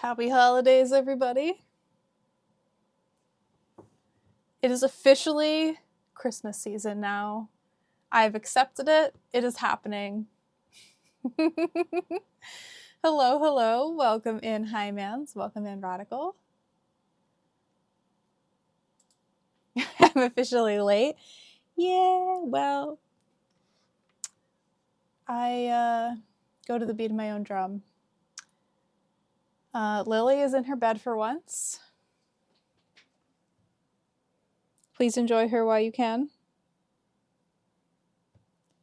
Happy holidays, everybody. It is officially Christmas season now. I've accepted it. It is happening. Hello, hello. Welcome in, Hi-Mans. Welcome in, Radical. I'm officially late. Yeah, well, I go to the beat of my own drum. Lily is in her bed for once. Please enjoy her while you can.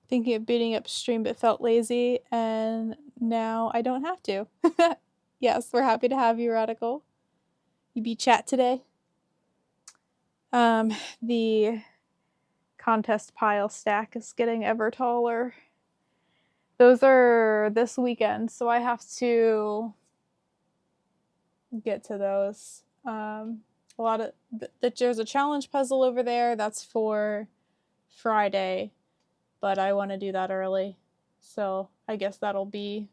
Thinking of booting up stream but felt lazy, and now I don't have to. Yes, we're happy to have you, Radical. You be chat today. The contest pile stack is getting ever taller. Those are this weekend, so I have to get to those. There's a challenge puzzle over there that's for Friday, but I want to do that early, so I guess that'll be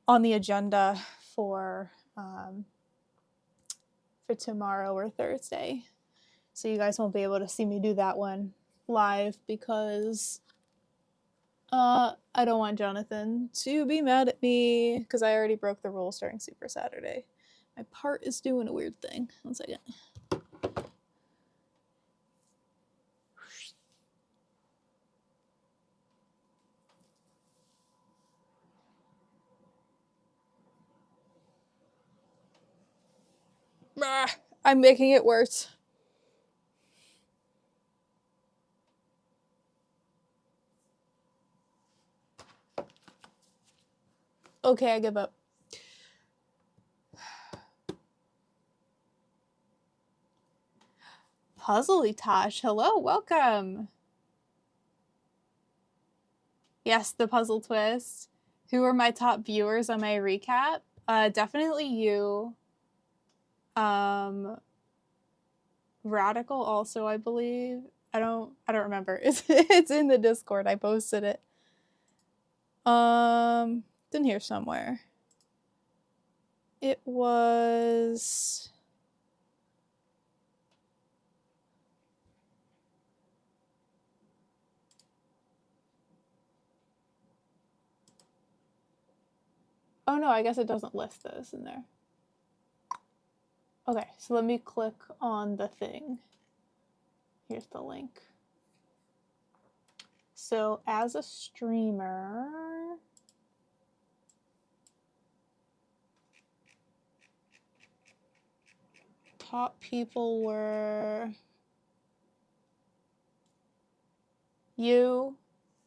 on the agenda for tomorrow or Thursday. So you guys won't be able to see me do that one live because I don't want Jonathan to be mad at me because I already broke the rules during Super Saturday. My part is doing a weird thing. 1 second. I'm making it worse. Okay, I give up. Puzzle-Etosh, hello, welcome. Yes, the puzzle twist. Who are my top viewers on my recap? Definitely you. Radical also, I believe. I don't remember. It's in the Discord. I posted it. It's in here somewhere. It was Oh no, I guess it doesn't list those in there. Okay, so let me click on the thing. Here's the link. So as a streamer, top people were you,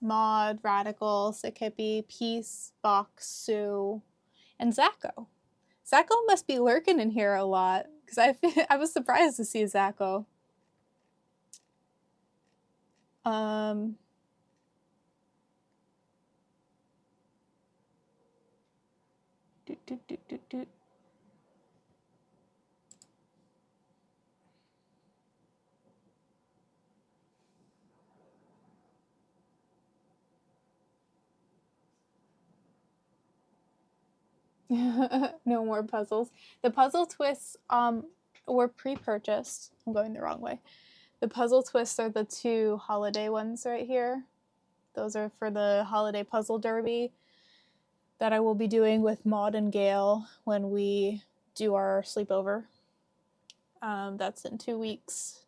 Mod, Radical, Sick Hippie, Peace, Box, Sue, and Zacho. Zacho must be lurking in here a lot because I was surprised to see Zacho. No more puzzles. The puzzle twists were pre-purchased. I'm going the wrong way. The puzzle twists are the 2 holiday ones right here. Those are for the holiday puzzle derby that I will be doing with Maud and Gail when we do our sleepover. That's in 2 weeks.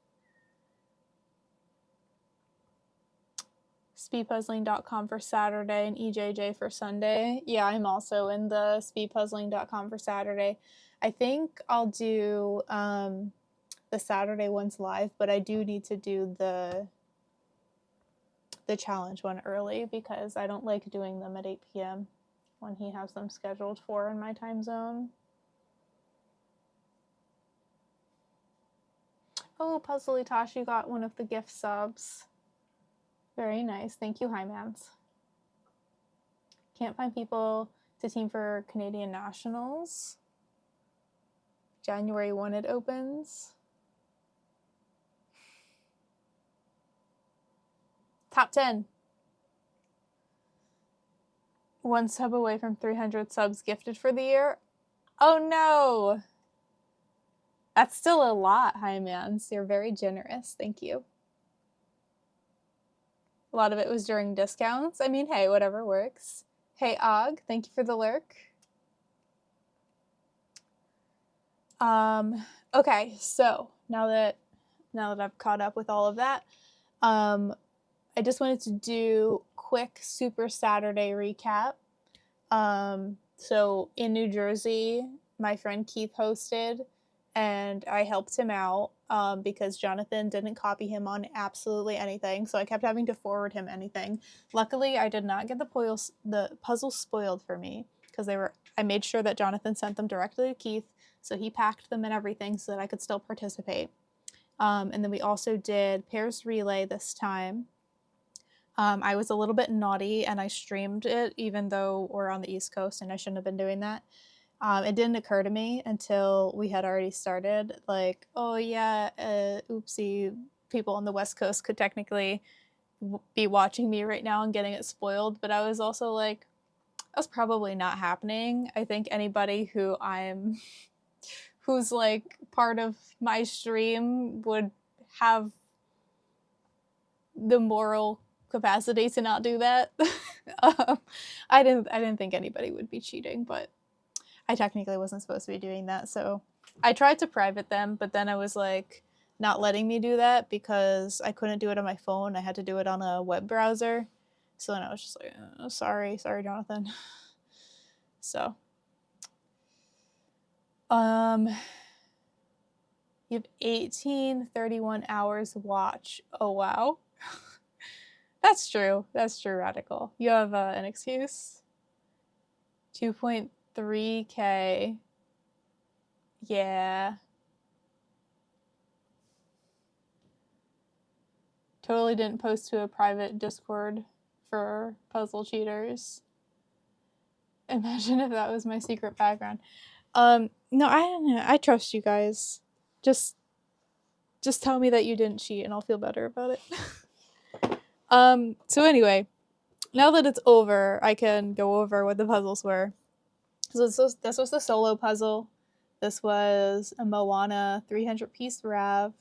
Speedpuzzling.com for Saturday and EJJ for Sunday. Yeah, I'm also in the speedpuzzling.com for Saturday. I think I'll do the Saturday ones live, but I do need to do the challenge one early because I don't like doing them at 8 p.m. when he has them scheduled for in my time zone. Oh, Puzzle-Etosh, you got one of the gift subs. Very nice. Thank you, Hi-Mans. Can't find people to team for Canadian Nationals. January 1 it opens. Top 10. 1 sub away from 300 subs gifted for the year. Oh no! That's still a lot, Hi Mans. You're very generous. Thank you. A lot of it was during discounts. I mean, hey, whatever works. Hey, Og, thank you for the lurk. Okay, so now that I've caught up with all of that, I just wanted to do quick Super Saturday recap. So in New Jersey, my friend Keith hosted, and I helped him out because Jonathan didn't copy him on absolutely anything, so I kept having to forward him anything. Luckily, I did not get the puzzles spoiled for me because I made sure that Jonathan sent them directly to Keith, so he packed them and everything so that I could still participate. And then we also did pairs relay this time. I was a little bit naughty and I streamed it even though we're on the East Coast and I shouldn't have been doing that. It didn't occur to me until we had already started, like, oh yeah, oopsie, people on the West Coast could technically be watching me right now and getting it spoiled. But I was also like, that's probably not happening. I think anybody who's like part of my stream would have the moral capacity to not do that. I didn't think anybody would be cheating, but I technically wasn't supposed to be doing that, so I tried to private them, but then I was like not letting me do that because I couldn't do it on my phone. I had to do it on a web browser. So then I was just like, oh, sorry, Jonathan. So you have 1831 hours to watch. Oh wow. That's true, Radical. You have an excuse. 2.3K. Yeah. Totally didn't post to a private Discord for puzzle cheaters. Imagine if that was my secret background. No, I don't know. I trust you guys. Just tell me that you didn't cheat and I'll feel better about it. So anyway, now that it's over, I can go over what the puzzles were. So this was the solo puzzle. This was a Moana 300-piece Rav.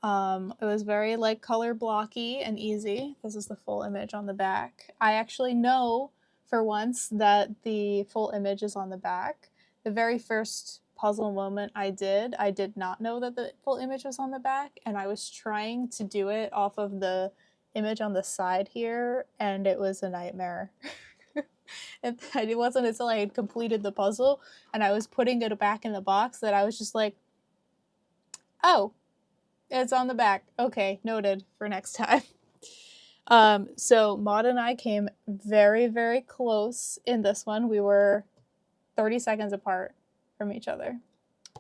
It was very like color blocky and easy. This is the full image on the back. I actually know for once that the full image is on the back. The very first puzzle moment I did not know that the full image was on the back, and I was trying to do it off of the image on the side here, and it was a nightmare. And it wasn't until I had completed the puzzle and I was putting it back in the box that I was just like, oh, it's on the back. Okay, noted for next time. So Maud and I came very, very close in this one. We were 30 seconds apart from each other.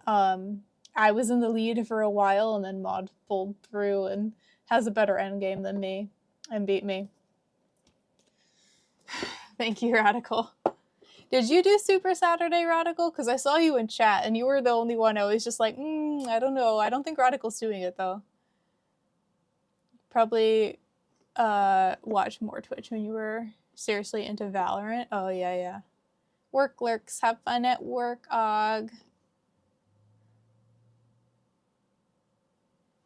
I was in the lead for a while, and then Maud pulled through and has a better end game than me and beat me. Thank you, Radical. Did you do Super Saturday, Radical? Because I saw you in chat, and you were the only one I was just like, I don't know. I don't think Radical's doing it, though. Probably watch more Twitch when you were seriously into Valorant. Oh, yeah. Work lurks. Have fun at work, Og.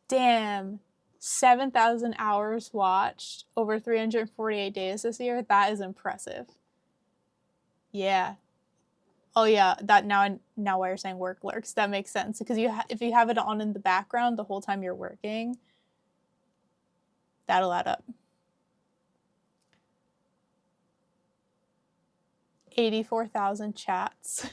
Damn. 7,000 hours watched over 348 days this year. That is impressive. Yeah. Oh yeah, that now why you're saying work lurks, that makes sense because if you have it on in the background the whole time you're working, that'll add up. 84,000 chats.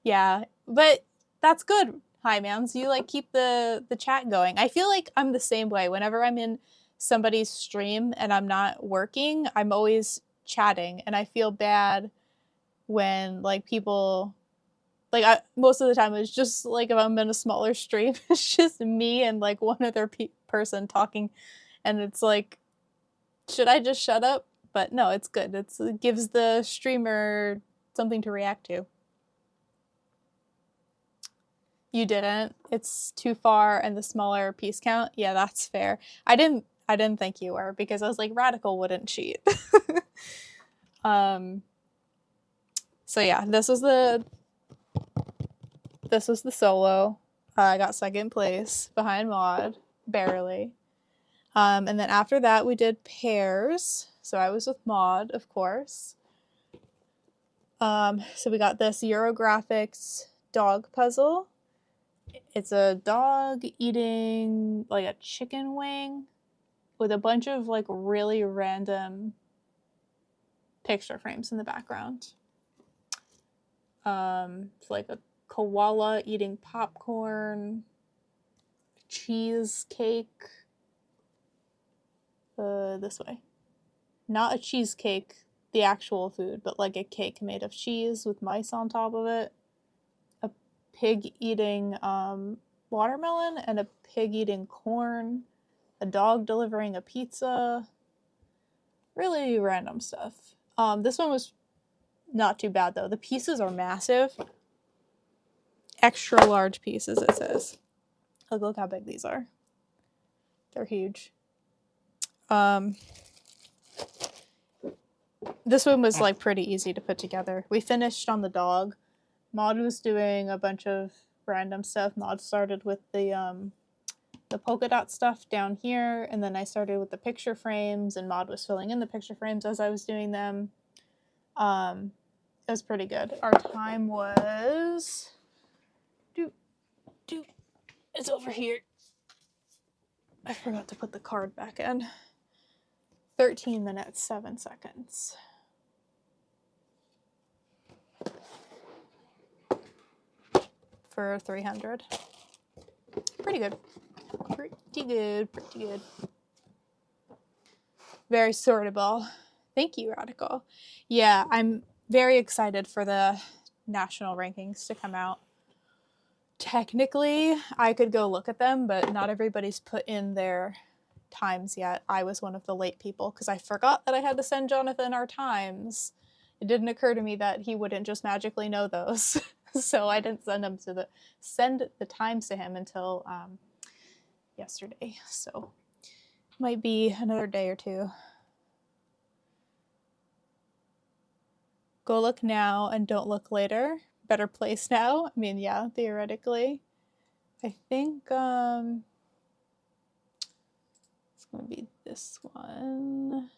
Yeah, but that's good. Hi, ma'ams. You like keep the chat going. I feel like I'm the same way. Whenever I'm in somebody's stream and I'm not working, I'm always chatting, and I feel bad when like people. Like, most of the time, it's just, like, if I'm in a smaller stream, it's just me and, like, one other person talking, and it's like, should I just shut up? But no, it's good. It gives the streamer something to react to. You didn't. It's too far and the smaller piece count. Yeah, that's fair. I didn't think you were because I was like, Radical wouldn't cheat. So yeah, this was the this was the solo. I got second place behind Maud, barely. And then after that, we did pairs. So I was with Maud, of course. So we got this Eurographics dog puzzle. It's a dog eating like a chicken wing with a bunch of like really random picture frames in the background. It's like a koala eating popcorn, cheesecake. This way. Not a cheesecake, the actual food, but like a cake made of cheese with mice on top of it. A pig eating watermelon and a pig eating corn. A dog delivering a pizza. Really random stuff. This one was not too bad though. The pieces are massive. Extra large pieces, it says. Look how big these are. They're huge. This one was like pretty easy to put together. We finished on the dog. Maud was doing a bunch of random stuff. Maud started with the polka dot stuff down here, and then I started with the picture frames, and Maud was filling in the picture frames as I was doing them. It was pretty good. Our time was it's over here. I forgot to put the card back in. 13 minutes, 7 seconds. For 300. Pretty good. Pretty good. Very sortable. Thank you, Radical. Yeah, I'm very excited for the national rankings to come out. Technically, I could go look at them, but not everybody's put in their times yet. I was one of the late people because I forgot that I had to send Jonathan our times. It didn't occur to me that he wouldn't just magically know those. So I didn't send the times to him until yesterday. So might be another day or two. Go look now and don't look later. Better place now. I mean, yeah, theoretically. I think it's gonna be this one.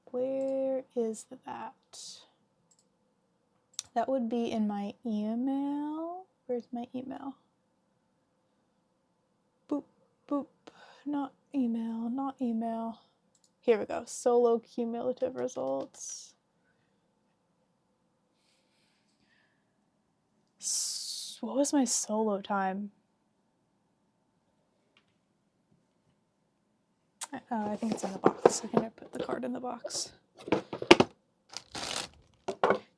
Where is that? That would be in my email. Where's my email? Boop, boop. Not email. Here we go. Solo cumulative results. What was my solo time? I think it's in the box. I think I put the card in the box.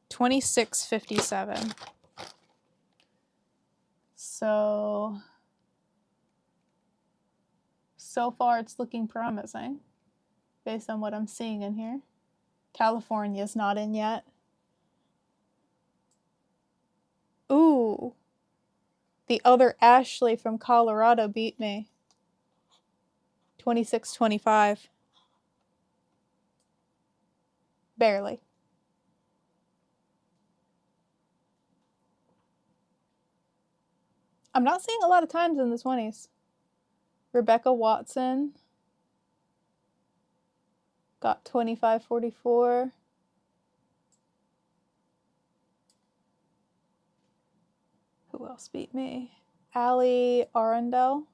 26:57. So far it's looking promising based on what I'm seeing in here. California's not in yet. Ooh. The other Ashley from Colorado beat me. 26:25. Barely. I'm not seeing a lot of times in the 20s. Rebecca Watson got 25:44. Who else beat me? Allie Arundel.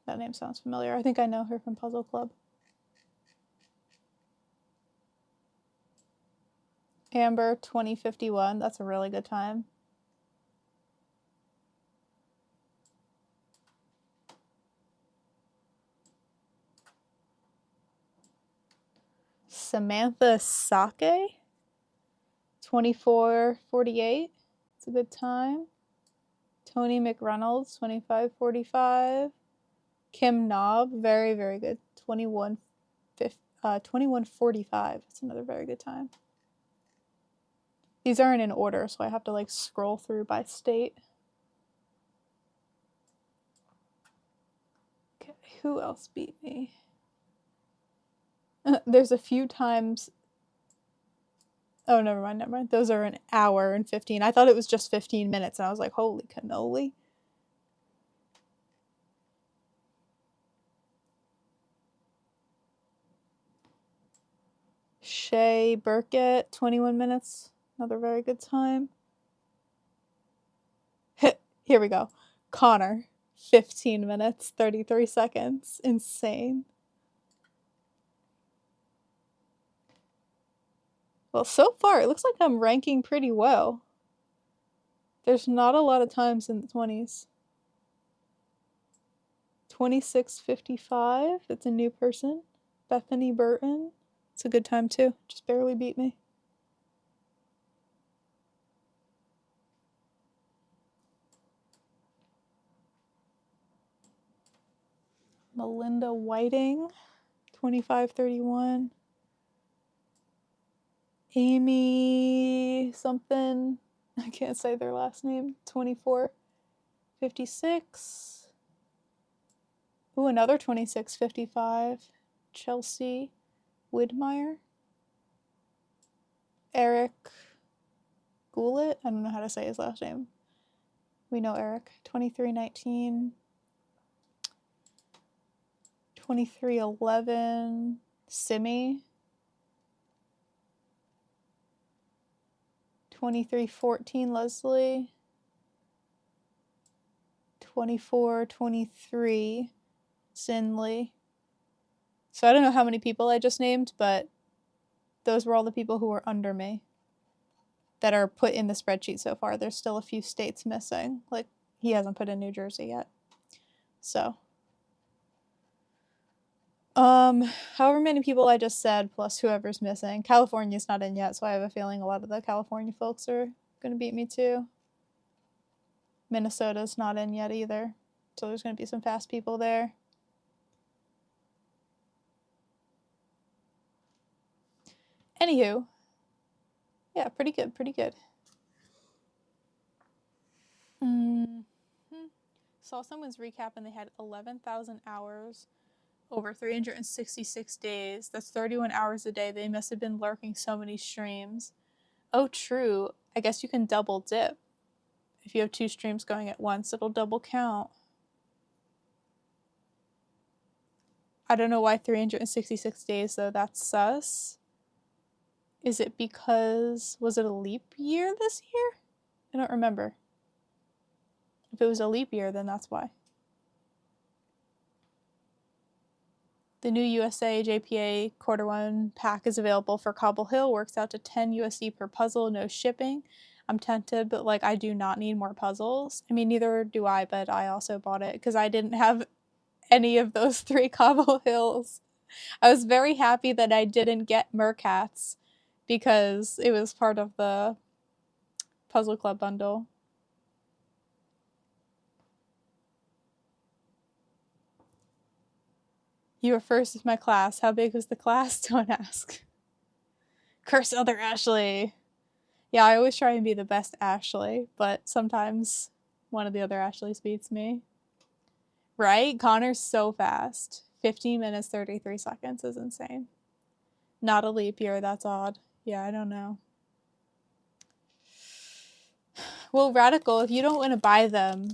That name sounds familiar. I think I know her from Puzzle Club. Amber 20:51. That's a really good time. Samantha Sake 24:48. It's a good time. Tony McReynolds 25:45. Kim Knob, very, very good. 21:45. It's another very good time. These aren't in order, so I have to like scroll through by state. Okay, who else beat me? There's a few times Oh, never mind, never mind. Those are an hour and 15. I thought it was just 15 minutes, and I was like, holy cannoli. Shea Burkett, 21 minutes. Another very good time. Here we go. Connor, 15 minutes, 33 seconds. Insane. Well, so far, it looks like I'm ranking pretty well. There's not a lot of times in the 20s. 26:55. That's a new person. Bethany Burton. It's a good time too. Just barely beat me. Melinda Whiting. 25:31. Amy something. I can't say their last name. 24:56. Ooh, another 26:55. Chelsea Widmeyer. Eric Goulet. I don't know how to say his last name. We know Eric. 23:19. 23:11. Simi. 23:14. Leslie. 24:23. Sinley. So I don't know how many people I just named, but those were all the people who were under me that are put in the spreadsheet so far. There's still a few states missing. Like, he hasn't put in New Jersey yet. So, however many people I just said, plus whoever's missing. California's not in yet, so I have a feeling a lot of the California folks are gonna beat me too. Minnesota's not in yet either, so there's gonna be some fast people there. Anywho, yeah, pretty good, pretty good. Saw someone's recap and they had 11,000 hours over 366 days. That's 31 hours a day. They must have been lurking so many streams. Oh, true. I guess you can double dip. If you have 2 streams going at once, it'll double count. I don't know why 366 days, though. That's sus. Is it because... was it a leap year this year? I don't remember. If it was a leap year, then that's why. The new USA JPA Quarter 1 pack is available for Cobble Hill. Works out to 10 USD per puzzle, no shipping. I'm tempted, but like I do not need more puzzles. I mean, neither do I, but I also bought it because I didn't have any of those 3 Cobble Hills. I was very happy that I didn't get Mercats because it was part of the Puzzle Club bundle. You were first in my class. How big was the class? Don't ask. Curse other Ashley. Yeah, I always try and be the best Ashley, but sometimes one of the other Ashleys beats me. Right? Connor's so fast. 15 minutes, 33 seconds is insane. Not a leap year, that's odd. Yeah, I don't know. Well, Radical, if you don't want to buy them,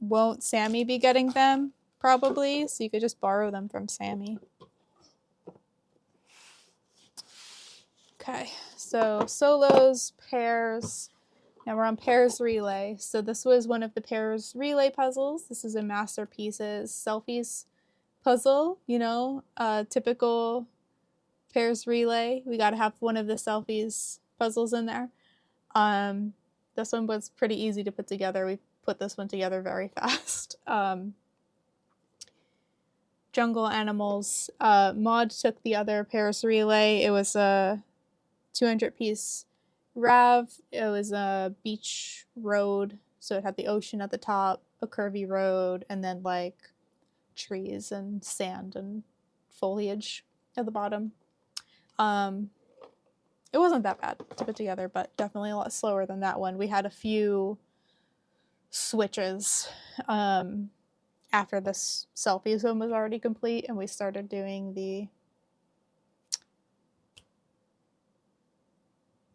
won't Sammy be getting them? Probably, so you could just borrow them from Sammy. Okay, so solos, pairs. Now we're on pairs relay. So this was one of the pairs relay puzzles. This is a Masterpieces Selfies puzzle, you know, typical pairs relay. We got to have one of the selfies puzzles in there. This one was pretty easy to put together. We put this one together very fast. Jungle Animals. Maud took the other pairs relay. It was a 200-piece Rav. It was a beach road, so it had the ocean at the top, a curvy road, and then like trees and sand and foliage at the bottom. It wasn't that bad to put together, but definitely a lot slower than that one. We had a few switches after this selfie zone was already complete, and we started doing the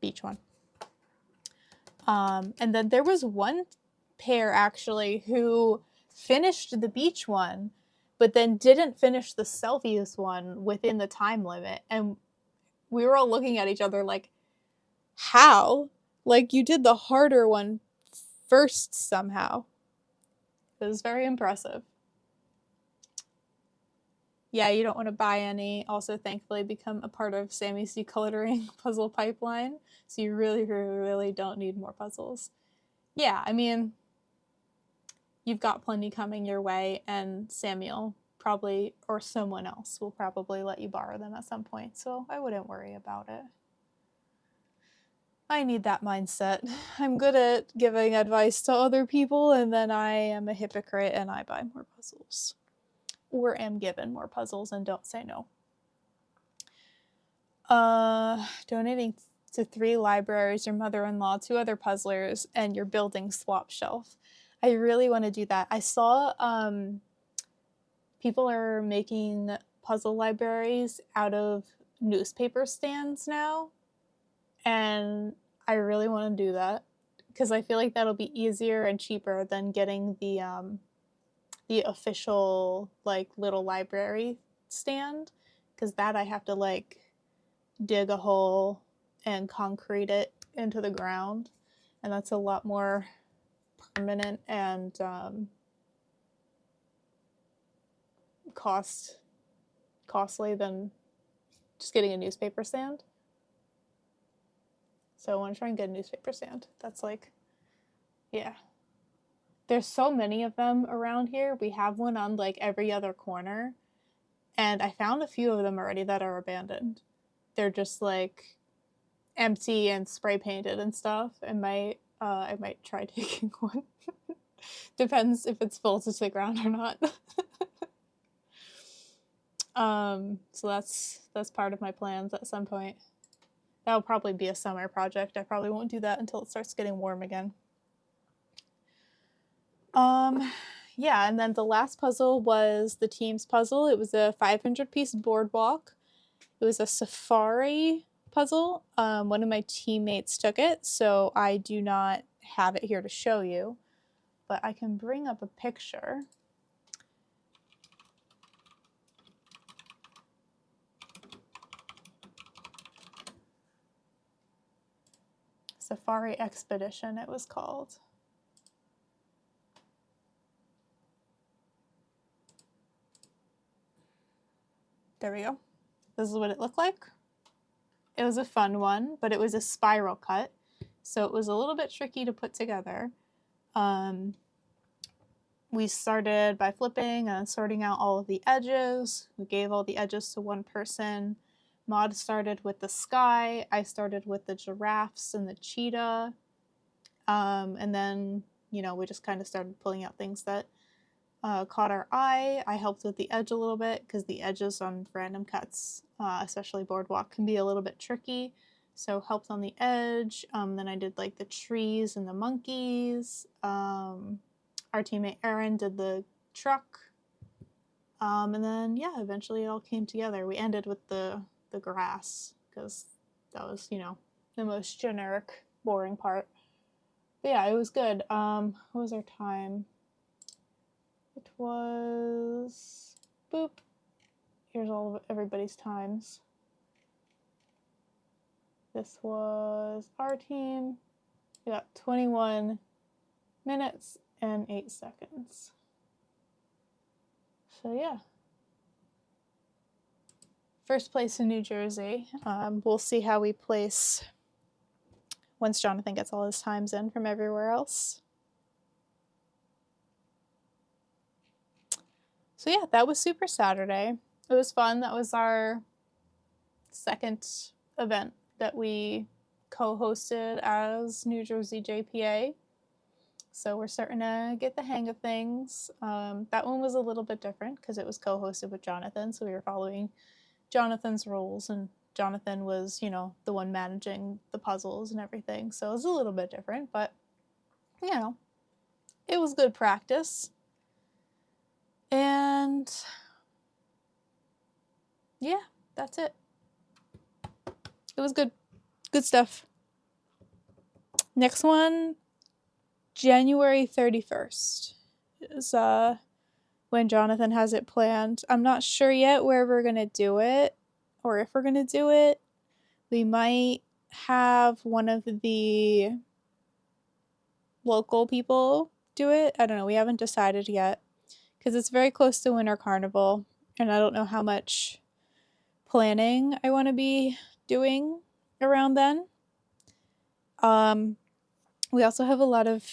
beach one. And then there was one pair actually who finished the beach one, but then didn't finish the self-use one within the time limit. And we were all looking at each other like, how? Like, you did the harder one first somehow. It was very impressive. Yeah, you don't want to buy any. Also, thankfully, become a part of Sammy's decluttering puzzle pipeline. So you really, really, really don't need more puzzles. Yeah, I mean, you've got plenty coming your way, and Samuel probably, or someone else, will probably let you borrow them at some point. So I wouldn't worry about it. I need that mindset. I'm good at giving advice to other people, and then I am a hypocrite and I buy more puzzles. Or am given more puzzles and don't say no. Donating to 3 libraries, your mother-in-law, 2 other puzzlers, and your building swap shelf. I really want to do that. I saw people are making puzzle libraries out of newspaper stands now, and I really want to do that because I feel like that'll be easier and cheaper than getting the official like little library stand, because that I have to like dig a hole and concrete it into the ground, and that's a lot more permanent and costly than just getting a newspaper stand. So I want to try and get a newspaper stand. That's like, yeah. There's so many of them around here. We have one on like every other corner, and I found a few of them already that are abandoned. They're just like empty and spray painted and stuff. And I might try taking one. Depends if it's full to the ground or not. So that's part of my plans at some point. That'll probably be a summer project. I probably won't do that until it starts getting warm again. Yeah, and then the last puzzle was the team's puzzle. It was a 500-piece boardwalk. It was a safari puzzle. One of my teammates took it, so I do not have it here to show you, but I can bring up a picture. Safari Expedition, it was called. There we go. This is what it looked like. It was a fun one, but it was a spiral cut, so it was a little bit tricky to put together. We started by flipping and sorting out all of the edges. We gave all the edges to one person. Maud started with the sky. I started with the giraffes and the cheetah. And then, you know, we just kind of started pulling out things that caught our eye. I helped with the edge a little bit because the edges on random cuts, especially boardwalk, can be a little bit tricky. So helped on the edge. Then I did like the trees and the monkeys. Our teammate Erin did the truck. And then, yeah, eventually it all came together. We ended with the grass because that was, you know, the most generic, boring part. But yeah, it was good. What was our time? It was... boop. Here's all of everybody's times. This was our team. We got 21 minutes and 8 seconds. So yeah. First place in New Jersey. We'll see how we place once Jonathan gets all his times in from everywhere else. So yeah, that was Super Saturday. It was fun. That was our second event that we co-hosted as New Jersey JPA. So we're starting to get the hang of things. That one was a little bit different because it was co-hosted with Jonathan, so we were following Jonathan's rules, and Jonathan was, you know, the one managing the puzzles and everything. So it was a little bit different, but, you know, it was good practice. And yeah, that's it. It was good. Good stuff. Next one, January 31st is when Jonathan has it planned. I'm not sure yet where we're going to do it or if we're going to do it. We might have one of the local people do it. I don't know. We haven't decided yet because it's very close to Winter Carnival and I don't know how much planning I want to be doing around then. We also have a lot of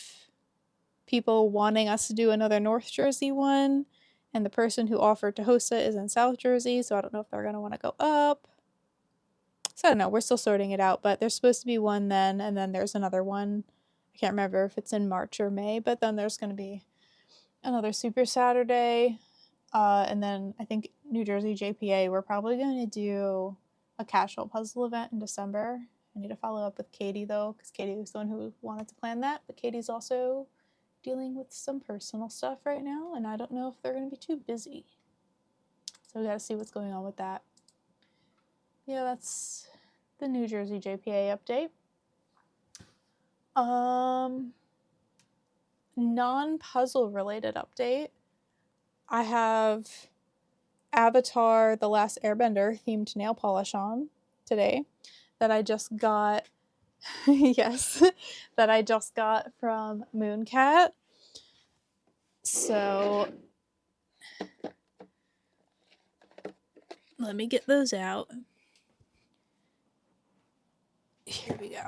people wanting us to do another North Jersey one, and the person who offered to host it is in South Jersey, so I don't know if they're going to want to go up. So I don't know, we're still sorting it out, but there's supposed to be one then, and then there's another one. I can't remember if it's in March or May, but then there's going to be another Super Saturday, and then I think New Jersey JPA, we're probably going to do a casual puzzle event in December. I need to follow up with Katie, though, because Katie was the one who wanted to plan that, but Katie's also dealing with some personal stuff right now, and I don't know if they're going to be too busy. So we got to see what's going on with that. Yeah, that's the New Jersey JPA update. Non-puzzle related update. I have Avatar The Last Airbender themed nail polish on today that I just got. Yes, that I just got from Mooncat. So let me get those out. Here we go.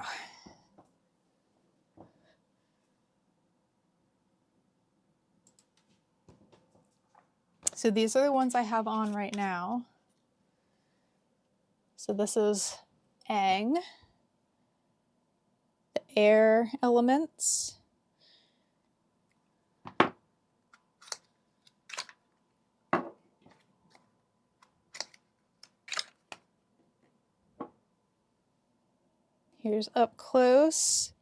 So these are the ones I have on right now. So this is Aang, the air elements. Here's up close.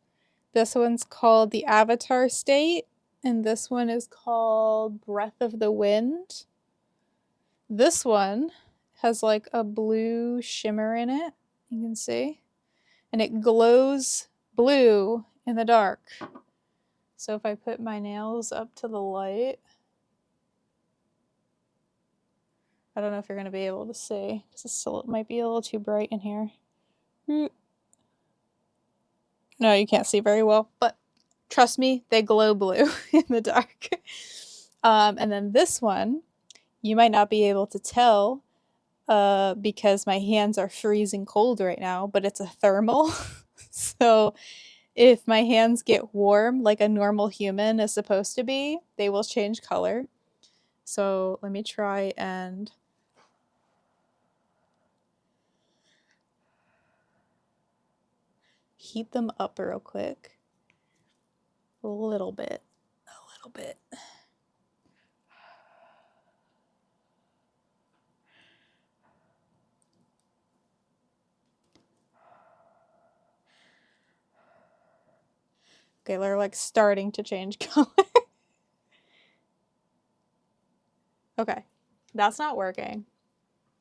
This one's called the Avatar State, and this one is called Breath of the Wind. This one has like a blue shimmer in it, you can see, and it glows blue in the dark. So if I put my nails up to the light, I don't know if you're going to be able to see, because it might be a little too bright in here. No, you can't see very well, but trust me, they glow blue in the dark. And then this one, you might not be able to tell because my hands are freezing cold right now, but it's a thermal. So if my hands get warm like a normal human is supposed to be, they will change color. So let me try and heat them up real quick. A little bit. Okay, they're like starting to change color. Okay, that's not working.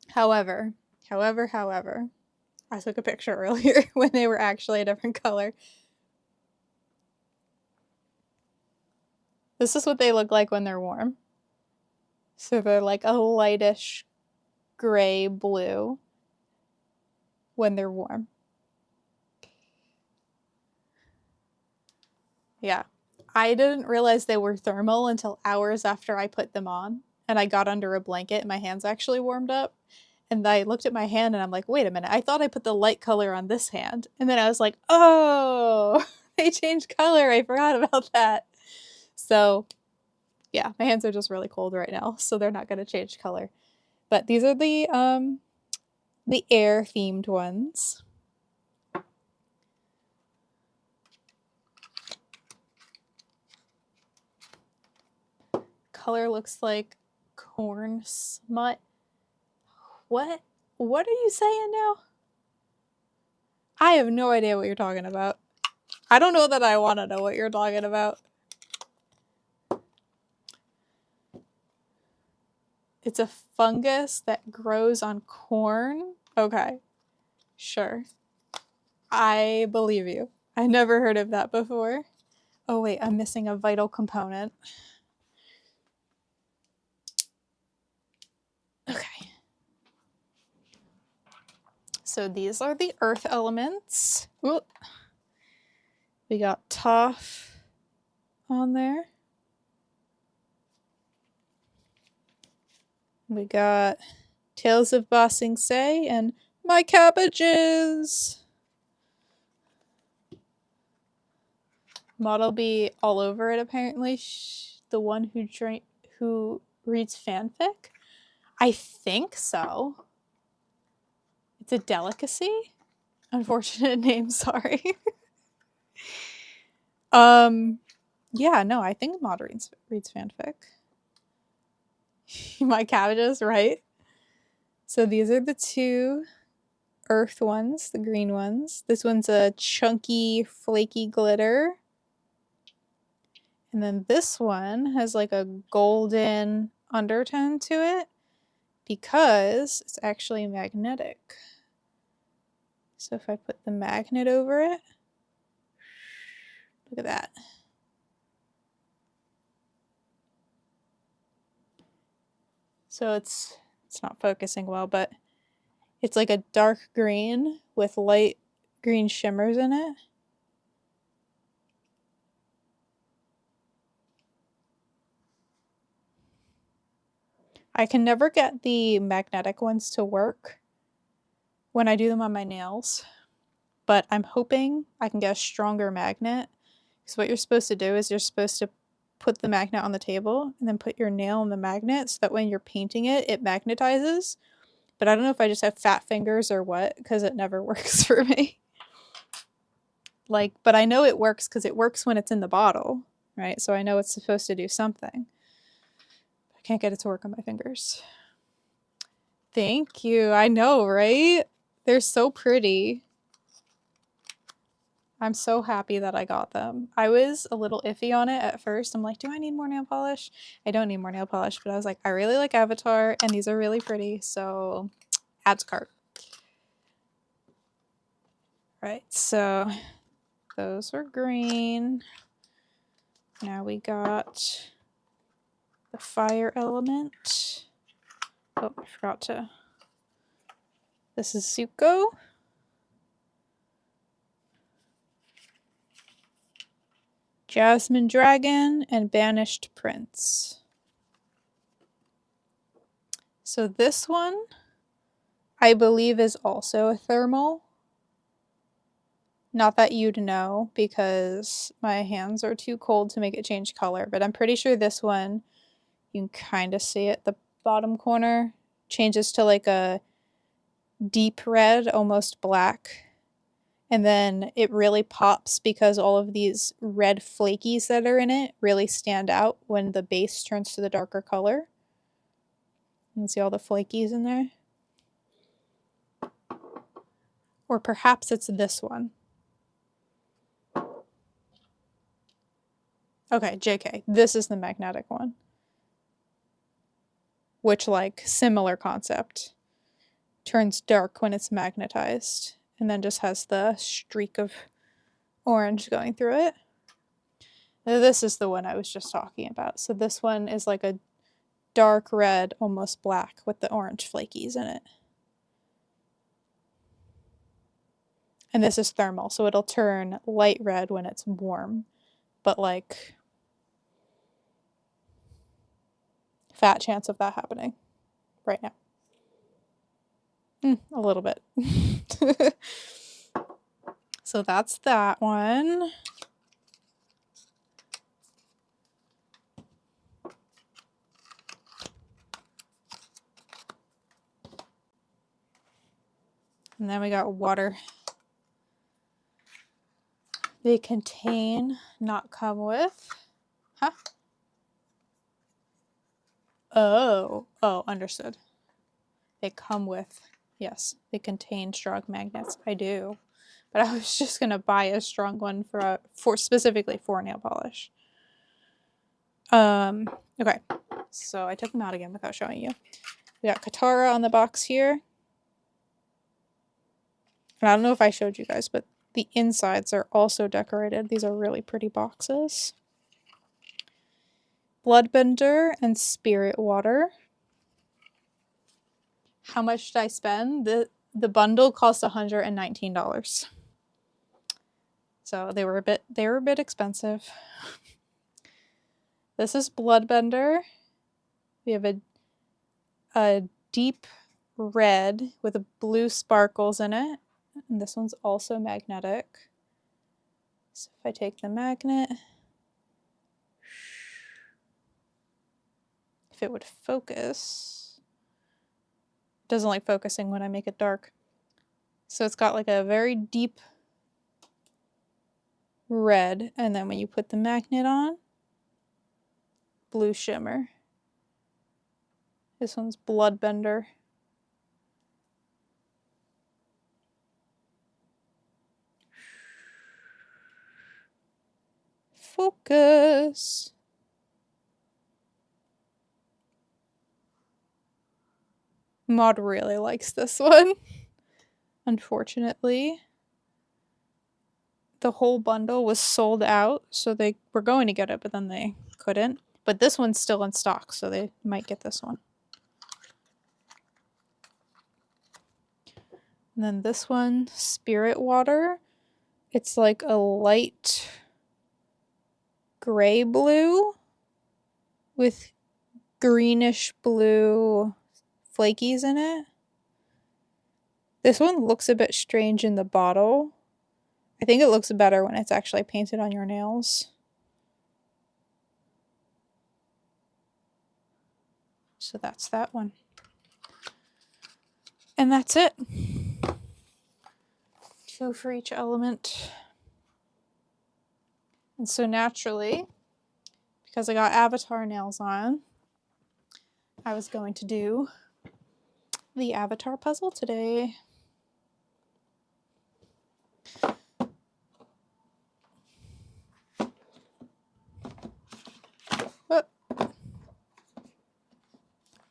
However, I took a picture earlier when they were actually a different color. This is what they look like when they're warm. So they're like a lightish gray blue when they're warm. Yeah. I didn't realize they were thermal until hours after I put them on. And I got under a blanket and my hands actually warmed up. And I looked at my hand and I'm like, wait a minute, I thought I put the light color on this hand. And then I was like, oh, they changed color. I forgot about that. So yeah, my hands are just really cold right now, so they're not going to change color. But these are the air themed ones. Color looks like corn smut. What are you saying now? I have no idea what you're talking about. I don't know that I want to know what you're talking about. It's a fungus that grows on corn? Okay. Sure. I believe you. I never heard of that before. Oh wait, I'm missing a vital component. Okay. So these are the earth elements. Ooh. We got Toph on there. We got Tales of Ba Sing Se and My Cabbages. Model be all over it apparently. The one who reads fanfic? I think so. It's a delicacy. Unfortunate name, sorry. Yeah, no, I think Mod reads fanfic. My cabbages, right? So these are the two earth ones, the green ones. This one's a chunky, flaky glitter. And then this one has like a golden undertone to it because it's actually magnetic. So if I put the magnet over it, look at that. So it's not focusing well, but it's like a dark green with light green shimmers in it. I can never get the magnetic ones to work when I do them on my nails, but I'm hoping I can get a stronger magnet. Because what you're supposed to do is you're supposed to put the magnet on the table and then put your nail on the magnet so that when you're painting it, it magnetizes. But I don't know if I just have fat fingers or what, because it never works for me. Like, but I know it works because it works when it's in the bottle, right? So I know it's supposed to do something. I can't get it to work on my fingers. Thank you. I know, right? They're so pretty. I'm so happy that I got them. I was a little iffy on it at first. I'm like, do I need more nail polish? I don't need more nail polish, but I was like, I really like Avatar, and these are really pretty, so add to cart. Right, so those were green. Now we got the fire element. Oh, I forgot to. This is Zuko. Jasmine Dragon and Banished Prince. So this one, I believe, is also a thermal. Not that you'd know because my hands are too cold to make it change color, but I'm pretty sure this one, you can kind of see it, the bottom corner changes to like a deep red, almost black. And then it really pops because all of these red flakies that are in it really stand out when the base turns to the darker color. You can see all the flakies in there. Or perhaps it's this one. Okay, JK. This is the magnetic one. Which, like, similar concept. Turns dark when it's magnetized. And then just has the streak of orange going through it. Now, this is the one I was just talking about. So this one is like a dark red, almost black, with the orange flakies in it. And this is thermal, so it'll turn light red when it's warm. But, like, fat chance of that happening right now. A little bit. So that's that one. And then we got water. They contain, not come with. Huh? Oh, understood. They come with, yes, they contain strong magnets. I do. But I was just going to buy a strong one for specifically for nail polish. Okay. So I took them out again without showing you. We got Katara on the box here. And I don't know if I showed you guys, but the insides are also decorated. These are really pretty boxes. Bloodbender and Spirit Water. How much did I spend? The bundle cost $119. So they were a bit expensive. This is Bloodbender. We have a deep red with a blue sparkles in it. And this one's also magnetic. So if I take the magnet, if it would focus, it doesn't like focusing when I make it dark. So it's got like a very deep red, and then when you put the magnet on, blue shimmer. This one's Bloodbender. Focus. Maud really likes this one. Unfortunately, the whole bundle was sold out, so they were going to get it, but then they couldn't. But this one's still in stock, so they might get this one. And then this one, Spirit Water. It's like a light gray blue with greenish blue flakies in it. This one looks a bit strange in the bottle. I think it looks better when it's actually painted on your nails. So that's that one. And that's it. 2 for each element. And so naturally, because I got Avatar nails on, I was going to do the Avatar puzzle today.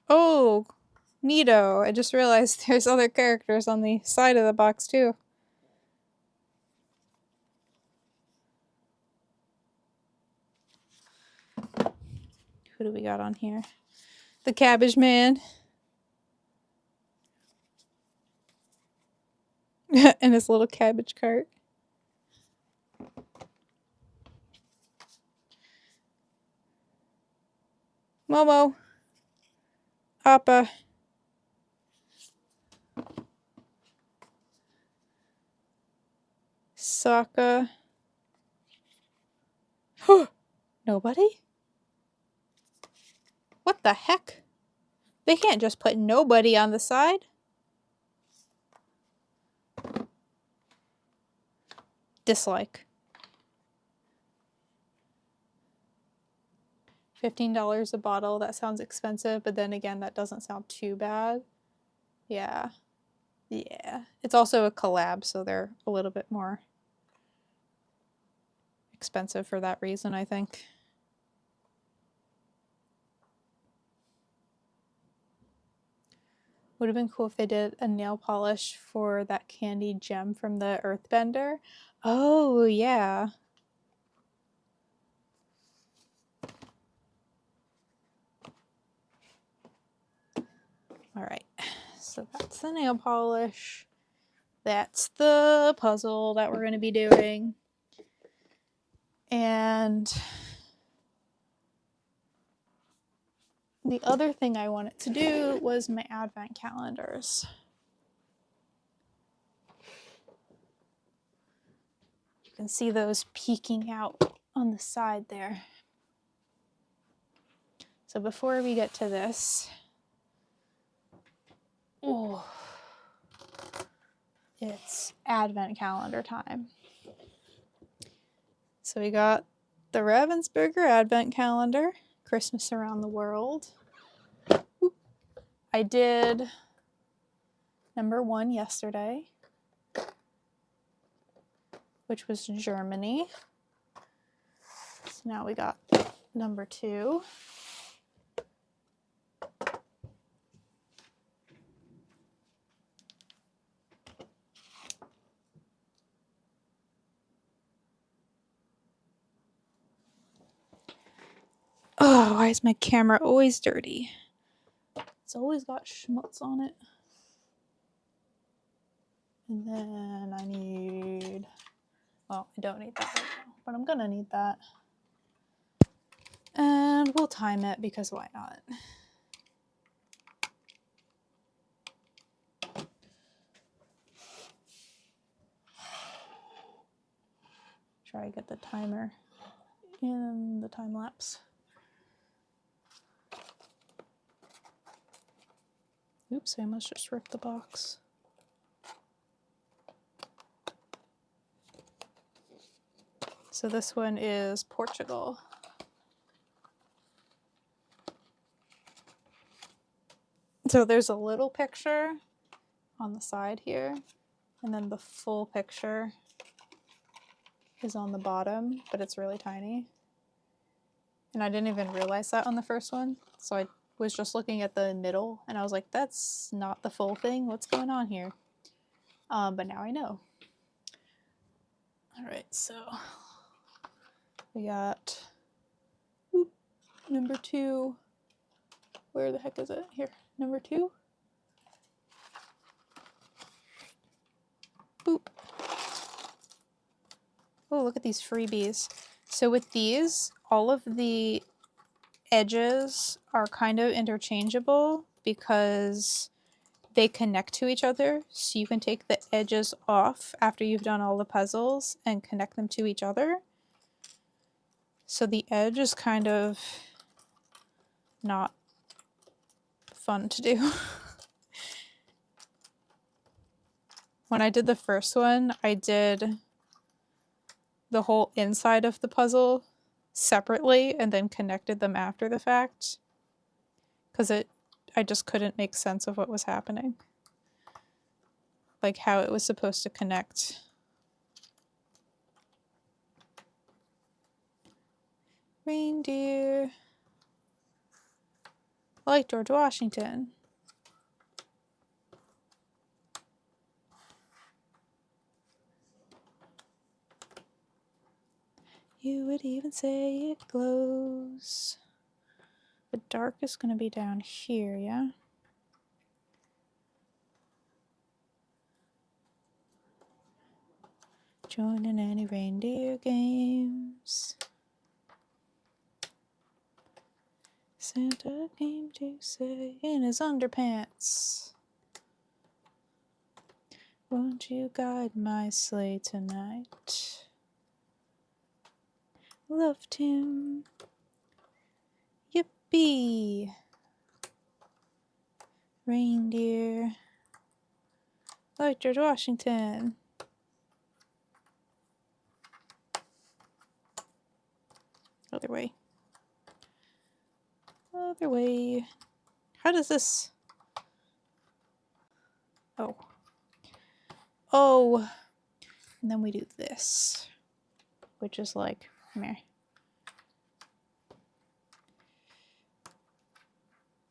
Oh, neato. I just realized there's other characters on the side of the box too. Who do we got on here? The Cabbage Man. And his little cabbage cart. Momo. Appa. Sokka. Nobody? What the heck? They can't just put nobody on the side. Dislike. $15 a bottle. That sounds expensive, but then again, that doesn't sound too bad. Yeah. Yeah. It's also a collab, so they're a little bit more expensive for that reason, I think. Would have been cool if they did a nail polish for that candy gem from the Earthbender. Oh, yeah. All right, so that's the nail polish. That's the puzzle that we're going to be doing. And the other thing I wanted to do was my advent calendars. You can see those peeking out on the side there. So before we get to this, it's advent calendar time. So we got the Ravensburger advent calendar, Christmas Around the World. I did number 1 yesterday, which was Germany. So now we got number 2. Oh, why is my camera always dirty? It's always got schmutz on it. And then I need, well, I don't need that right now, but I'm gonna need that. And we'll time it because why not? Try to get the timer in the time lapse. Oops, I must just rip the box. So this one is Portugal. So there's a little picture on the side here, and then the full picture is on the bottom, but it's really tiny. And I didn't even realize that on the first one. So I was just looking at the middle and I was like, that's not the full thing. What's going on here? But now I know. All right, so we got number 2. Where the heck is it? Here, number 2. Boop. Oh, look at these freebies. So with these, all of the edges are kind of interchangeable because they connect to each other. So you can take the edges off after you've done all the puzzles and connect them to each other. So the edge is kind of not fun to do. When I did the first one, I did the whole inside of the puzzle separately and then connected them after the fact because I just couldn't make sense of what was happening, like how it was supposed to connect. Reindeer. I like George Washington. You would even say it glows. The dark is going to be down here, yeah? Joining any reindeer games. Santa came to say in his underpants, won't you guide my sleigh tonight? Loved him. Yippee! Reindeer. Like George Washington. Other way. Other way. How does this... Oh. Oh! And then we do this. Which is like, meh.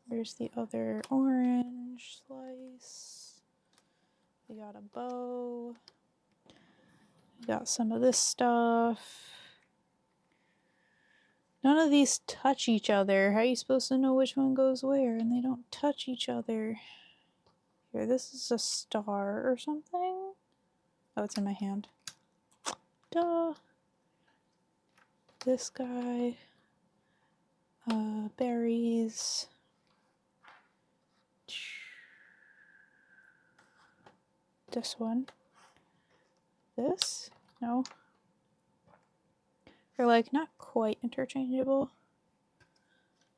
Where's the other orange slice? We got a bow. We got some of this stuff. None of these touch each other. How are you supposed to know which one goes where? And they don't touch each other. Here, this is a star or something. Oh, it's in my hand. Duh. This guy. Berries. This one. This? No. They're like not quite interchangeable.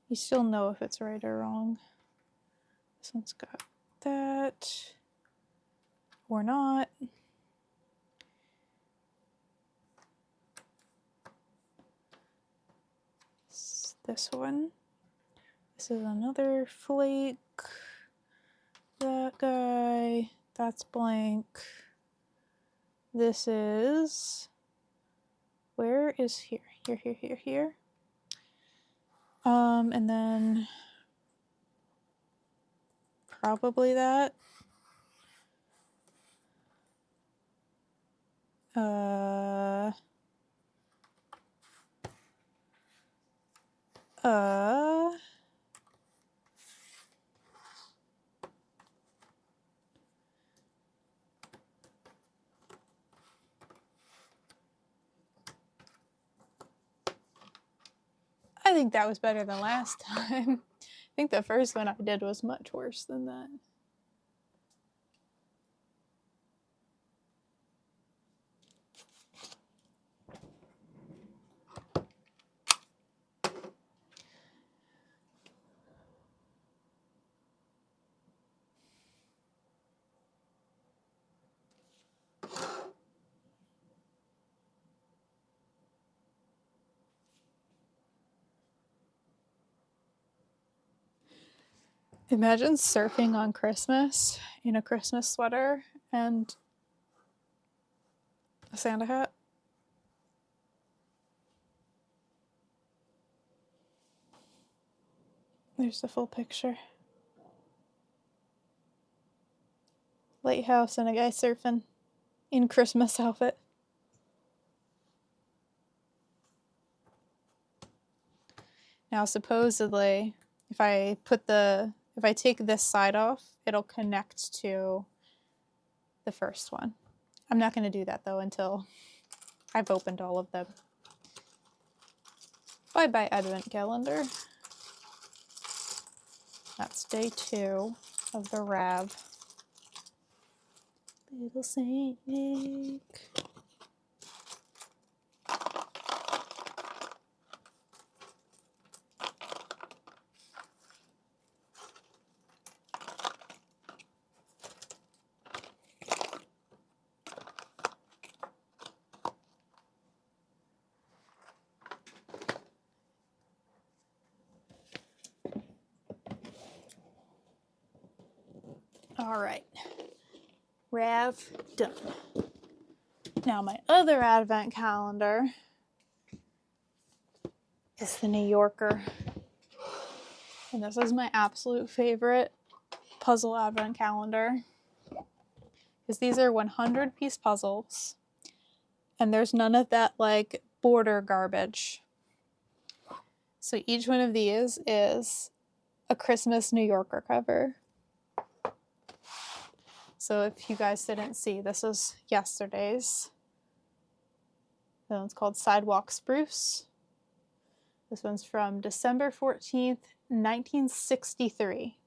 You still know if it's right or wrong. This one's got that. Or not. This one. This is another flake. That guy. That's blank. This is... Where is here? Here. And then... Probably that. Uh, I think that was better than last time. I think the first one I did was much worse than that. Imagine surfing on Christmas in a Christmas sweater and a Santa hat. There's the full picture. Lighthouse and a guy surfing in Christmas outfit. Now supposedly, if I take this side off, it'll connect to the first one. I'm not going to do that though until I've opened all of them. Bye-bye Advent calendar. That's day 2 of the Rav. Little Saint Nick. All right, Rav done. Now my other Advent calendar is the New Yorker. And this is my absolute favorite puzzle Advent calendar. Because these are 100-piece puzzles. And there's none of that like border garbage. So each one of these is a Christmas New Yorker cover. So if you guys didn't see, this is yesterday's. That one's called Sidewalk Spruce. This one's from December 14th, 1963.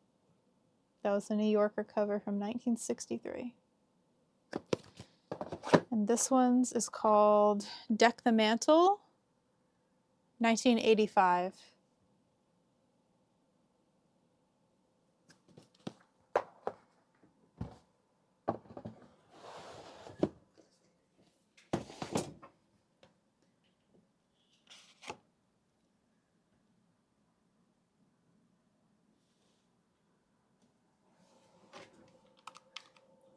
That was the New Yorker cover from 1963. And this one's is called Deck the Mantle, 1985.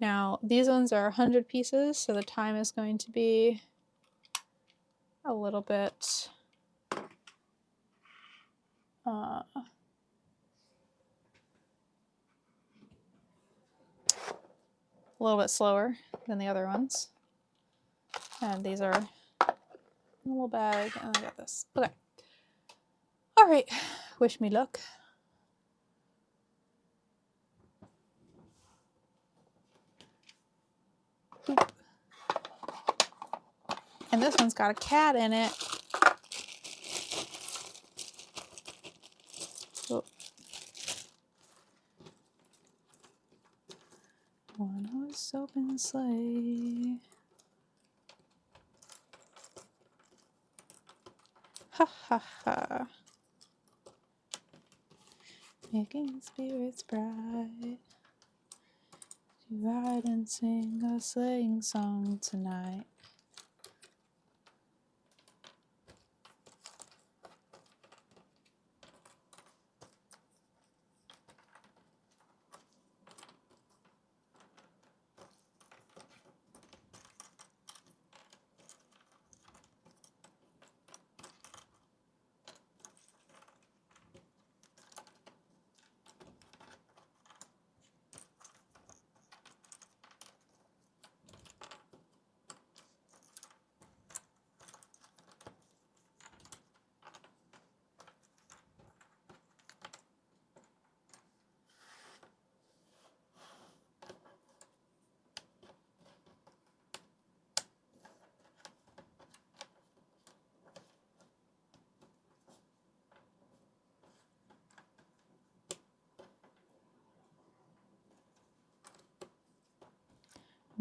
Now, these ones are 100 pieces, so the time is going to be a little bit slower than the other ones. And these are in a little bag, and I got this. Okay. All right, wish me luck. Oop. And this one's got a cat in it. Oh. One horse open sleigh. Ha ha ha. Making spirits bright. To ride and sing a sleighing song tonight.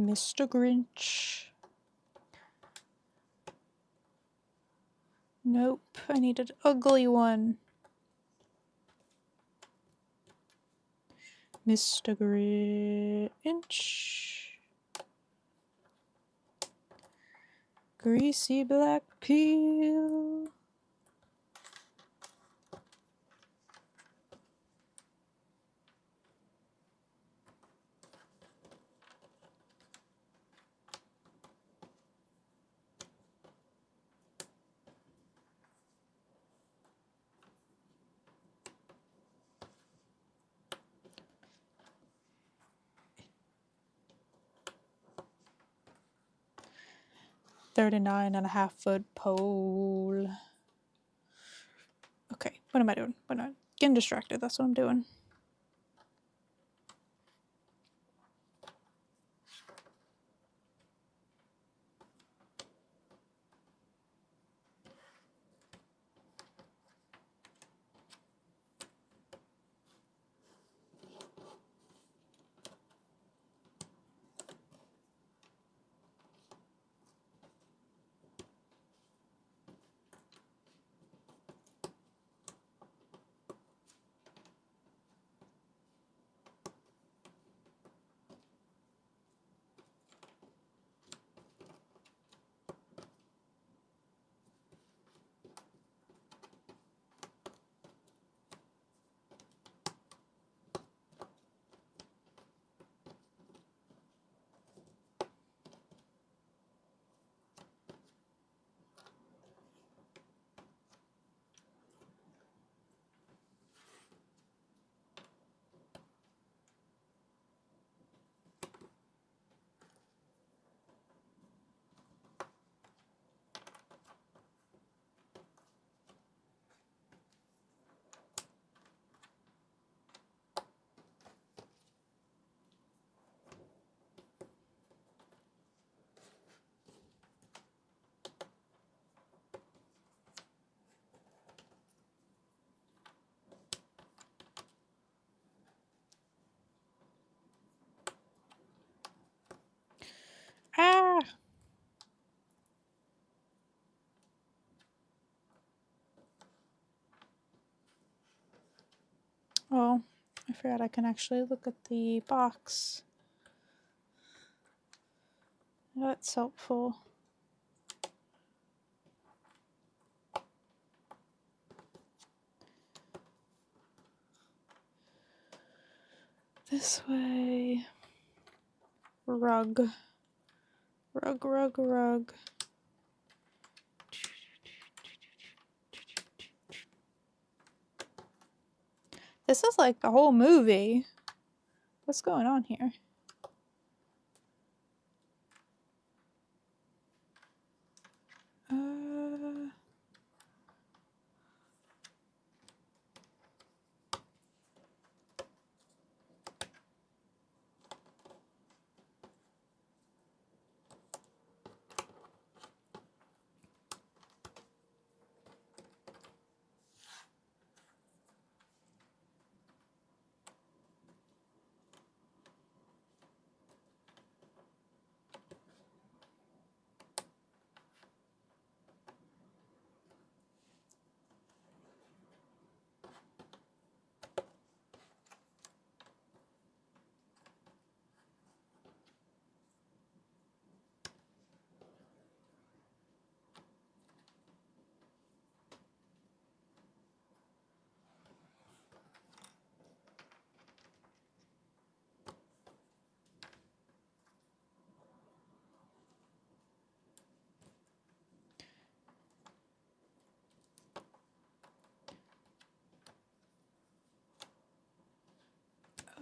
Mr. Grinch. Nope, I need an ugly one. Mr. Grinch. Greasy black peel. $39.5-foot pole. Okay, what am I doing? What am I getting distracted? That's what I'm doing. Ah! Oh, I forgot I can actually look at the box. That's helpful. This way. Rug. Rug, rug, rug. This is like the whole movie. What's going on here?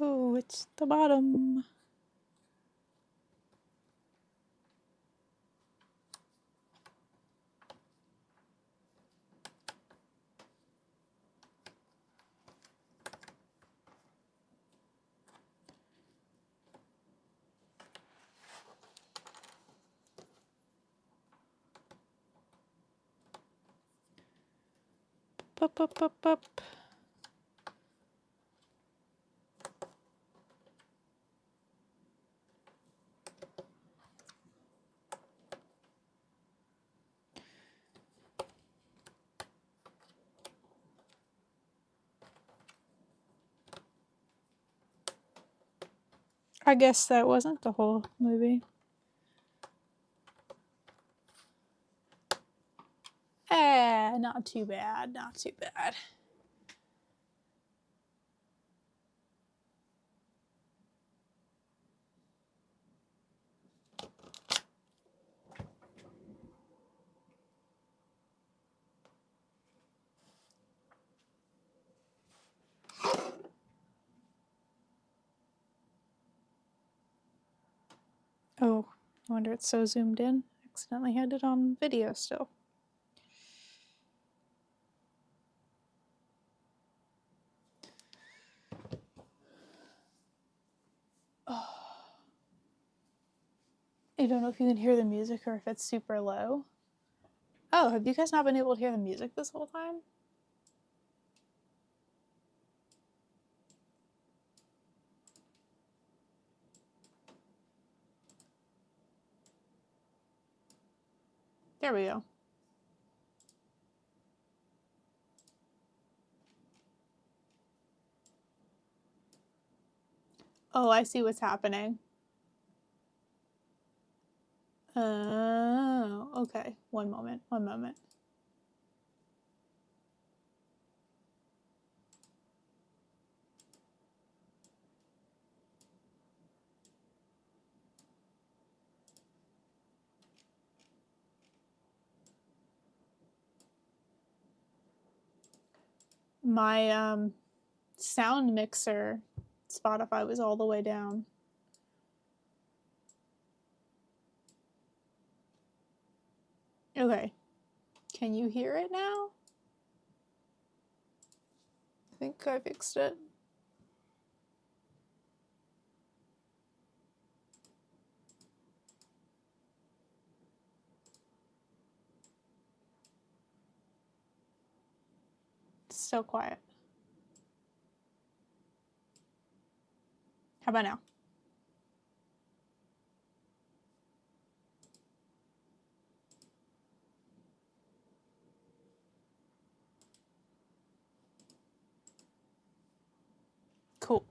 Oh, it's the bottom. Up, up, up, up. I guess that wasn't the whole movie. Not too bad, not too bad. Oh, I wonder it's so zoomed in. Accidentally had it on video still. Oh. I don't know if you can hear the music or if it's super low. Oh, have you guys not been able to hear the music this whole time? There we go. Oh, I see what's happening. Oh, okay. One moment, one moment. My sound mixer, Spotify was all the way down. Okay. Can you hear it now? I think I fixed it. It's still quiet. How about now? Cool.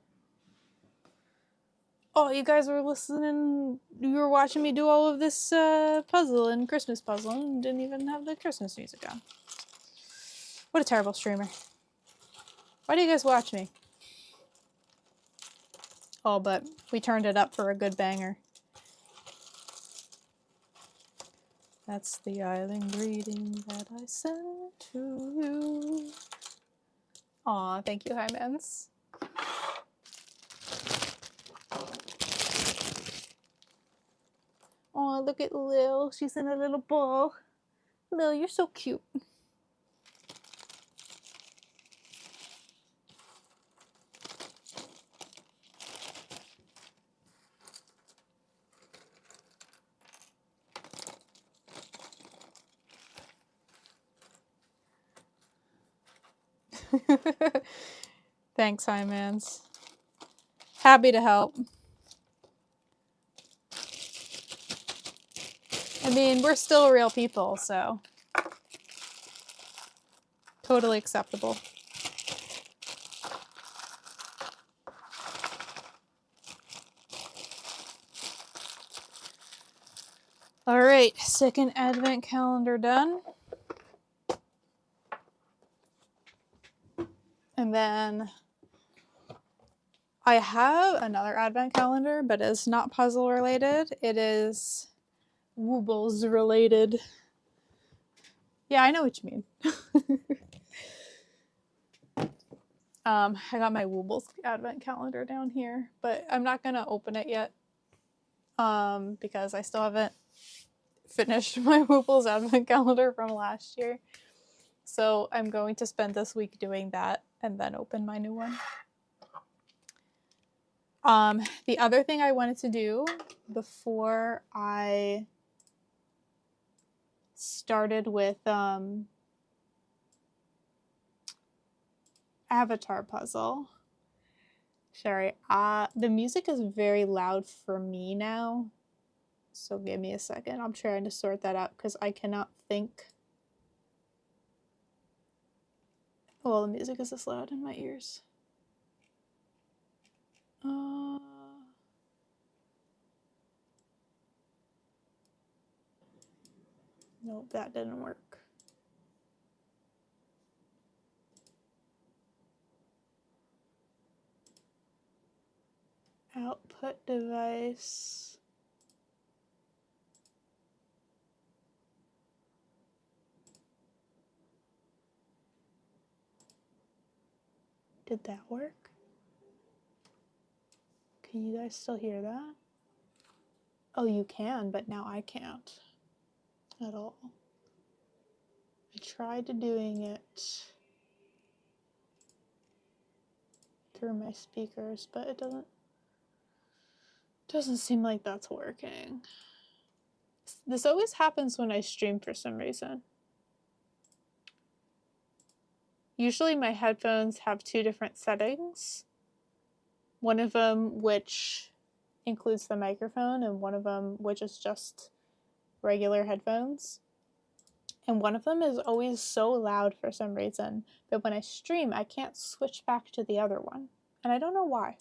Oh, you guys were listening, you were watching me do all of this puzzle and Christmas puzzle and didn't even have the Christmas music on. What a terrible streamer. Why do you guys watch me? Oh, but we turned it up for a good banger. That's the island greeting that I sent to you. Aw, thank you, Hymens. Aw, look at Lil. She's in a little ball. Lil, you're so cute. Thanks, Hymens. Happy to help. I mean, we're still real people, so totally acceptable. All right, second advent calendar done. And then I have another advent calendar, but it's not puzzle related. It is Woobles related. Yeah, I know what you mean. I got my Woobles advent calendar down here, but I'm not gonna open it yet because I still haven't finished my Woobles advent calendar from last year. So I'm going to spend this week doing that and then open my new one. The other thing I wanted to do before I started with Avatar puzzle. Sorry, the music is very loud for me now. So give me a second. I'm trying to sort that out because I cannot think. Well, the music is this loud in my ears. Nope, that didn't work. Output device. Did that work? Can you guys still hear that? Oh, you can, but now I can't at all. I tried doing it through my speakers, but it doesn't seem like that's working. This always happens when I stream for some reason. Usually my headphones have two different settings. One of them which includes the microphone, and one of them which is just regular headphones. And one of them is always so loud for some reason, but when I stream, I can't switch back to the other one. And I don't know why.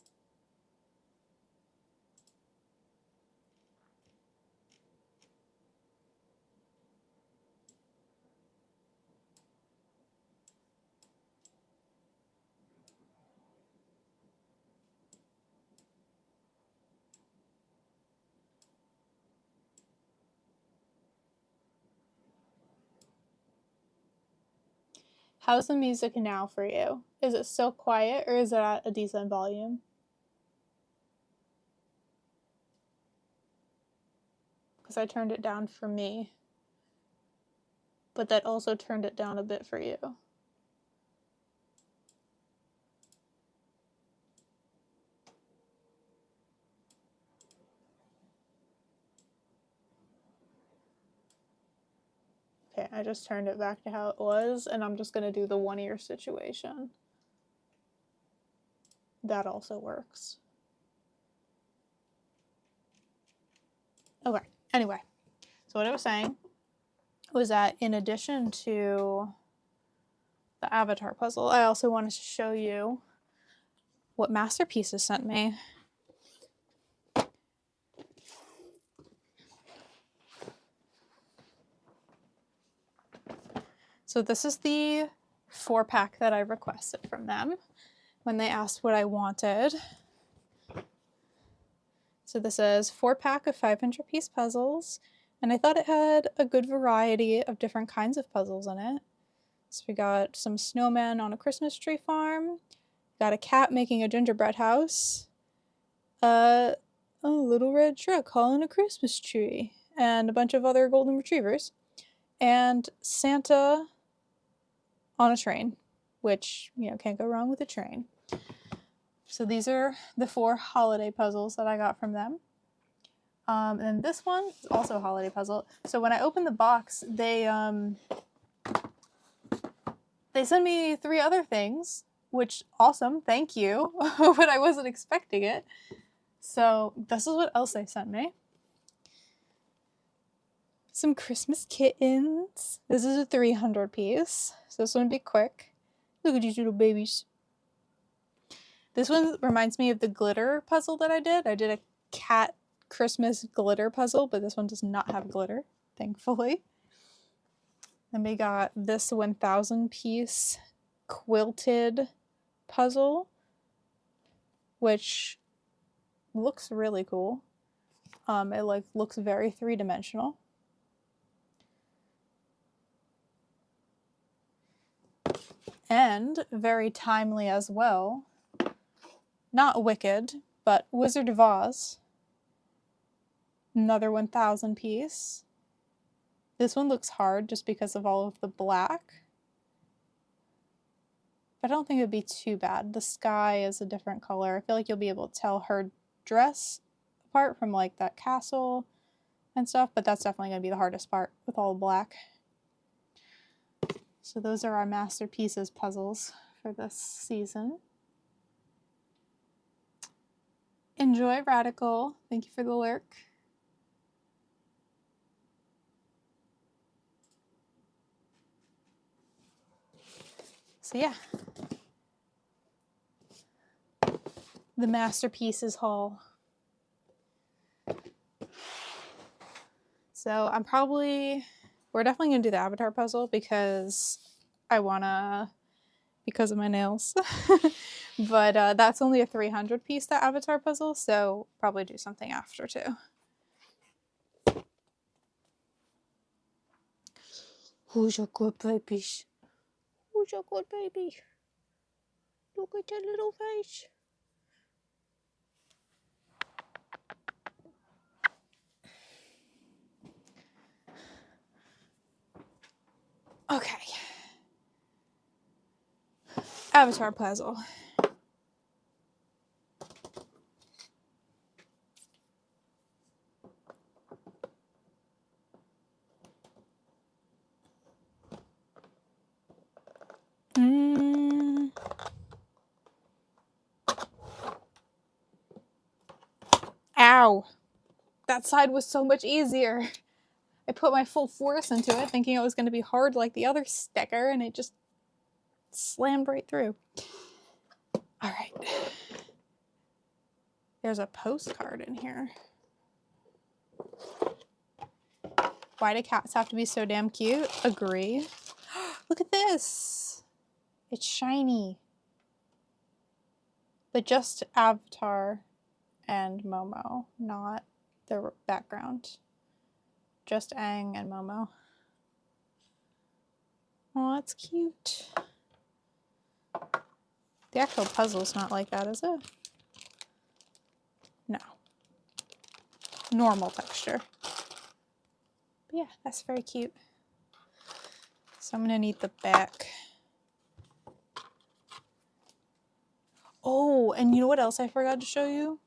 How's the music now for you? Is it still quiet or is it at a decent volume? Because I turned it down for me, but that also turned it down a bit for you. Okay, I just turned it back to how it was, and I'm just going to do the one ear situation. That also works. Okay, anyway, so what I was saying was that in addition to the avatar puzzle, I also wanted to show you what Masterpieces sent me. So this is the 4-pack that I requested from them when they asked what I wanted. So this is 4-pack of 500-piece puzzles, and I thought it had a good variety of different kinds of puzzles in it. So we got some snowmen on a Christmas tree farm, got a cat making a gingerbread house, a little red truck hauling a Christmas tree, and a bunch of other golden retrievers, and Santa on a train, which, you know, can't go wrong with a train. So these are the 4 holiday puzzles that I got from them. And this one is also a holiday puzzle. So when I opened the box, they sent me 3 other things, which awesome, thank you, but I wasn't expecting it. So this is what else they sent me. Some Christmas kittens. This is a 300 piece, so this one would be quick. Look at these little babies. This one reminds me of the glitter puzzle that I did. I did a cat Christmas glitter puzzle, but this one does not have glitter, thankfully. Then we got this 1,000 piece quilted puzzle, which looks really cool. It looks very 3-dimensional. And very timely as well. Not Wicked, but Wizard of Oz. Another 1,000 piece. This one looks hard just because of all of the black. But I don't think it would be too bad. The sky is a different color. I feel like you'll be able to tell her dress apart from like that castle and stuff, but that's definitely going to be the hardest part with all the black. So those are our Masterpieces puzzles for this season. Enjoy Radical. Thank you for the lurk. So yeah. The Masterpieces haul. So I'm probably We're definitely going to do the Avatar puzzle because I want to, because of my nails. But that's only a 300 piece, that Avatar puzzle, so probably do something after too. Who's your good baby? Who's your good baby? Look at your little face. Okay. Avatar puzzle. Ow. That side was so much easier. I put my full force into it, thinking it was going to be hard like the other sticker, and it just slammed right through. All right. There's a postcard in here. Why do cats have to be so damn cute? Agree. Look at this. It's shiny. But just Avatar and Momo, not the background. Just Aang and Momo. Oh, that's cute. The actual puzzle's not like that, is it? No. Normal texture. But yeah, that's very cute. So I'm gonna need the back. Oh, and you know what else I forgot to show you?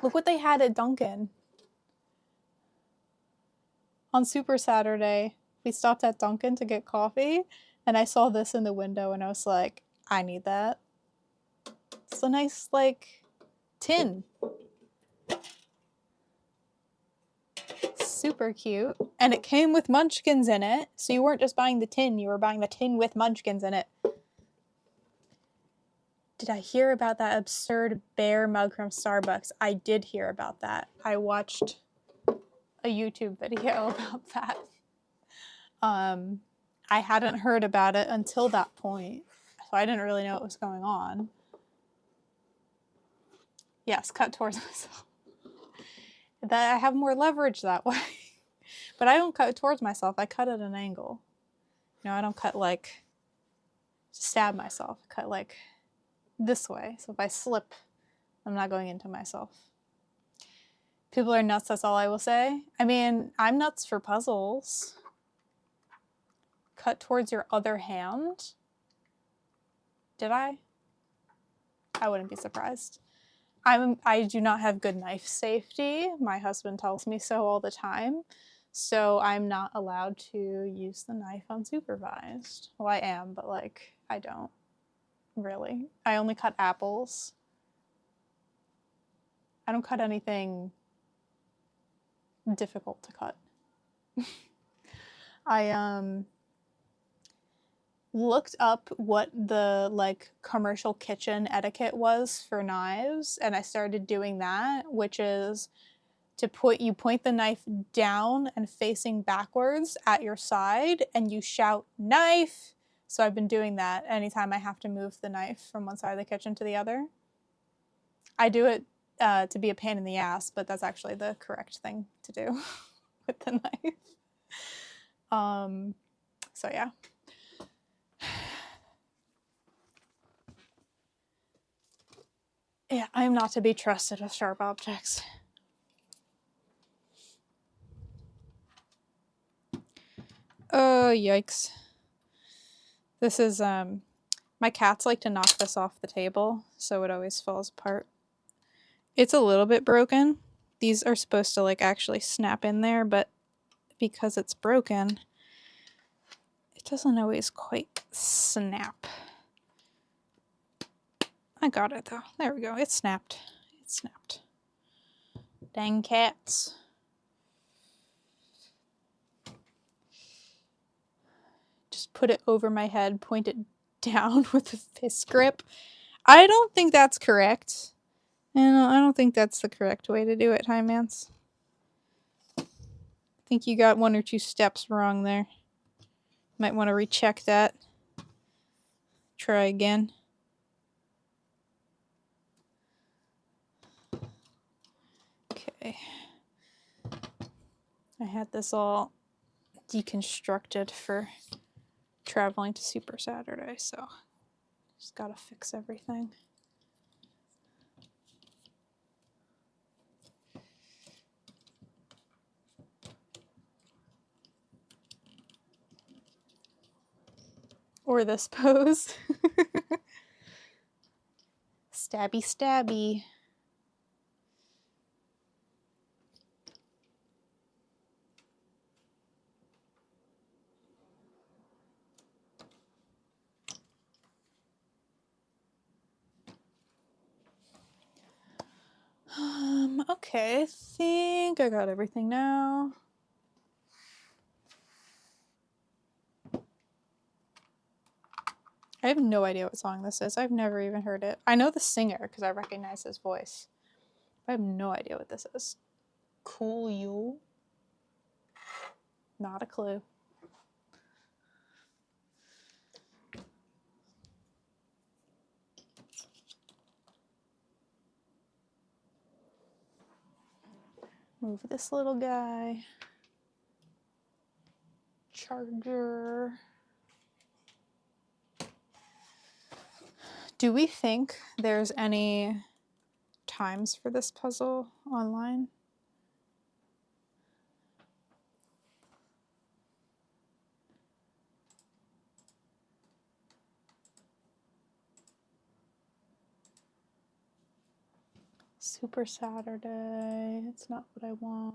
Look what they had at Dunkin'. On Super Saturday, we stopped at Dunkin' to get coffee, and I saw this in the window, and I was like, I need that. It's a nice, like, tin. Super cute. And it came with munchkins in it, so you weren't just buying the tin, you were buying the tin with munchkins in it. Did I hear about that absurd bear mug from Starbucks? I did hear about that. I watched a YouTube video about that. I hadn't heard about it until that point, so I didn't really know what was going on. Yes, cut towards myself. That I have more leverage that way. But I don't cut towards myself, I cut at an angle. You know, I don't cut like stab myself. I cut like this way. So if I slip, I'm not going into myself. People are nuts, that's all I will say. I mean, I'm nuts for puzzles. Cut towards your other hand? Did I? I wouldn't be surprised. I do not have good knife safety. My husband tells me so all the time. So I'm not allowed to use the knife unsupervised. Well, I am, but like, I don't really. I only cut apples. I don't cut anything difficult to cut. I looked up what the like commercial kitchen etiquette was for knives, and I started doing that, which is to point the knife down and facing backwards at your side, and you shout knife. So I've been doing that anytime I have to move the knife from one side of the kitchen to the other. I do it to be a pain in the ass, but that's actually the correct thing to do with the knife. So yeah. Yeah, I am not to be trusted with sharp objects. Oh, yikes. This is, my cats like to knock this off the table, so it always falls apart. It's a little bit broken. These are supposed to, like, actually snap in there, but because it's broken, it doesn't always quite snap. I got it, though. There we go. It snapped. It snapped. Dang cats. Just put it over my head, point it down with a fist grip. I don't think that's correct. And I don't think that's the correct way to do it, Hi Mance. I think you got 1 or 2 steps wrong there. Might want to recheck that. Try again. Okay. I had this all deconstructed for traveling to Super Saturday, so just gotta fix everything. Or this pose. Stabby, stabby. Okay, I think I got everything now. I have no idea what song this is. I've never even heard it. I know the singer because I recognize his voice. I have no idea what this is. Cool you? Not a clue. Move this little guy. Charger. Do we think there's any times for this puzzle online? Super Saturday. It's not what I want.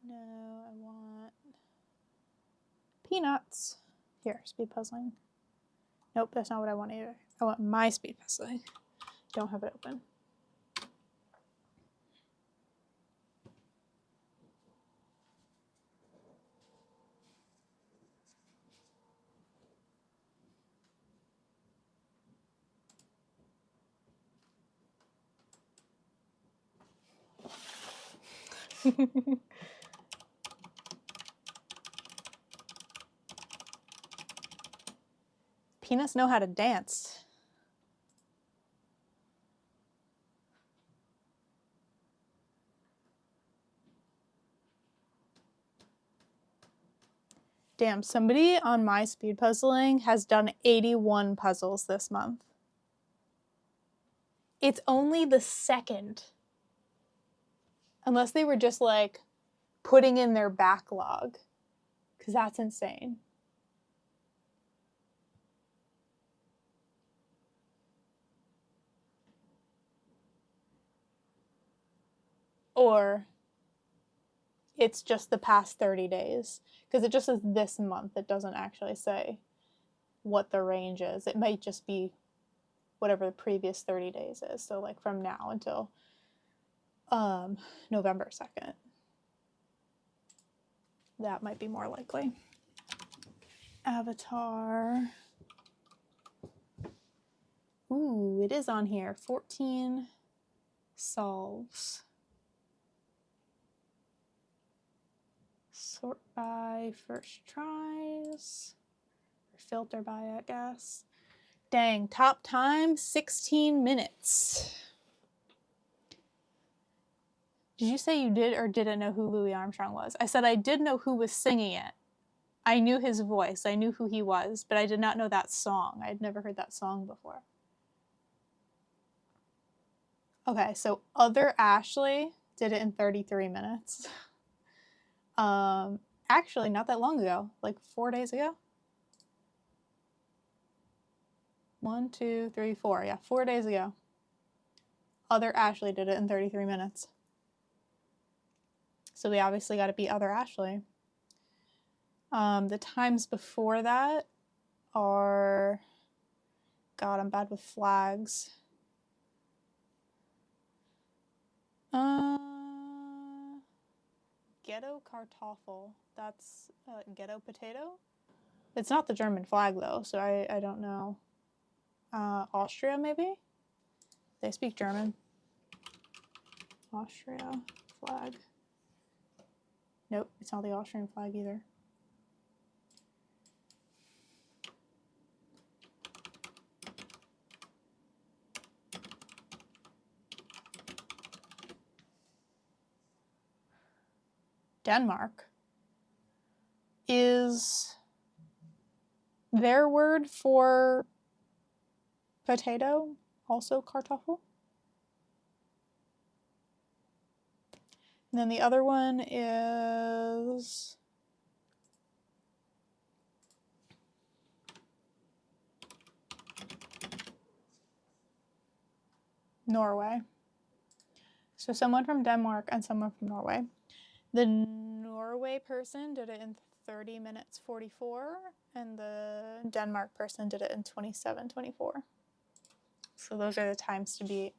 No, I want peanuts. Here, speed puzzling. Nope, that's not what I want either. I want my speed puzzling. Don't have it open. Peanuts know how to dance. Damn, somebody on my speed puzzling has done 81 puzzles this month. It's only the second. Unless they were just like putting in their backlog, because that's insane. Or it's just the past 30 days, because it just says this month. It doesn't actually say what the range is. It might just be whatever the previous 30 days is. So like from now until November 2nd. That might be more likely. Avatar. Ooh, it is on here. 14 solves. Sort by first tries. Or filter by, I guess. Dang, top time, 16 minutes. Did you say you did or didn't know who Louis Armstrong was? I said I did know who was singing it. I knew his voice. I knew who he was, but I did not know that song. I had never heard that song before. Okay, so Other Ashley did it in 33 minutes. Actually, not that long ago, like 4 days ago. 1, 2, 3, 4. Yeah, 4 days ago. Other Ashley did it in 33 minutes. So we obviously got to beat Other Ashley. The times before that are... God, I'm bad with flags. Ghetto Kartoffel. That's ghetto potato. It's not the German flag though, so I don't know. Austria maybe? They speak German. Austria flag. Nope, it's not the Austrian flag either. Denmark is their word for potato also Kartoffel? And then the other one is Norway. So someone from Denmark and someone from Norway. The Norway person did it in 30 minutes 44, and the Denmark person did it in 27:24. So those are the times to beat.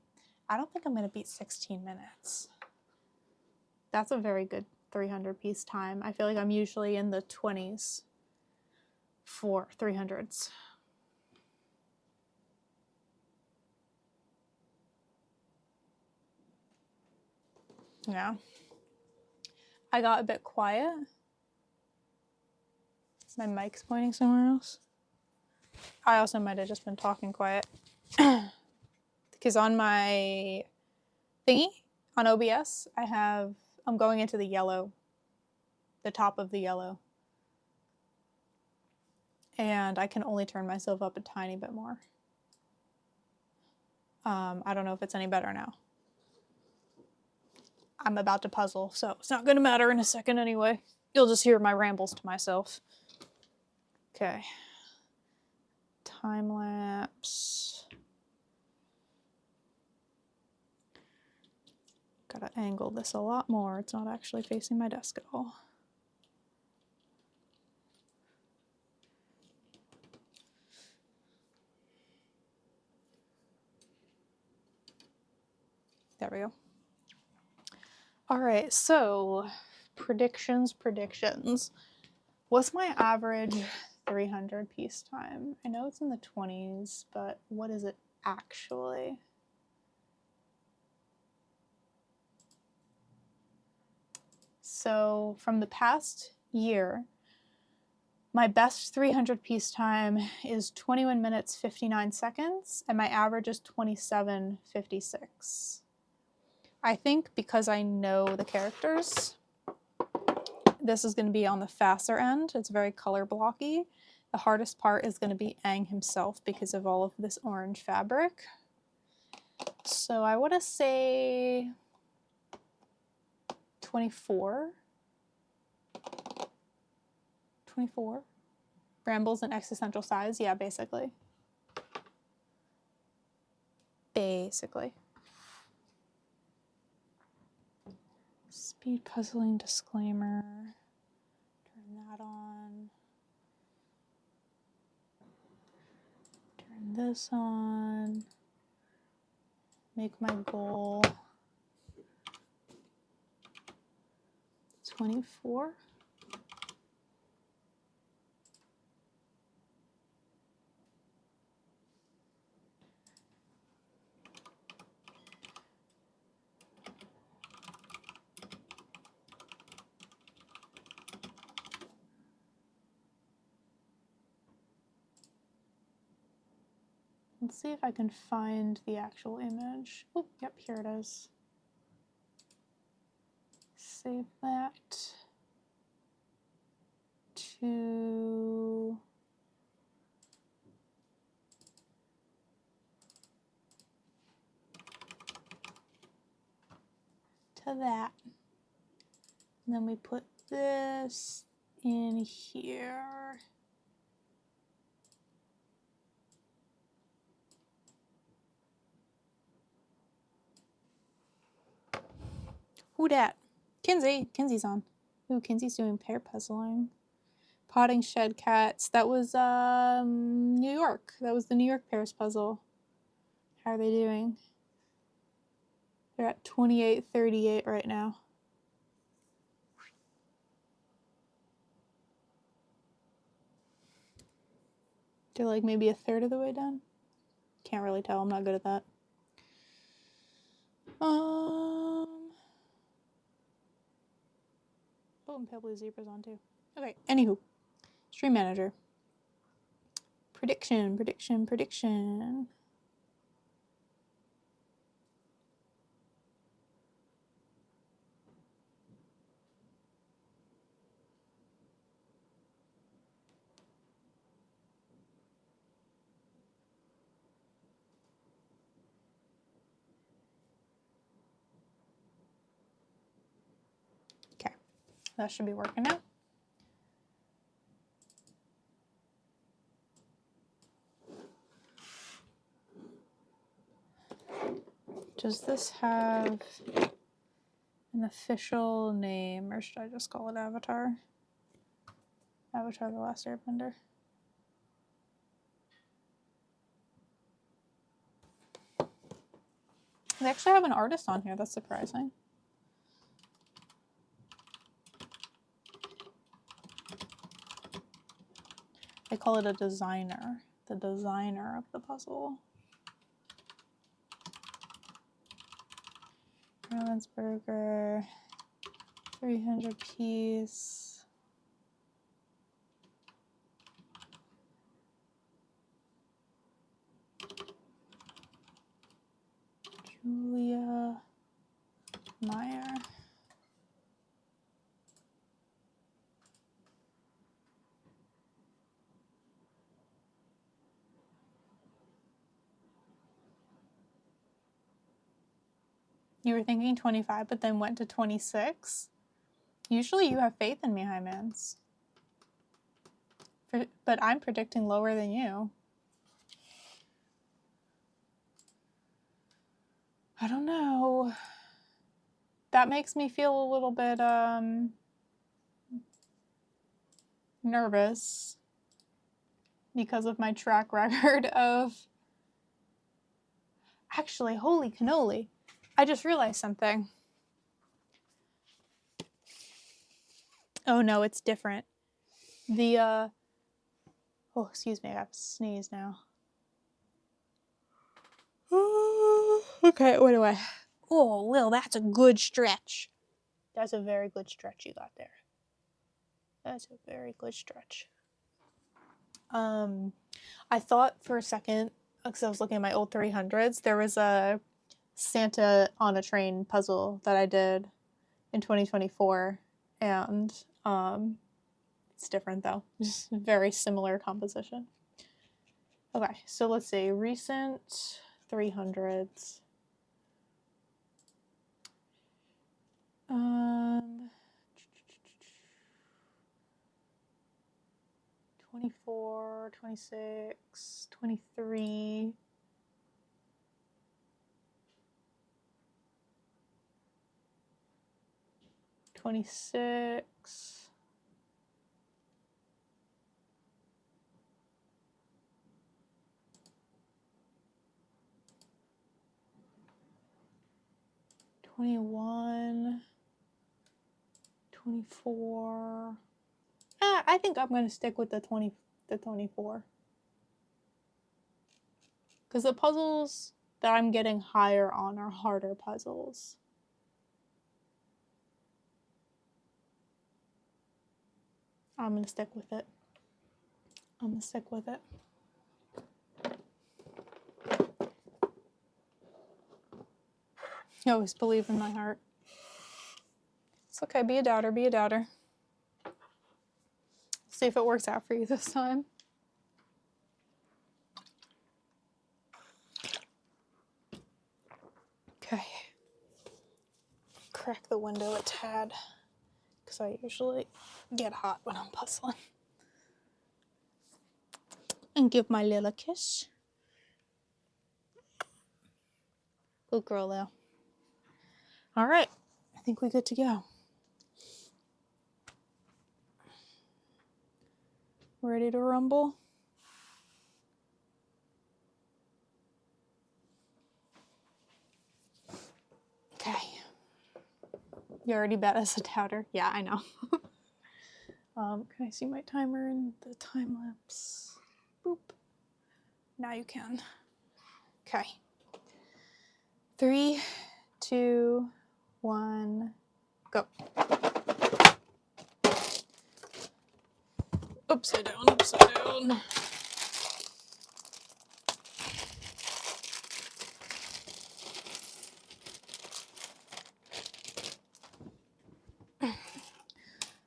I don't think I'm going to beat 16 minutes. That's a very good 300 piece time. I feel like I'm usually in the 20s for 300s. Yeah. I got a bit quiet. My mic's pointing somewhere else. I also might have just been talking quiet. Because on my thingy, on OBS, I'm going into the yellow, the top of the yellow. And I can only turn myself up a tiny bit more. I don't know if it's any better now. I'm about to puzzle, so it's not going to matter in a second anyway. You'll just hear my rambles to myself. Okay. Time lapse. Gotta angle this a lot more. It's not actually facing my desk at all. There we go. All right, so predictions. What's my average 300 piece time? I know it's in the 20s, but what is it actually? So from the past year, my best 300 piece time is 21 minutes 59 seconds, and my average is 27:56. I think because I know the characters, this is going to be on the faster end. It's very color blocky. The hardest part is going to be Aang himself because of all of this orange fabric. So I want to say 24. 24. Brambles and existential size. Yeah, basically. Speed puzzling disclaimer. Turn that on. Turn this on. Make my goal 24. Let's see if I can find the actual image. Oh, yep, here it is. Save that to that. And then we put this in here. Who dat? Kinsey. Kinsey's on. Ooh, Kinsey's doing pair puzzling. Potting shed cats. That was New York. That was the New York pairs puzzle. How are they doing? They're at 28:38 right now. They're like maybe a third of the way done. Can't really tell. I'm not good at that. Oh, and pale blue zebras on too. Okay, anywho. Stream manager. Prediction, prediction, prediction. Okay, that should be working now. Does this have an official name, or should I just call it Avatar? Avatar: The Last Airbender. They actually have an artist on here. That's surprising. They call it a designer. The designer of the puzzle. Ravensburger. 300 piece. Julia Meyer. You were thinking 25, but then went to 26? Usually you have faith in me, Hymans. But I'm predicting lower than you. I don't know. That makes me feel a little bit nervous because of my track record of... Actually, holy cannoli. I just realized something. Oh no, it's different. The, oh, excuse me, I have to sneeze now. Okay, what do I... Oh, Lil, that's a good stretch. That's a very good stretch you got there. That's a very good stretch. I thought for a second, because I was looking at my old 300s, there was a Santa on a Train puzzle that I did in 2024, and it's different though. Just very similar composition. Okay, so let's see, recent 300s. 24, 26, 23. $26. $21. $24. I think I'm gonna stick with the 24. Because the puzzles that I'm getting higher on are harder puzzles. I'm gonna stick with it. I'm gonna stick with it. I always believe in my heart. It's okay, be a doubter, be a doubter. See if it works out for you this time. Okay. Crack the window a tad, because I usually get hot when I'm puzzling. And give my Lil a kiss. Good girl, Lil. All right, I think we're good to go. Ready to rumble? Okay. You already bet us a doubter. Yeah, I know. Can I see my timer in the time lapse? Boop. Now you can. Okay. 3, 2, 1, go. upside down, upside down.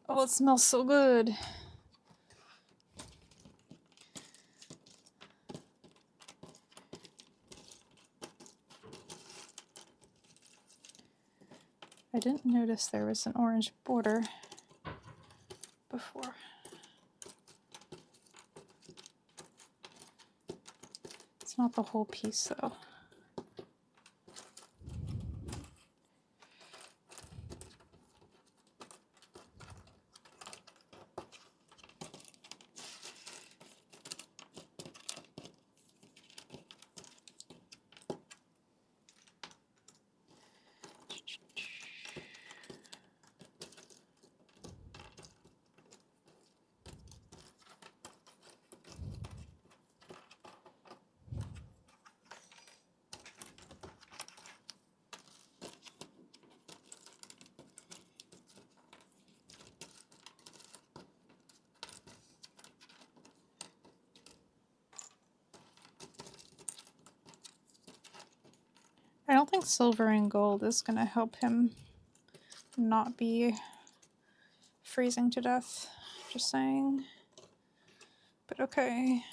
Oh, it smells so good. I didn't notice there was an orange border before. It's not the whole piece though. I don't think silver and gold is going to help him not be freezing to death. Just saying. But okay.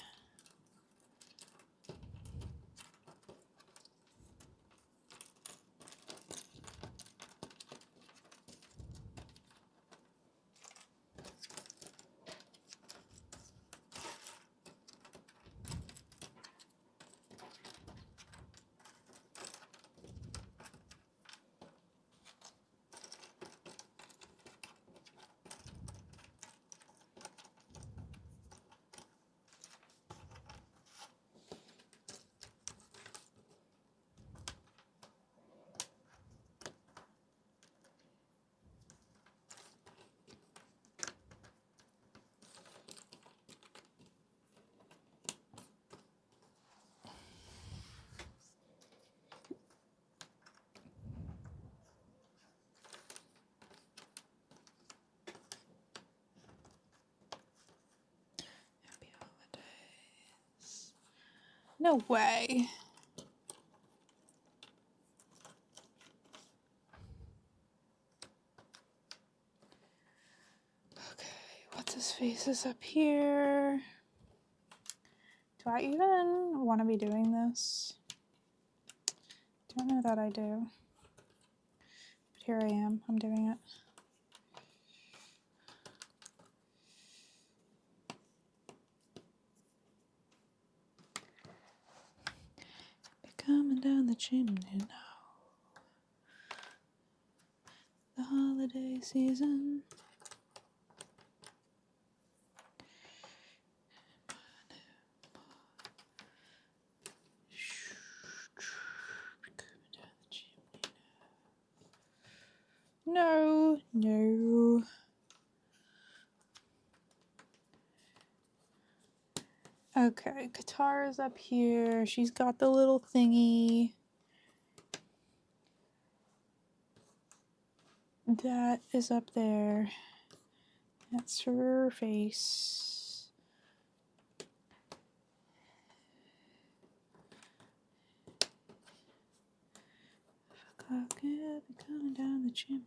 Happy holidays. No way. Okay, what's his face is up here. Do I even want to be doing this? Don't know that I do. But here I am. I'm doing it. Be coming down the chimney now. The holiday season. No, no. Okay, Katara's up here. She's got the little thingy. That is up there. That's her face. Clock is coming down the chimney.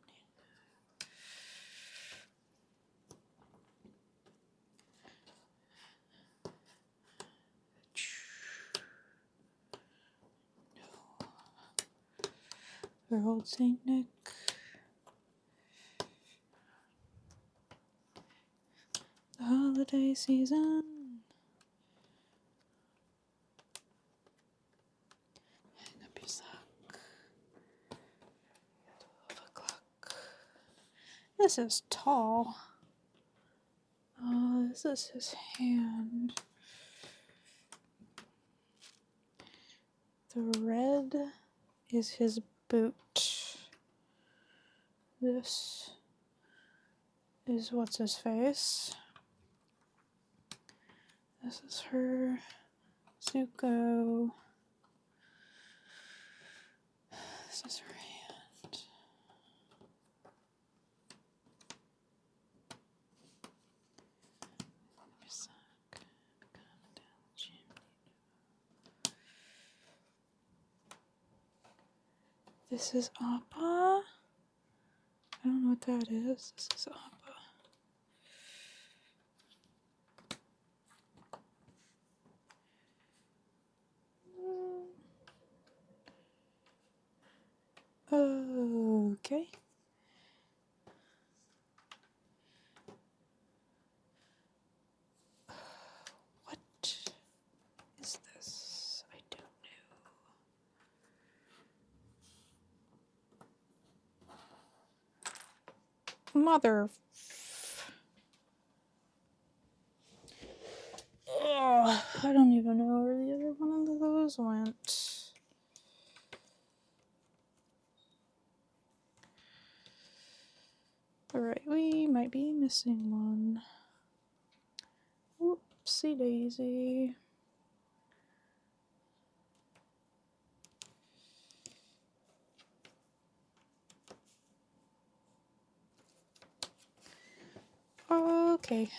For old Saint Nick. The holiday season. Hang up your sock. 12 o'clock. This is tall. Oh, this is his hand. The red is his boot. This is what's his face. This is her Zuko. This is her hand. This is Appa. I don't know what that is. This is Appa. Okay. What is this? I don't know. Mother. Ugh, I don't even know where the other one of those went. Alright, we might be missing one. Oopsie daisy. Okay.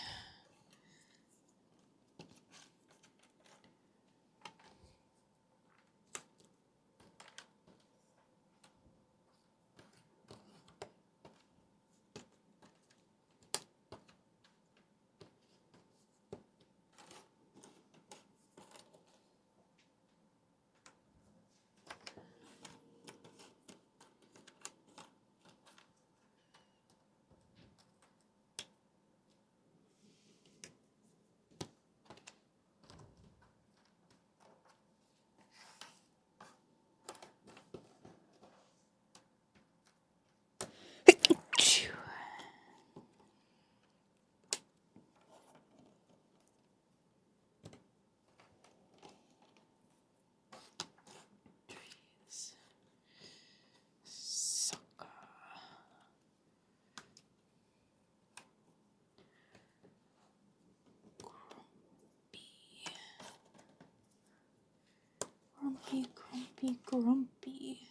Sucker. Grumpy, grumpy, grumpy.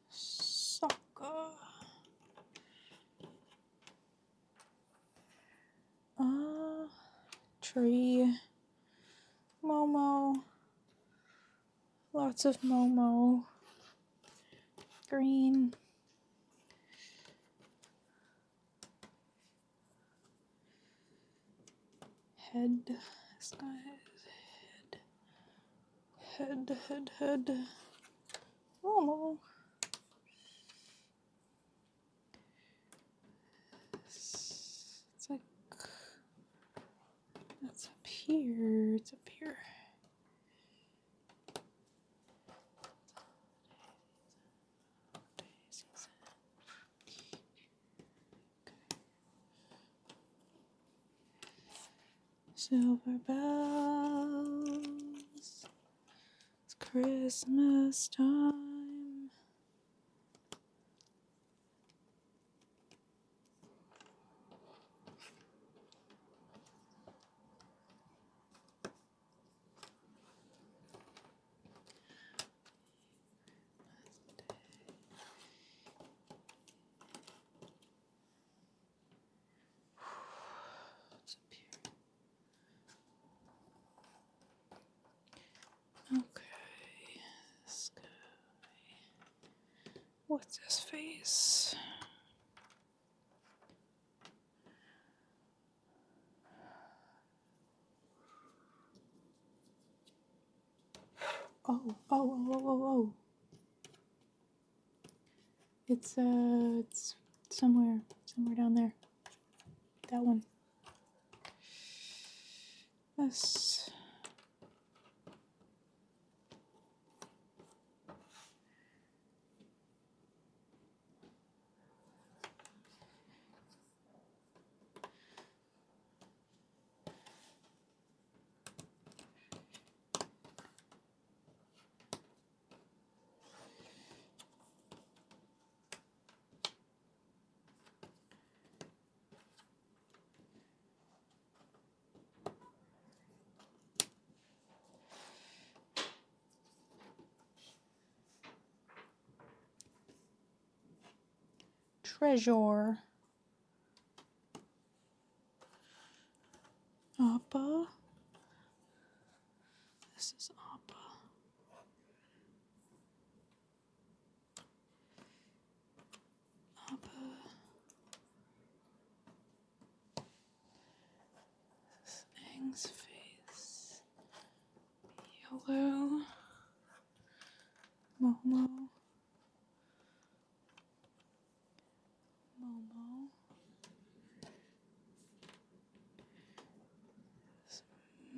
Sucker. Tree. Momo. Lots of Momo. Green. Head. This guy is head. Head. Momo. It's like that's up here. It's up here. Silver bells. It's Christmas time. It's up here. Okay, this guy. What's his face? Oh. It's somewhere down there. That one. This. Treasure. Appa. This is Appa. Blue. Momo. Momo.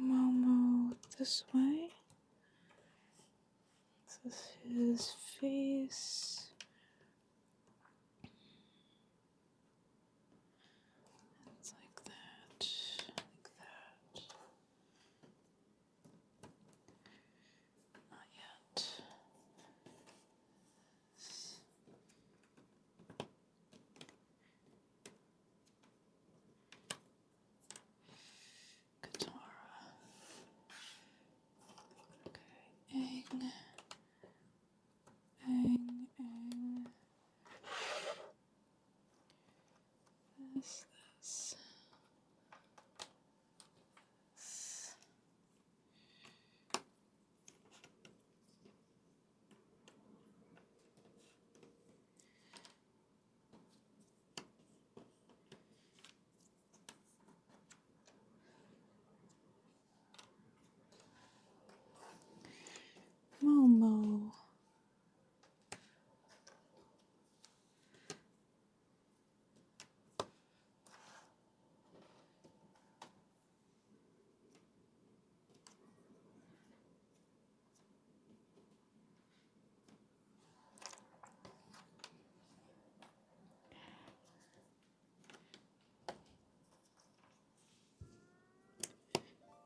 Momo this way. This is his face. It's like that. Like that. Not yet. Katara. Okay. Aang. Aang. Aang. This. This. Momo.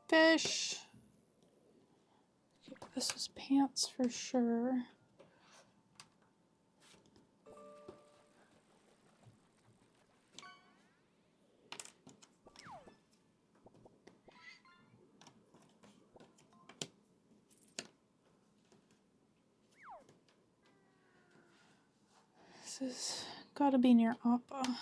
Fish. Okay, this is pants for sure. This is gotta be near Appa.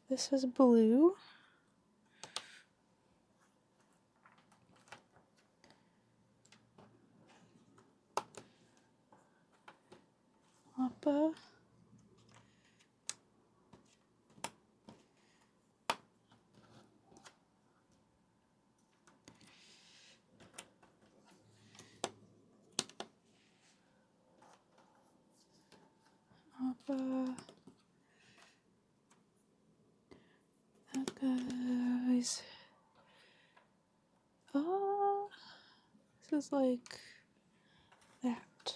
This is blue. Appa. Appa. That guy's. Oh, this is like that.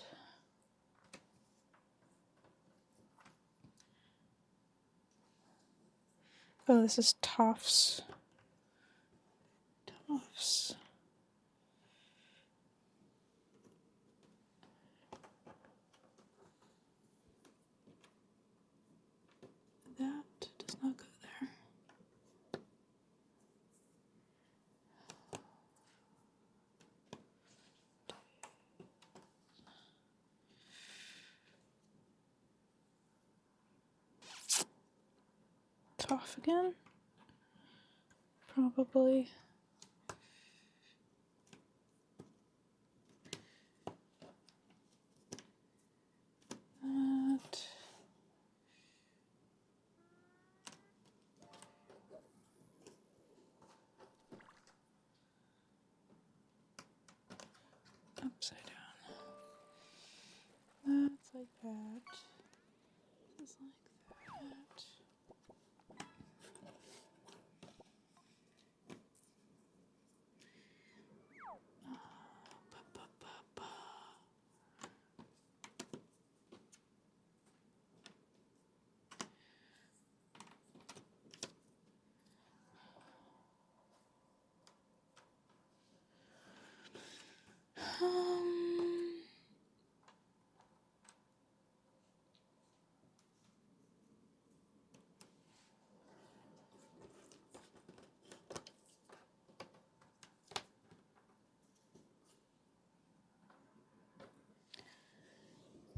Oh, this is Toph. Toph. That does not go there. Toph again? Probably. That. Upside down. That's like that. This is like that.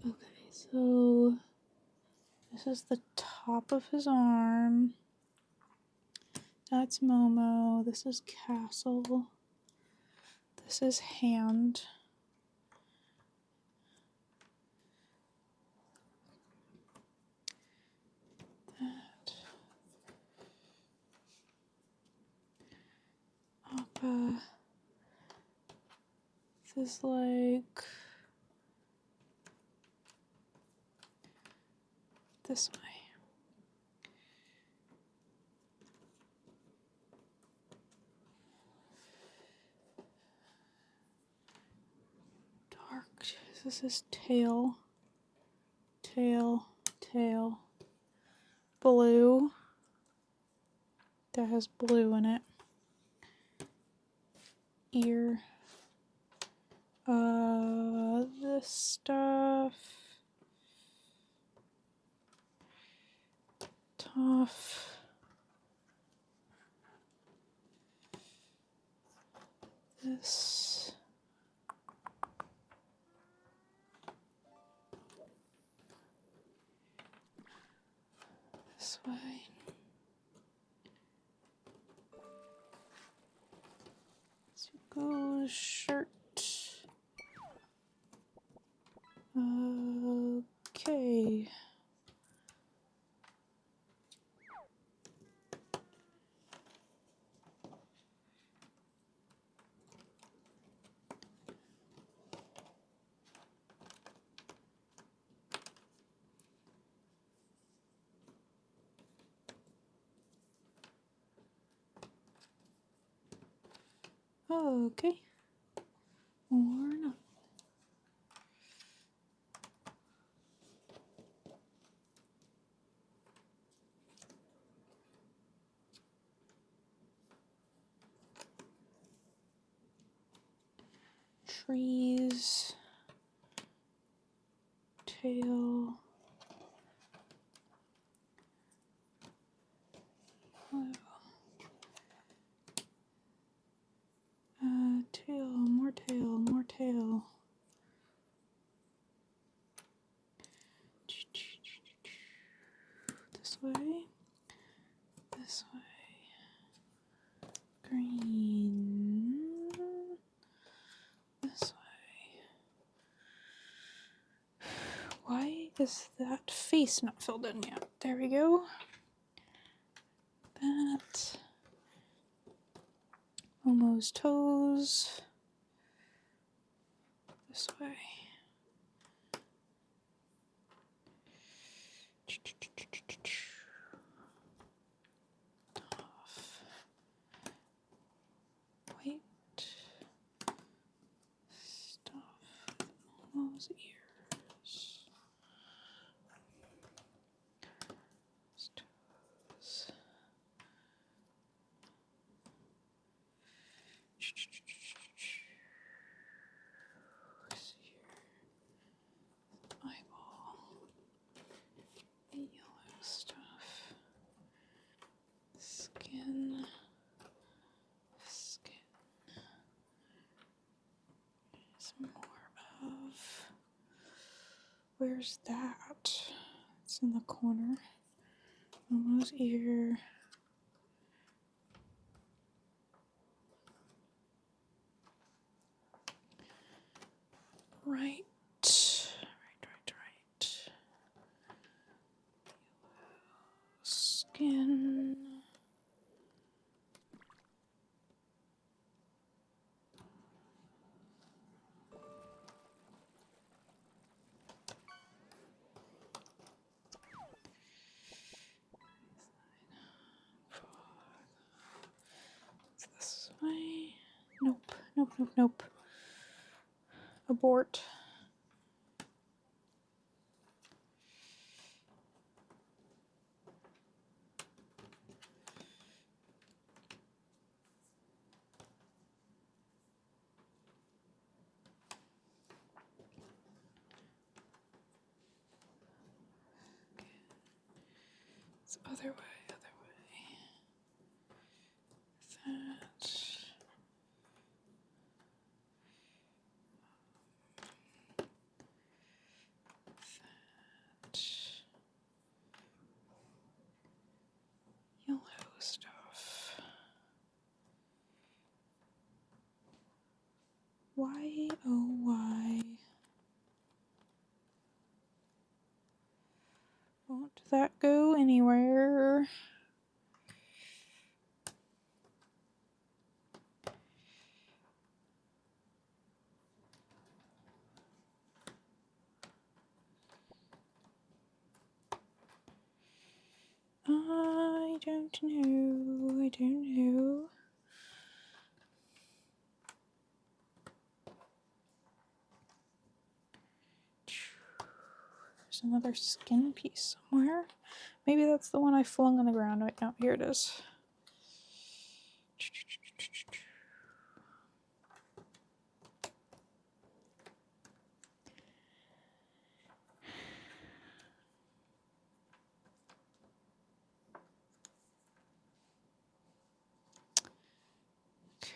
Okay, so this is the top of his arm. That's Momo. This is Castle. This is hand. this is like this way. Dark. This is tail, tail, tail. Blue. That has blue in it. Ear. This stuff. Tough. This. This way. Let's go shirt. Okay. Okay. Or not. Trees. Tail. Tail, more tail, more tail. This way. This way. Green. This way. Why is that face not filled in yet? There we go. That. Momo's toes. This way. Off. White stuff. Momo's ears. Toes. Eyeball. The yellow stuff. Skin. Skin. Some more of. Where's that? It's in the corner. Momo's ear. Right. Skin. It's this way. Nope, nope, nope, nope. Abort. It's other way, other way. That. That. Yellow stuff. Why, oh why? Won't that go anywhere? don't know. I don't know. There's another skin piece somewhere. Maybe that's the one I flung on the ground right now. Here it is.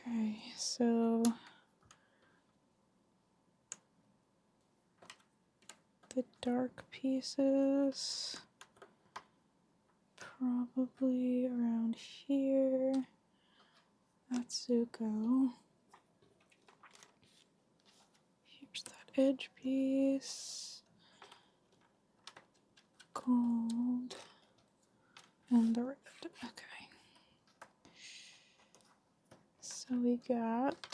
Okay, so the dark pieces probably around here. That's Zuko. Here's that edge piece. Gold. And the red. Okay. So we got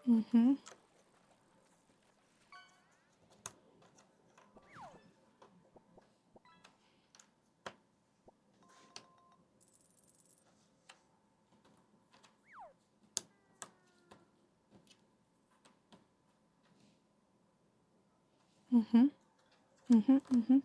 mm-hmm. Mm-hmm. Mm-hmm. Mm-hmm.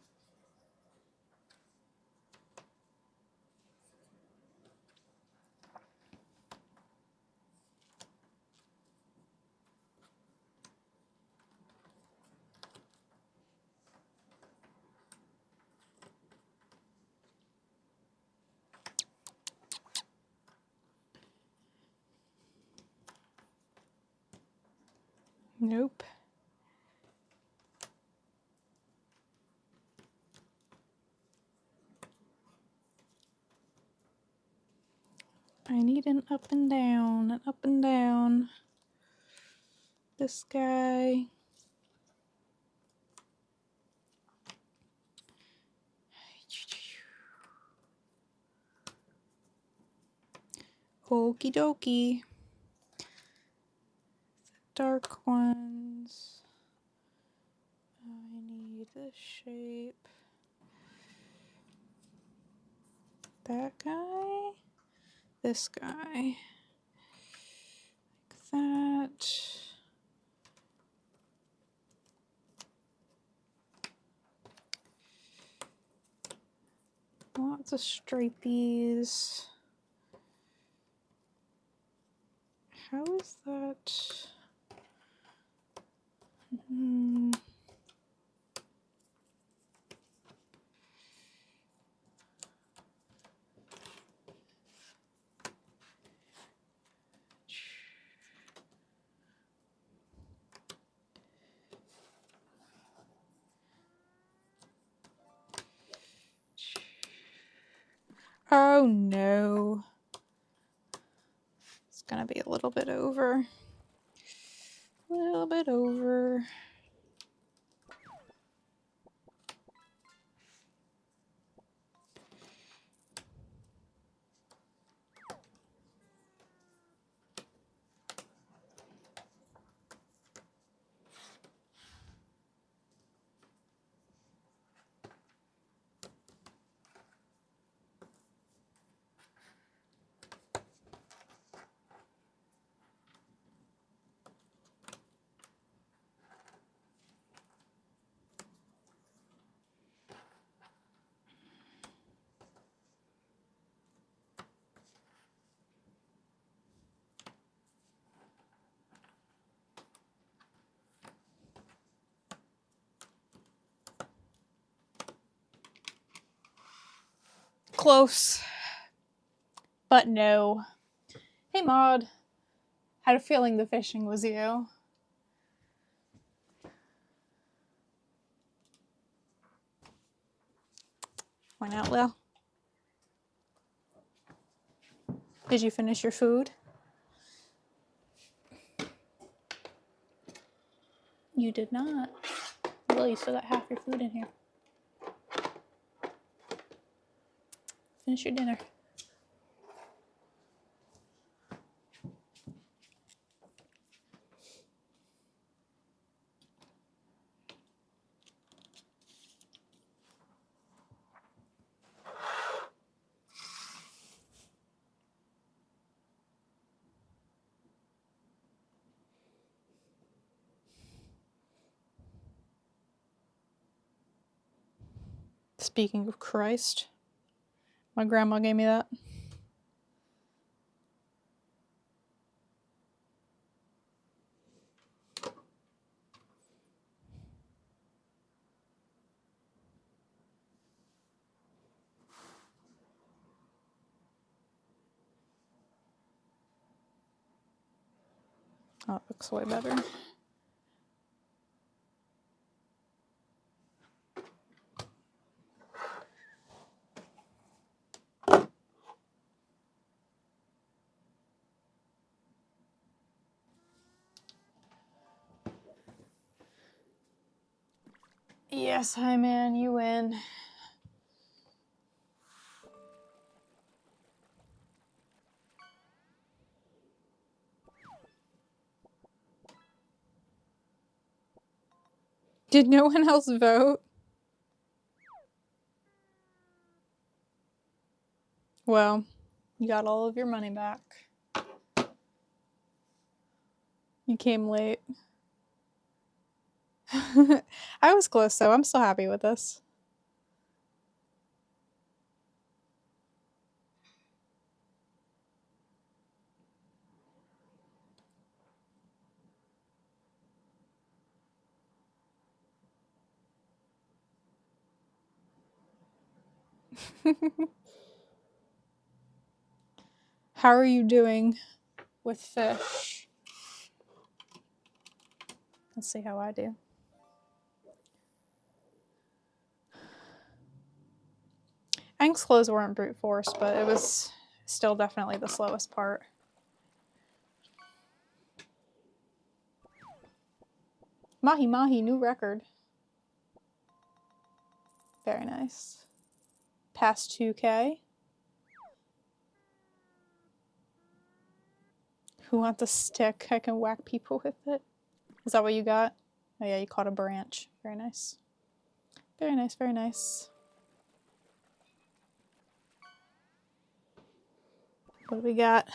Nope. I need an up and down, an up and down. This guy. Okie dokie. Dark ones. I need this shape. That guy. This guy. Like that. Lots of stripies. How is that? Oh no. It's gonna be a little bit over. A little bit over. Close. But no. Hey Maud. Had a feeling the fishing was you. Went out, Lil. Did you finish your food? You did not. Lil, you still got half your food in here. Finish your dinner. Speaking of Christ, my grandma gave me that. Oh, it looks way better. Yes, hi man, you win. Did no one else vote? Well, you got all of your money back. You came late. I was close though. I'm still happy with this. How are you doing with fish? Let's see how I do. Aang's clothes weren't brute force, but it was still definitely the slowest part. Mahi Mahi, new record. Very nice. Past 2K. Who wants a stick? I can whack people with it. Is that what you got? Oh yeah, you caught a branch. Very nice. Very nice, very nice. What do we got?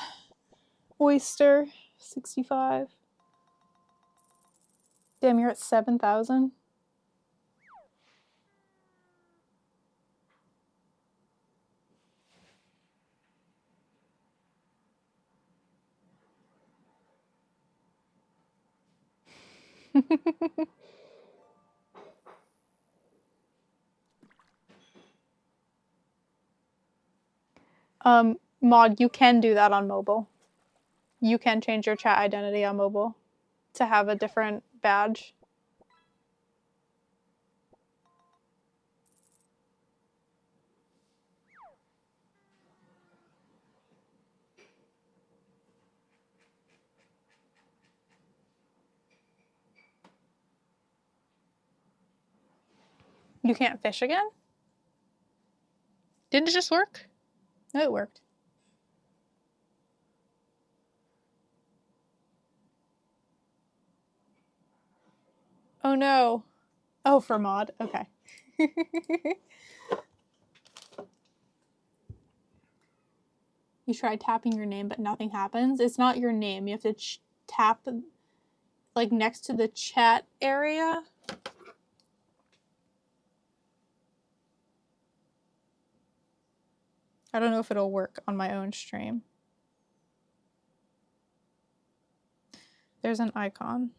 Oyster, 65. Damn, you're at 7,000? Mod, you can do that on mobile. You can change your chat identity on mobile to have a different badge. You can't fish again? Didn't it just work? No, it worked. Oh no. Oh, for mod? Okay. You try tapping your name, but nothing happens. It's not your name. You have to tap like next to the chat area. I don't know if it'll work on my own stream. There's an icon.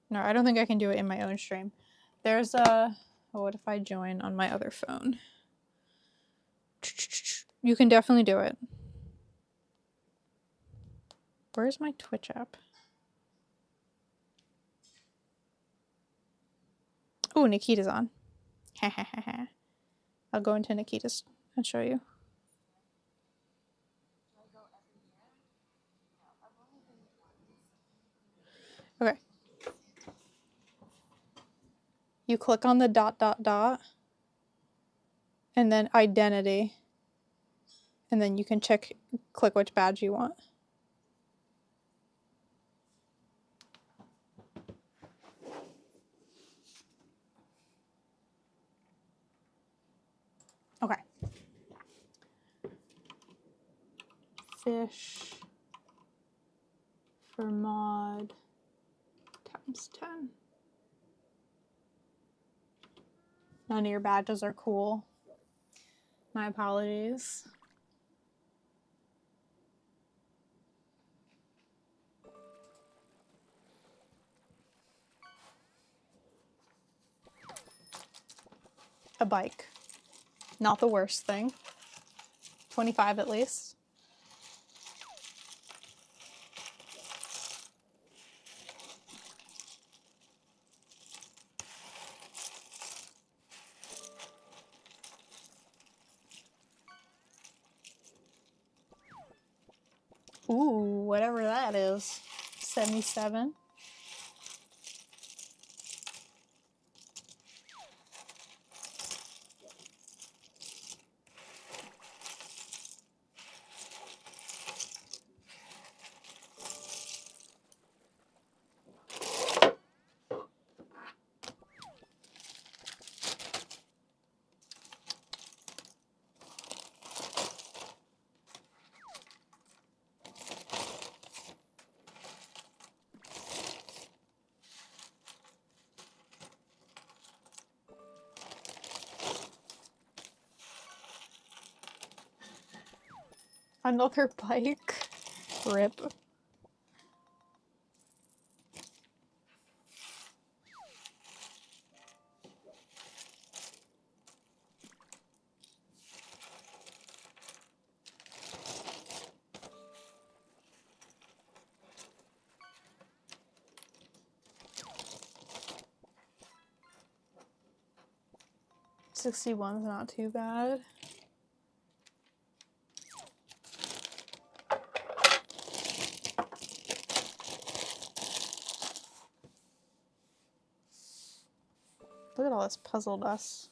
No, I don't think I can do it in my own stream. There's a... Oh, what if I join on my other phone? You can definitely do it. Where's my Twitch app? Oh, Nikita's on. I'll go into Nikita's and show you. Okay. You click on the ... and then identity. And then you can click which badge you want. Okay. Fish for mod times 10. None of your badges are cool. My apologies. A bike. Not the worst thing. 25 at least. Ooh, whatever that is. 77. Another bike. Rip. $61's not too bad. Look at all this puzzle dust.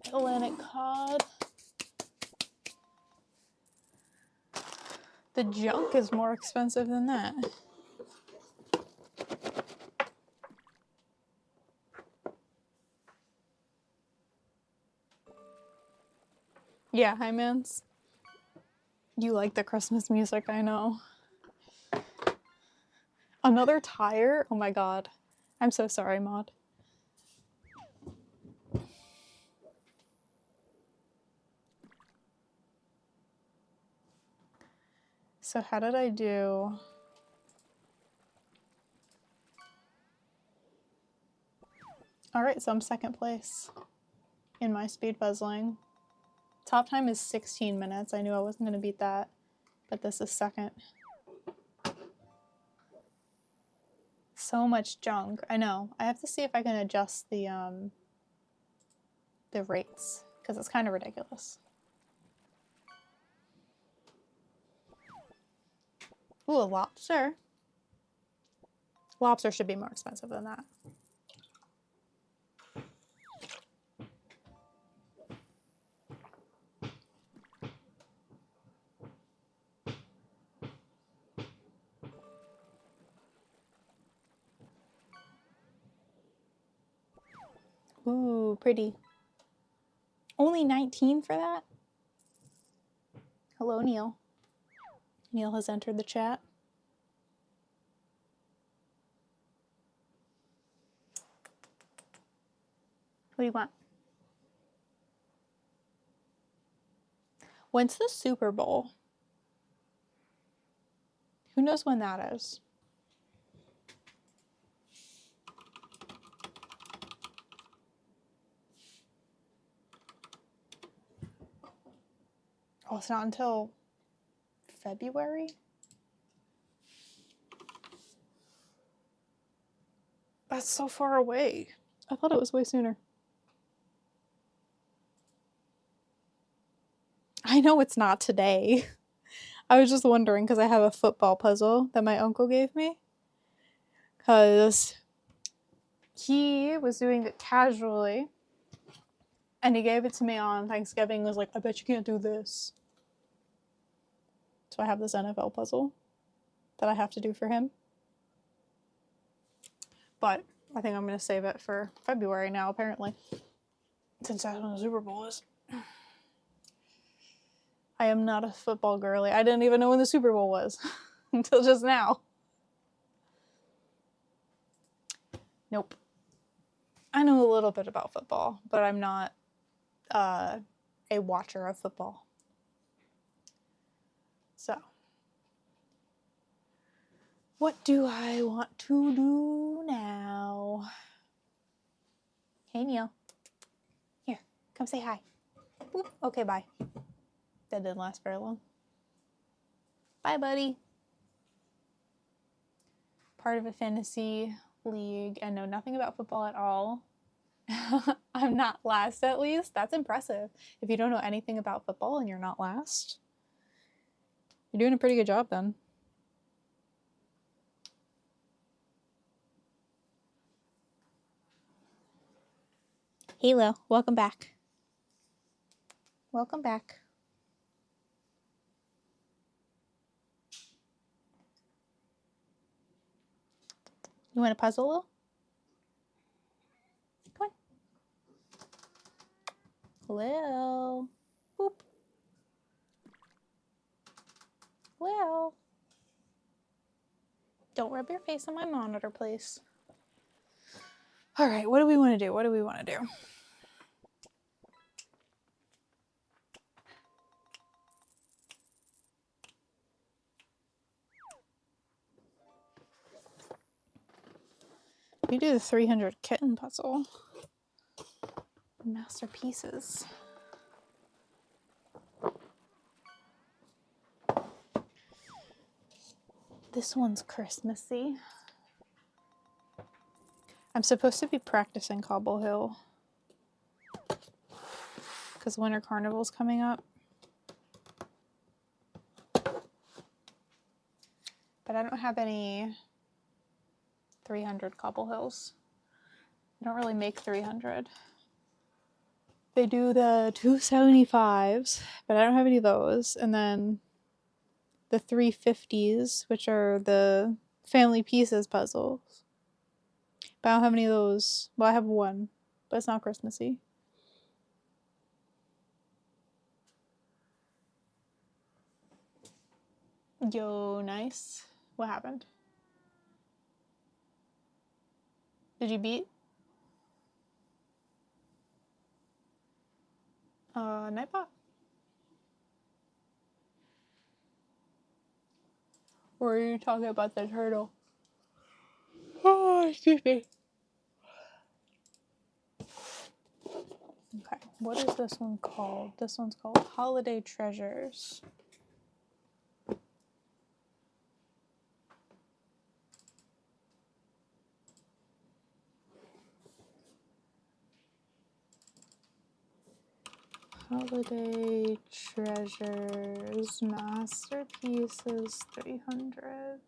Atlantic cod. The junk is more expensive than that. Yeah, hi mans. You like the Christmas music, I know. Another tire? Oh my god. I'm so sorry, Maud. So how did I do? Alright, so I'm second place in my speed puzzling. Top time is 16 minutes. I knew I wasn't going to beat that, but this is second. So much junk. I know. I have to see if I can adjust the rates, because it's kind of ridiculous. Ooh, a lobster. Lobster should be more expensive than that. Ooh, pretty. Only 19 for that? Hello, Neil. Neil has entered the chat. What do you want? When's the Super Bowl? Who knows when that is? Oh, it's not until February? That's so far away. I thought it was way sooner. I know it's not today. I was just wondering because I have a football puzzle that my uncle gave me. because he was doing it casually and he gave it to me on Thanksgiving. Was like, I bet you can't do this. So I have this NFL puzzle that I have to do for him. But I think I'm going to save it for February now, apparently. Since that's when the Super Bowl is. I am not a football girly. I didn't even know when the Super Bowl was until just now. Nope. I know a little bit about football, but I'm not a watcher of football. So, what do I want to do now? Hey, Neil. Here, come say hi. Boop. Okay, bye. That didn't last very long. Bye, buddy. Part of a fantasy league and know nothing about football at all. I'm not last, at least. That's impressive. If you don't know anything about football and you're not last, you're doing a pretty good job then. Halo, welcome back. Welcome back. You want a puzzle, Lil? Come on. Lil. Boop. Lil. Don't rub your face on my monitor, please. All right, what do we want to do? What do we want to do? We do the 300 kitten puzzle. Masterpieces. This one's Christmassy. I'm supposed to be practicing Cobble Hill because Winter Carnival's coming up. But I don't have any 300 Cobble Hills. I don't really make 300. They do the 275s, but I don't have any of those. And then the 350s, which are the Family Pieces puzzles. But I don't have any of those. Well, I have one, but it's not Christmassy. Yo, nice. What happened? Did you beat? Nightbot? Or are you talking about the turtle? Oh, excuse me. Okay, what is this one called? This one's called Holiday Treasures. Holiday Treasures, Masterpieces 300.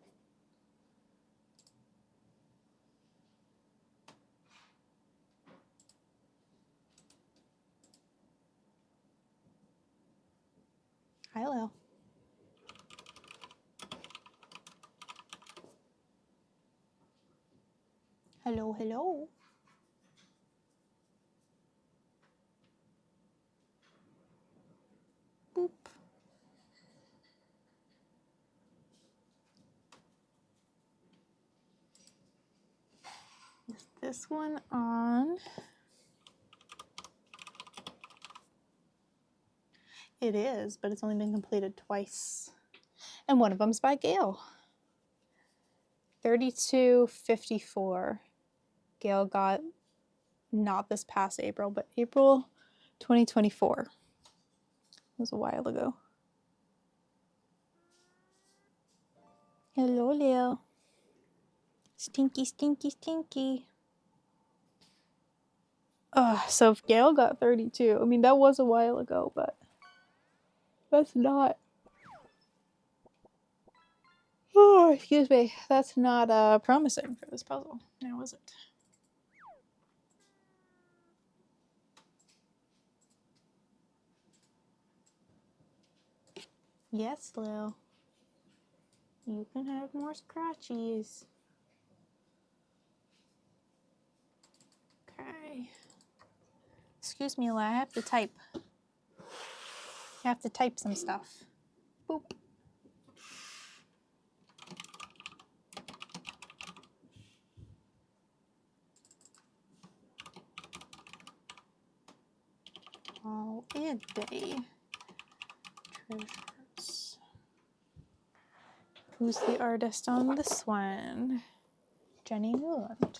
Hello. Hello, hello. Boop. Is this one on? It is, but it's only been completed twice. And one of them's by Gail. 3254. Gail got not this past April, but April 2024. It was a while ago. Hello, Leo. Stinky, stinky, stinky. So if Gail got 32, I mean, that was a while ago, but that's not. Oh, excuse me. That's not promising for this puzzle, now is it? Yes, Lil. You can have more scratchies. Okay. Excuse me, Lil. I have to type. I have to type some stuff. Boop. All is they treasures. Who's the artist on this one? Jenny Newland.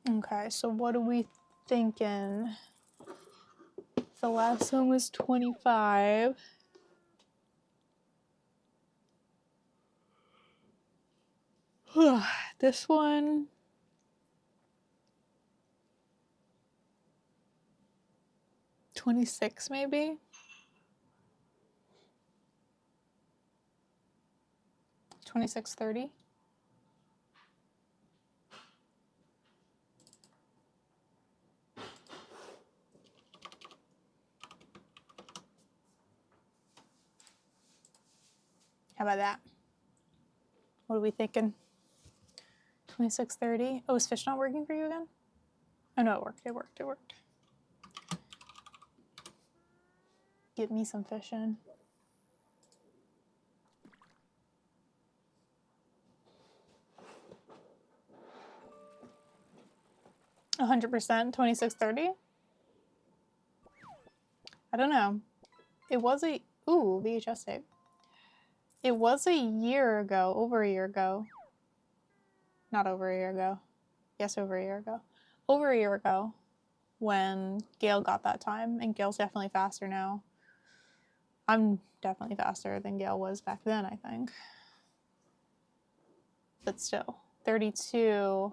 Okay, so what are we thinking? The last one was 25. This one, $26 maybe? $26.30. How about that? What are we thinking? $26.30. Oh, is Fish not working for you again? Oh no, it worked. It worked. It worked. Get me some fish in. 100%, $26.30. I don't know. It was a VHS tape. It was a year ago, over a year ago. Not over a year ago. Yes, over a year ago. Over a year ago when Gail got that time, and Gail's definitely faster now. I'm definitely faster than Gail was back then, I think. But still, 32.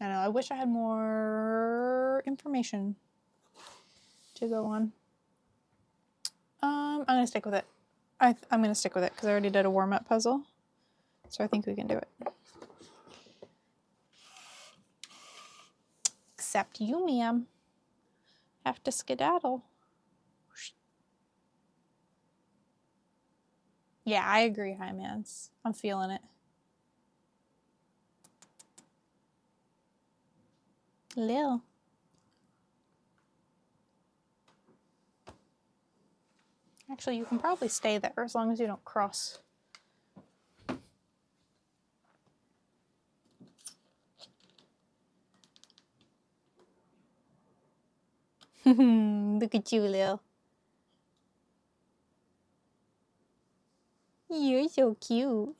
I don't know, I wish I had more information to go on. I'm gonna stick with it. I'm gonna stick with it because I already did a warm-up puzzle. So I think we can do it. Except you, ma'am, have to skedaddle. Yeah, I agree, High Mans. I'm feeling it. Lil. Actually, you can probably stay there as long as you don't cross. Look at you, Lil. You're so cute.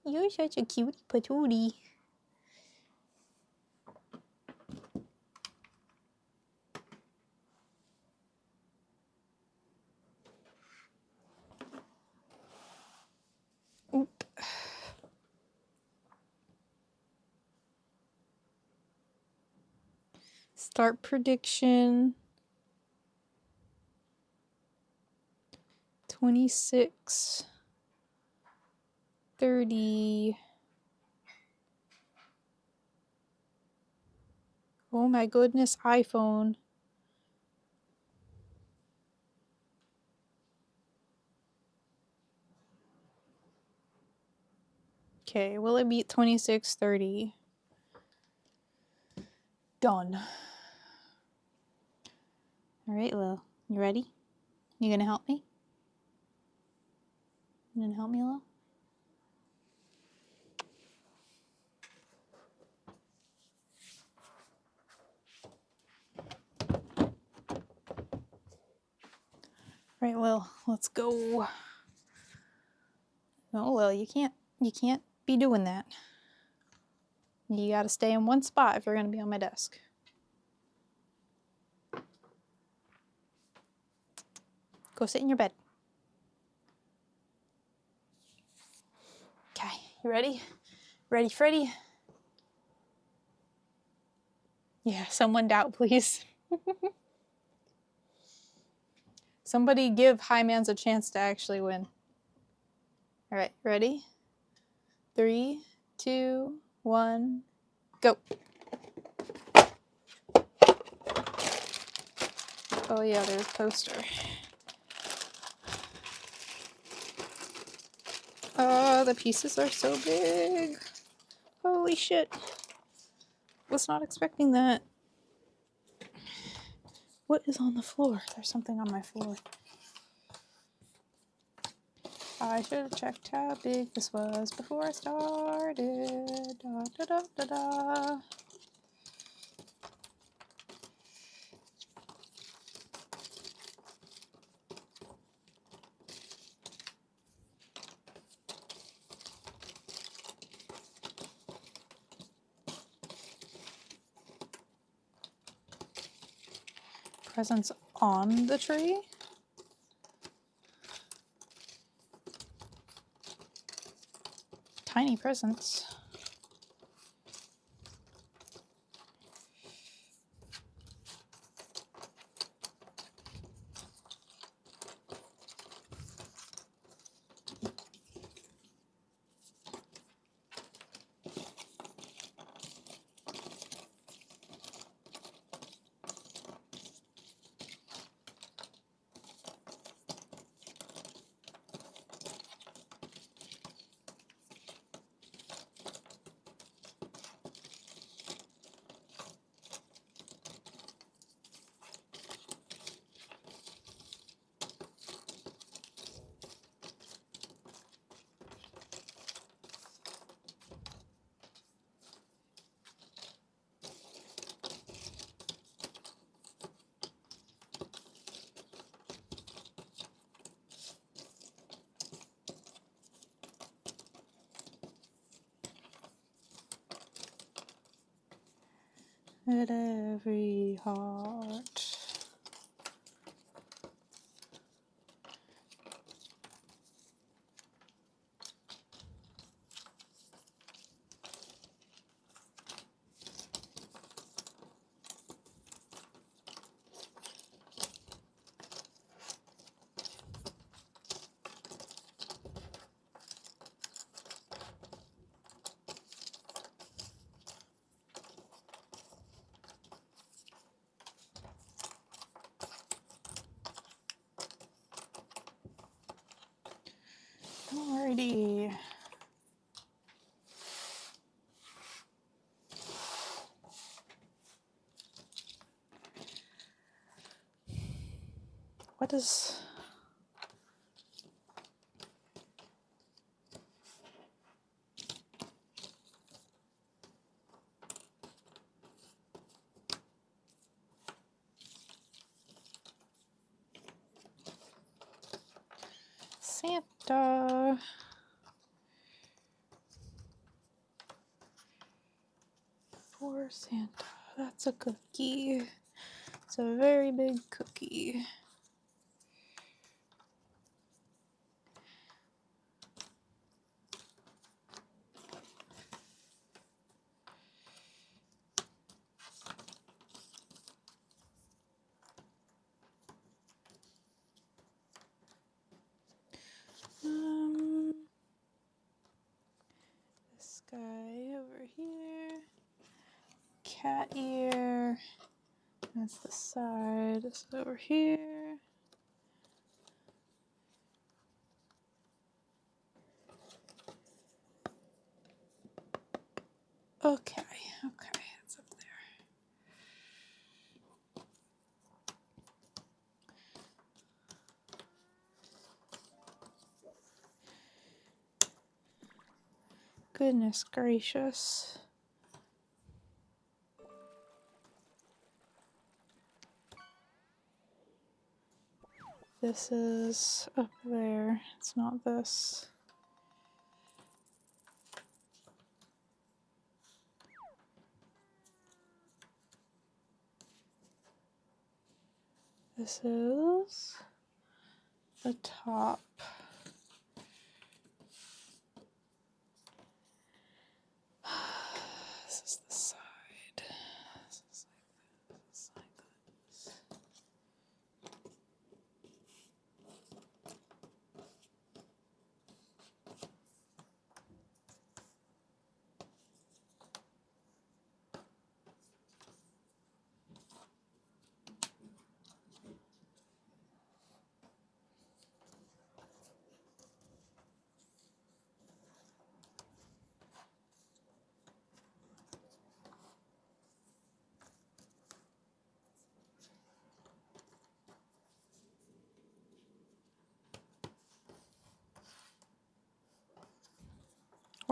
You're such a cutie patootie. Oop. Start prediction. 26. 30. Oh my goodness, iPhone. Okay, will it beat 26:30? Done. All right, Lil. You ready? You gonna help me? You gonna help me, Lil? All right, Lil. Let's go. No, Lil, you can't be doing that. You gotta stay in one spot if you're gonna be on my desk. Go sit in your bed. Okay, you ready? Ready, Freddy? Yeah, someone doubt, please. Somebody give Highmans a chance to actually win. All right, ready? 3, 2, 1, go. Oh yeah, there's a poster. Oh, the pieces are so big. Holy shit. Was not expecting that. What is on the floor? There's something on my floor. I should have checked how big this was before I started. Da, da, da, da, da. Presents on the tree? Tiny presents. At every heart. Alrighty. What is... Santa. For Santa. That's a cookie. It's a very big cookie. This guy over here. Cat ear. That's the side. This is over here. Okay, it's up there. Goodness gracious. This is up there. It's not this. This is the top.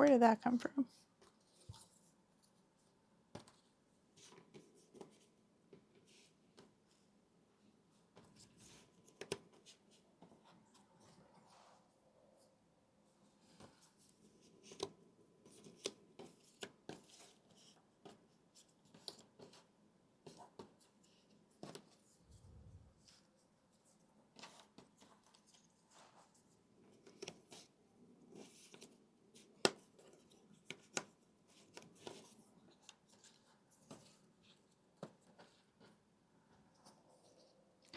Where did that come from?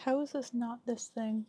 How is this not this thing?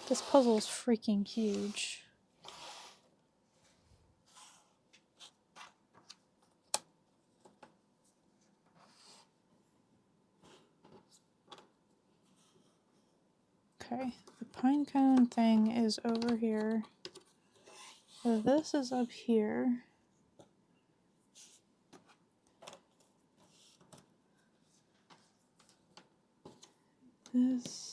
This puzzle's freaking huge. Okay, the pine cone thing is over here. So this is up here. This.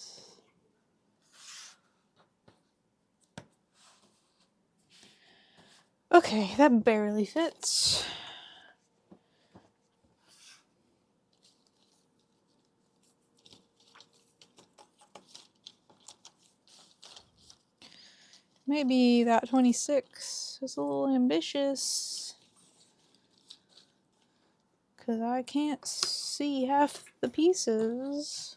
Okay, that barely fits. Maybe that 26 is a little ambitious. Because I can't see half the pieces.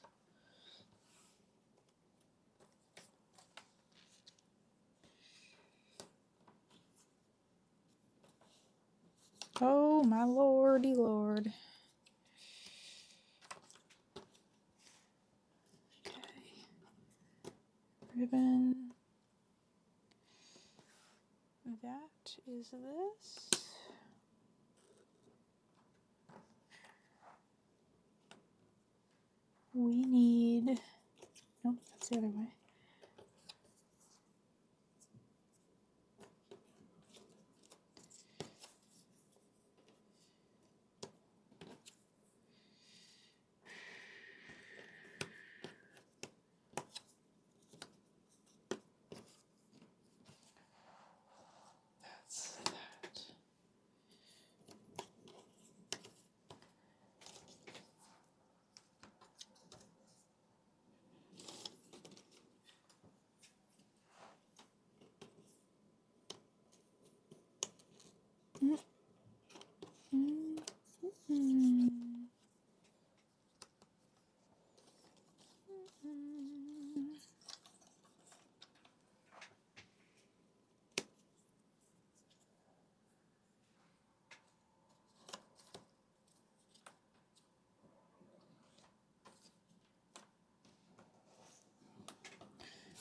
Oh my lordy lord. Okay. Ribbon. That is this. We need, nope, that's the other way. That's that.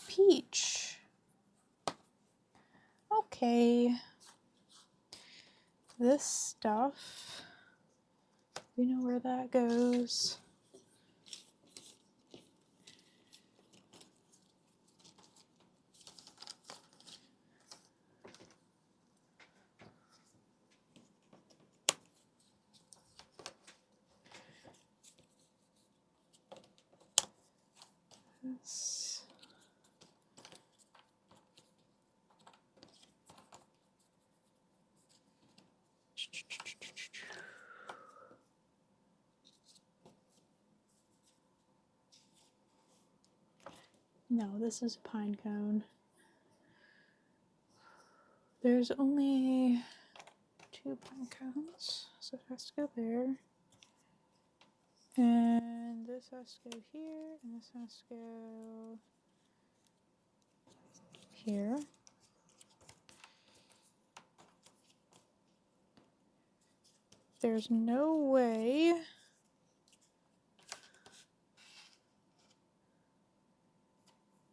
Peach. Okay. This stuff, we know where that goes. This. No, this is a pine cone. There's only 2 pine cones, so it has to go there. And this has to go here, and this has to go here. There's no way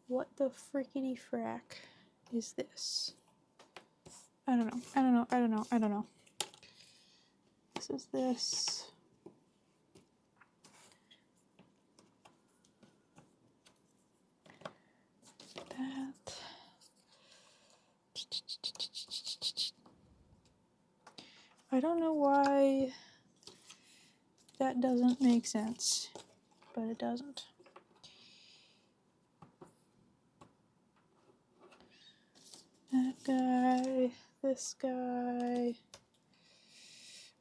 what the frickety frack is this? I don't know. This is this. That. I don't know why that doesn't make sense, but it doesn't. That guy, this guy.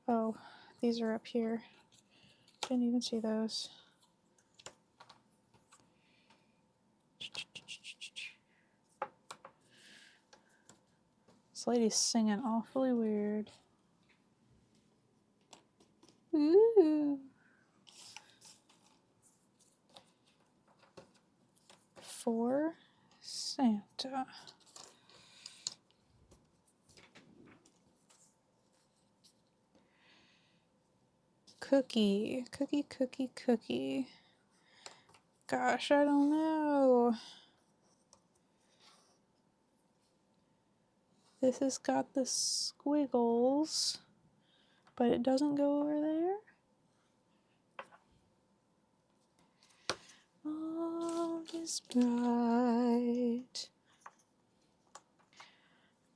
Oh, these are up here. Didn't even see those. This lady's singing awfully weird. Ooh. For Santa. Cookie. Cookie. Gosh, I don't know. This has got the squiggles, but it doesn't go over there. All is bright,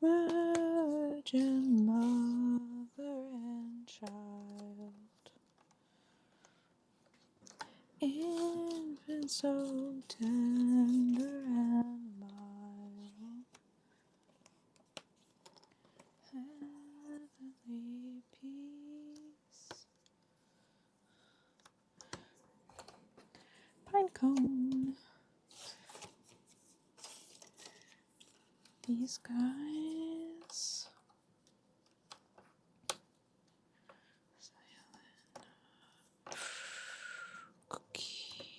Virgin Mother and Child, infant so tender and mild, heavenly peace. Pinecone. These guys. Cookie.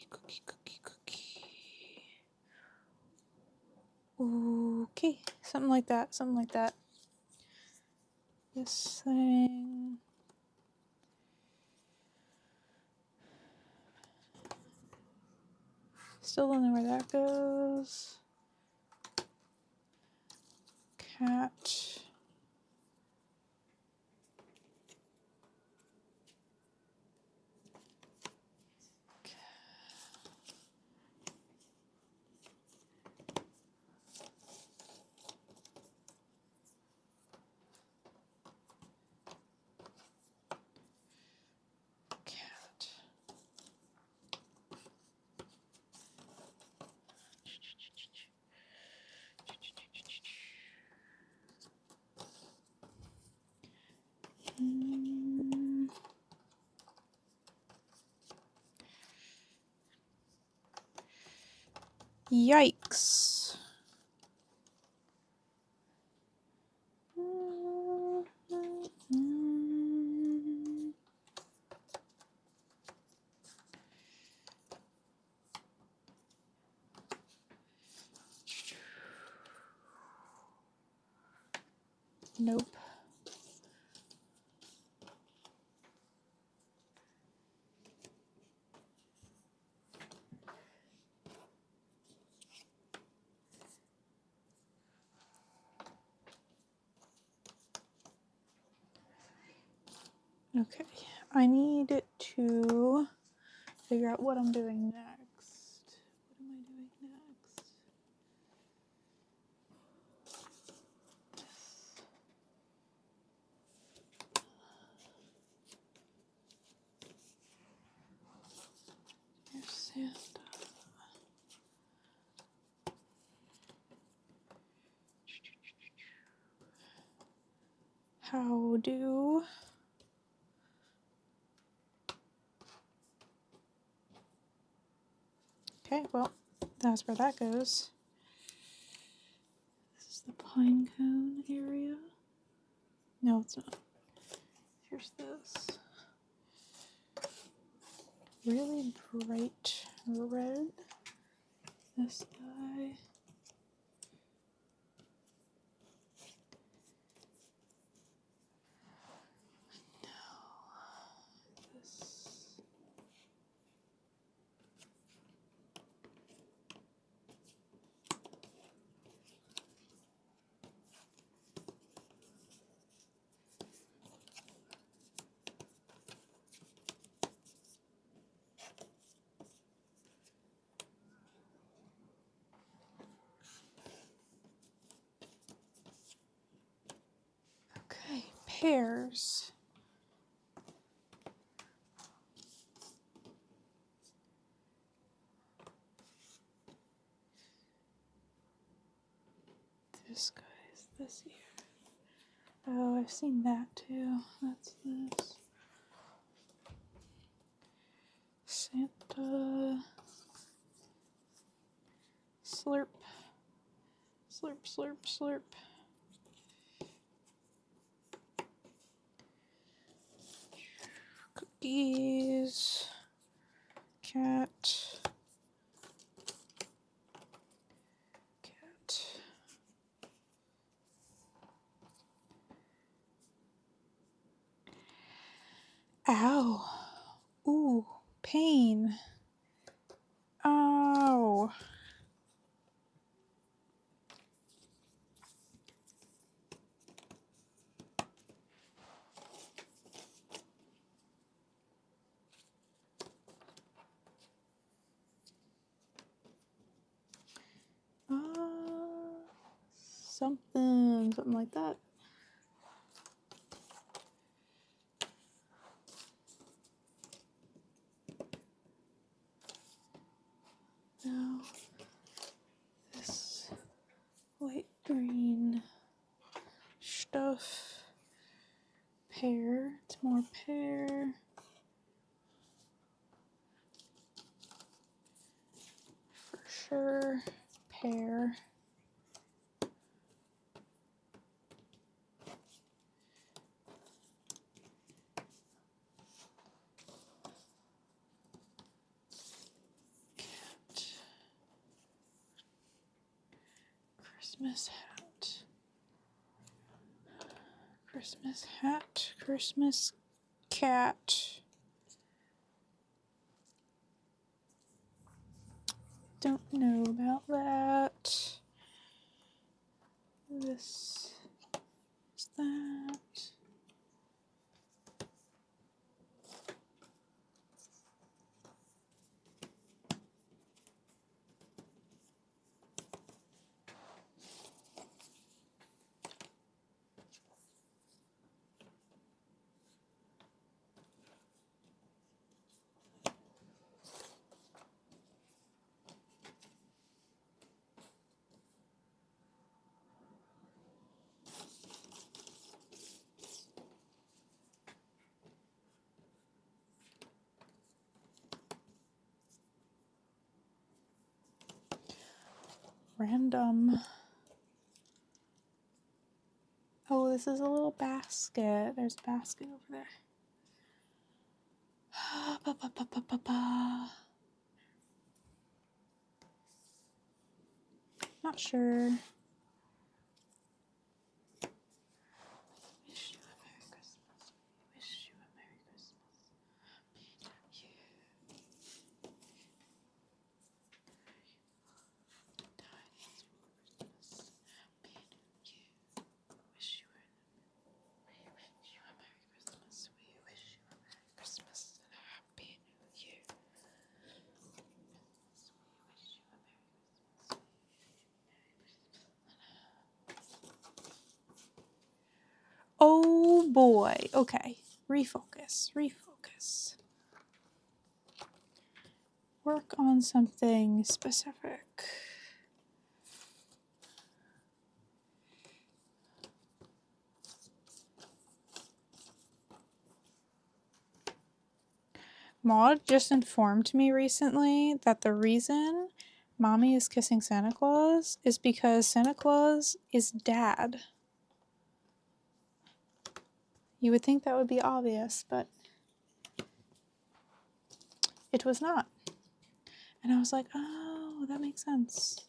Okay, something like that. This thing. Still don't know where that goes. Cat. Cat. Yikes. Nope. Okay, I need to figure out what I'm doing next. What am I doing next? There's Santa. How do? Okay, well, that's where that goes. This is the pine cone area. No, it's not. Here's this really bright red. This guy. This. Okay, pears. This guy's this here. Oh, I've seen that too. That's this. Santa. Slurp. Slurp, slurp, slurp. Cookies. Cat. Cat. Ow. Ooh, pain. Ow. Something like that. Now, this light green stuff. Pear. It's more pear. For sure. Pear. Christmas hat. Christmas hat. Christmas cat. Don't know about that. This is that. Random. Oh, this is a little basket. There's a basket over there. Ba, ba, ba, ba, ba, ba. Not sure. Wish you a Merry Christmas. Wish you a Merry Christmas. Wish you a Merry Christmas. We wish you a Merry Christmas and a Happy New Year. Oh boy. Okay. Refocus. Refocus. Work on something specific. Maud just informed me recently that the reason Mommy is kissing Santa Claus is because Santa Claus is dad. You would think that would be obvious, but it was not. And I was like, oh, that makes sense.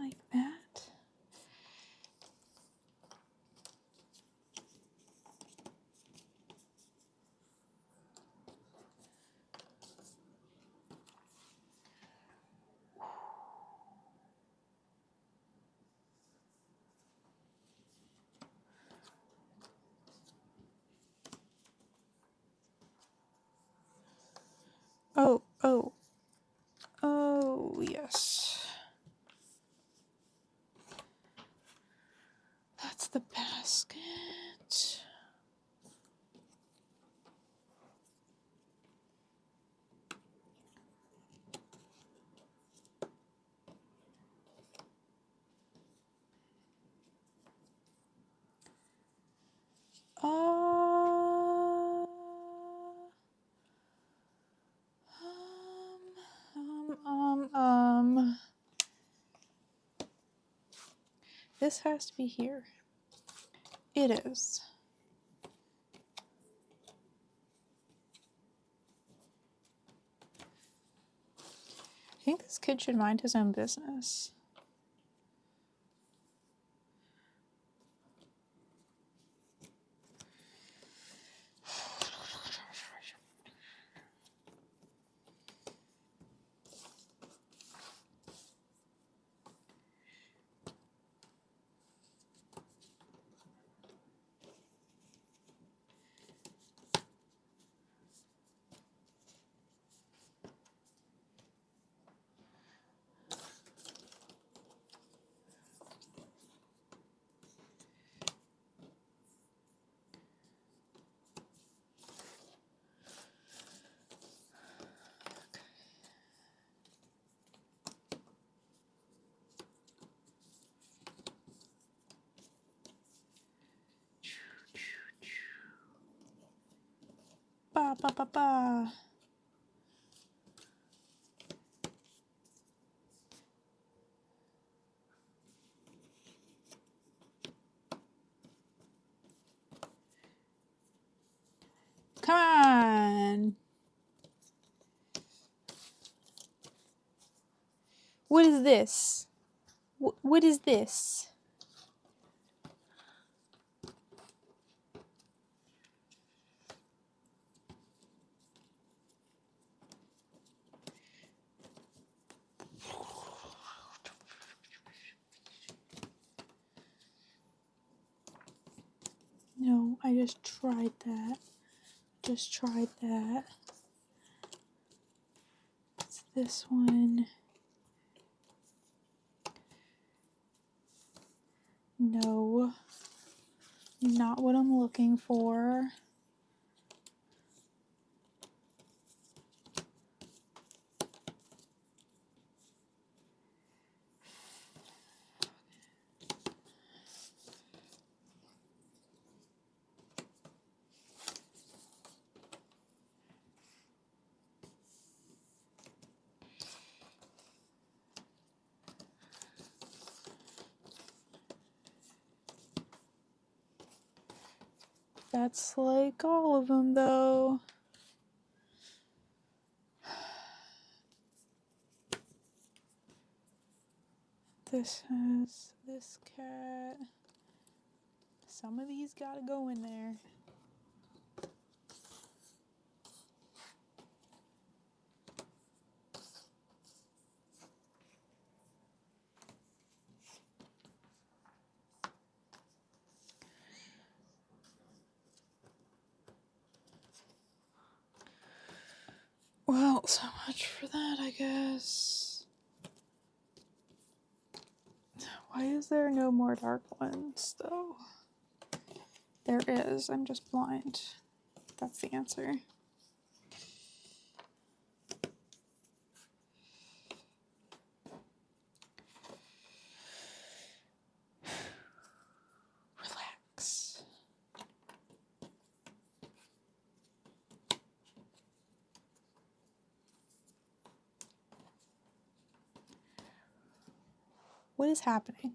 Like that. Oh, yes. That's the basket. Uh, This has to be here. It is. I think this kid should mind his own business. Ba ba ba ba. Come on. What is this? What is this? No, I just tried that. Just tried that. It's this one. No. Not what I'm looking for. That's like all of them, though. This has this cat. Some of these gotta go in there. Well, so much for that, I guess. Why is there no more dark ones, though? There is. I'm just blind. That's the answer. Relax. What is happening?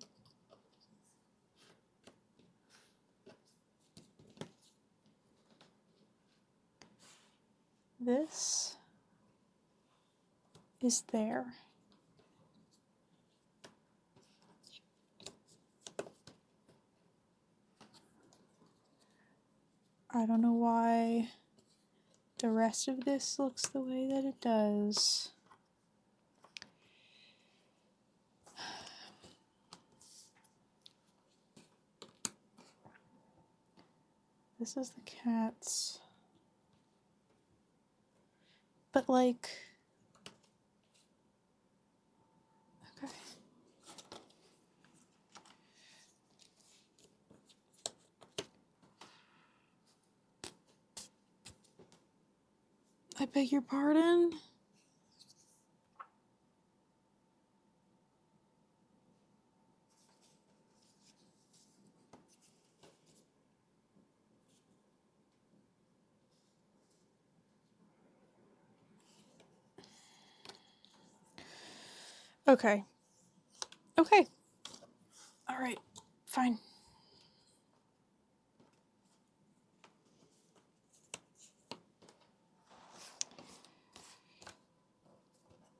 This is there. I don't know why the rest of this looks the way that it does. This is the cat's. But like, okay. I beg your pardon? Okay. Okay. All right. Fine.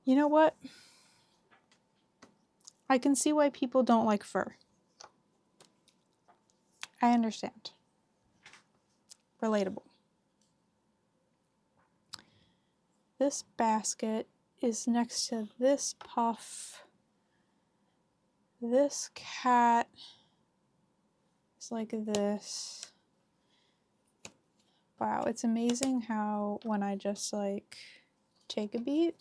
You know what? I can see why people don't like fur. I understand. Relatable. This basket is next to this puff. This cat is like this. Wow, it's amazing how when I just like take a beat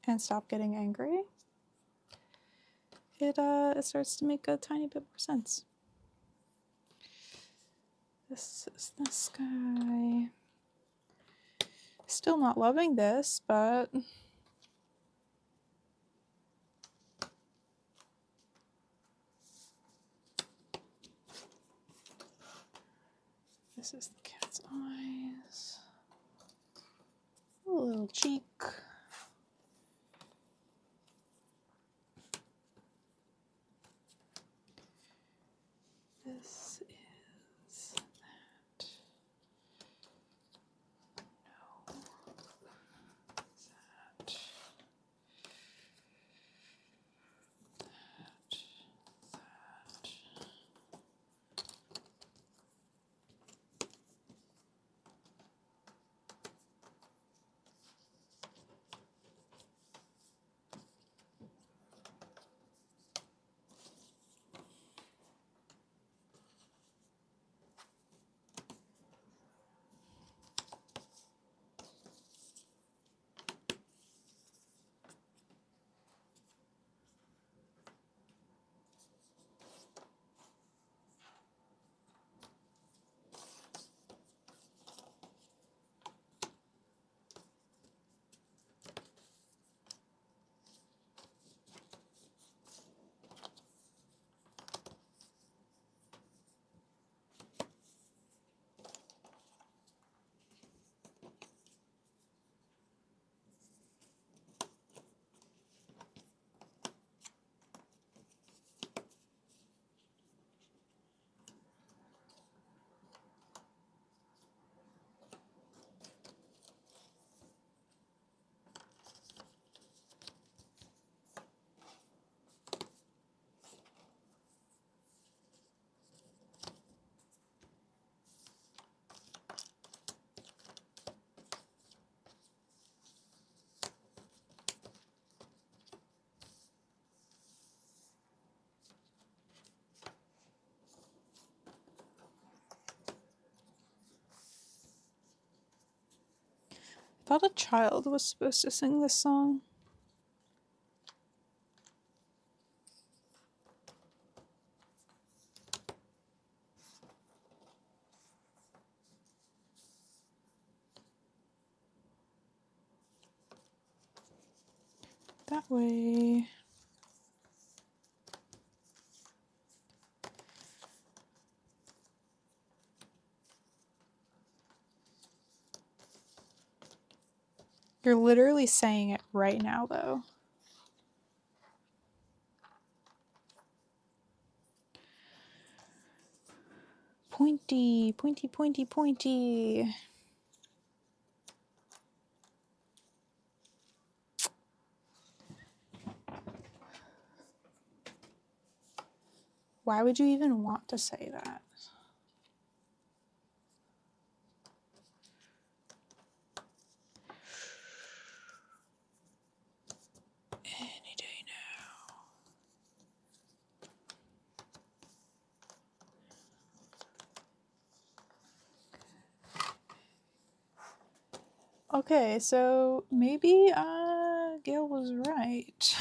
and stop getting angry, it starts to make a tiny bit more sense. This is this guy. Still not loving this, but this is the cat's eyes. A little cheek. This is that. No. That. That. I thought a child was supposed to sing this song. that way. You're literally saying it right now, though. Pointy, pointy, pointy, pointy. Why would you even want to say that? Any day now. Okay, so maybe Gail was right.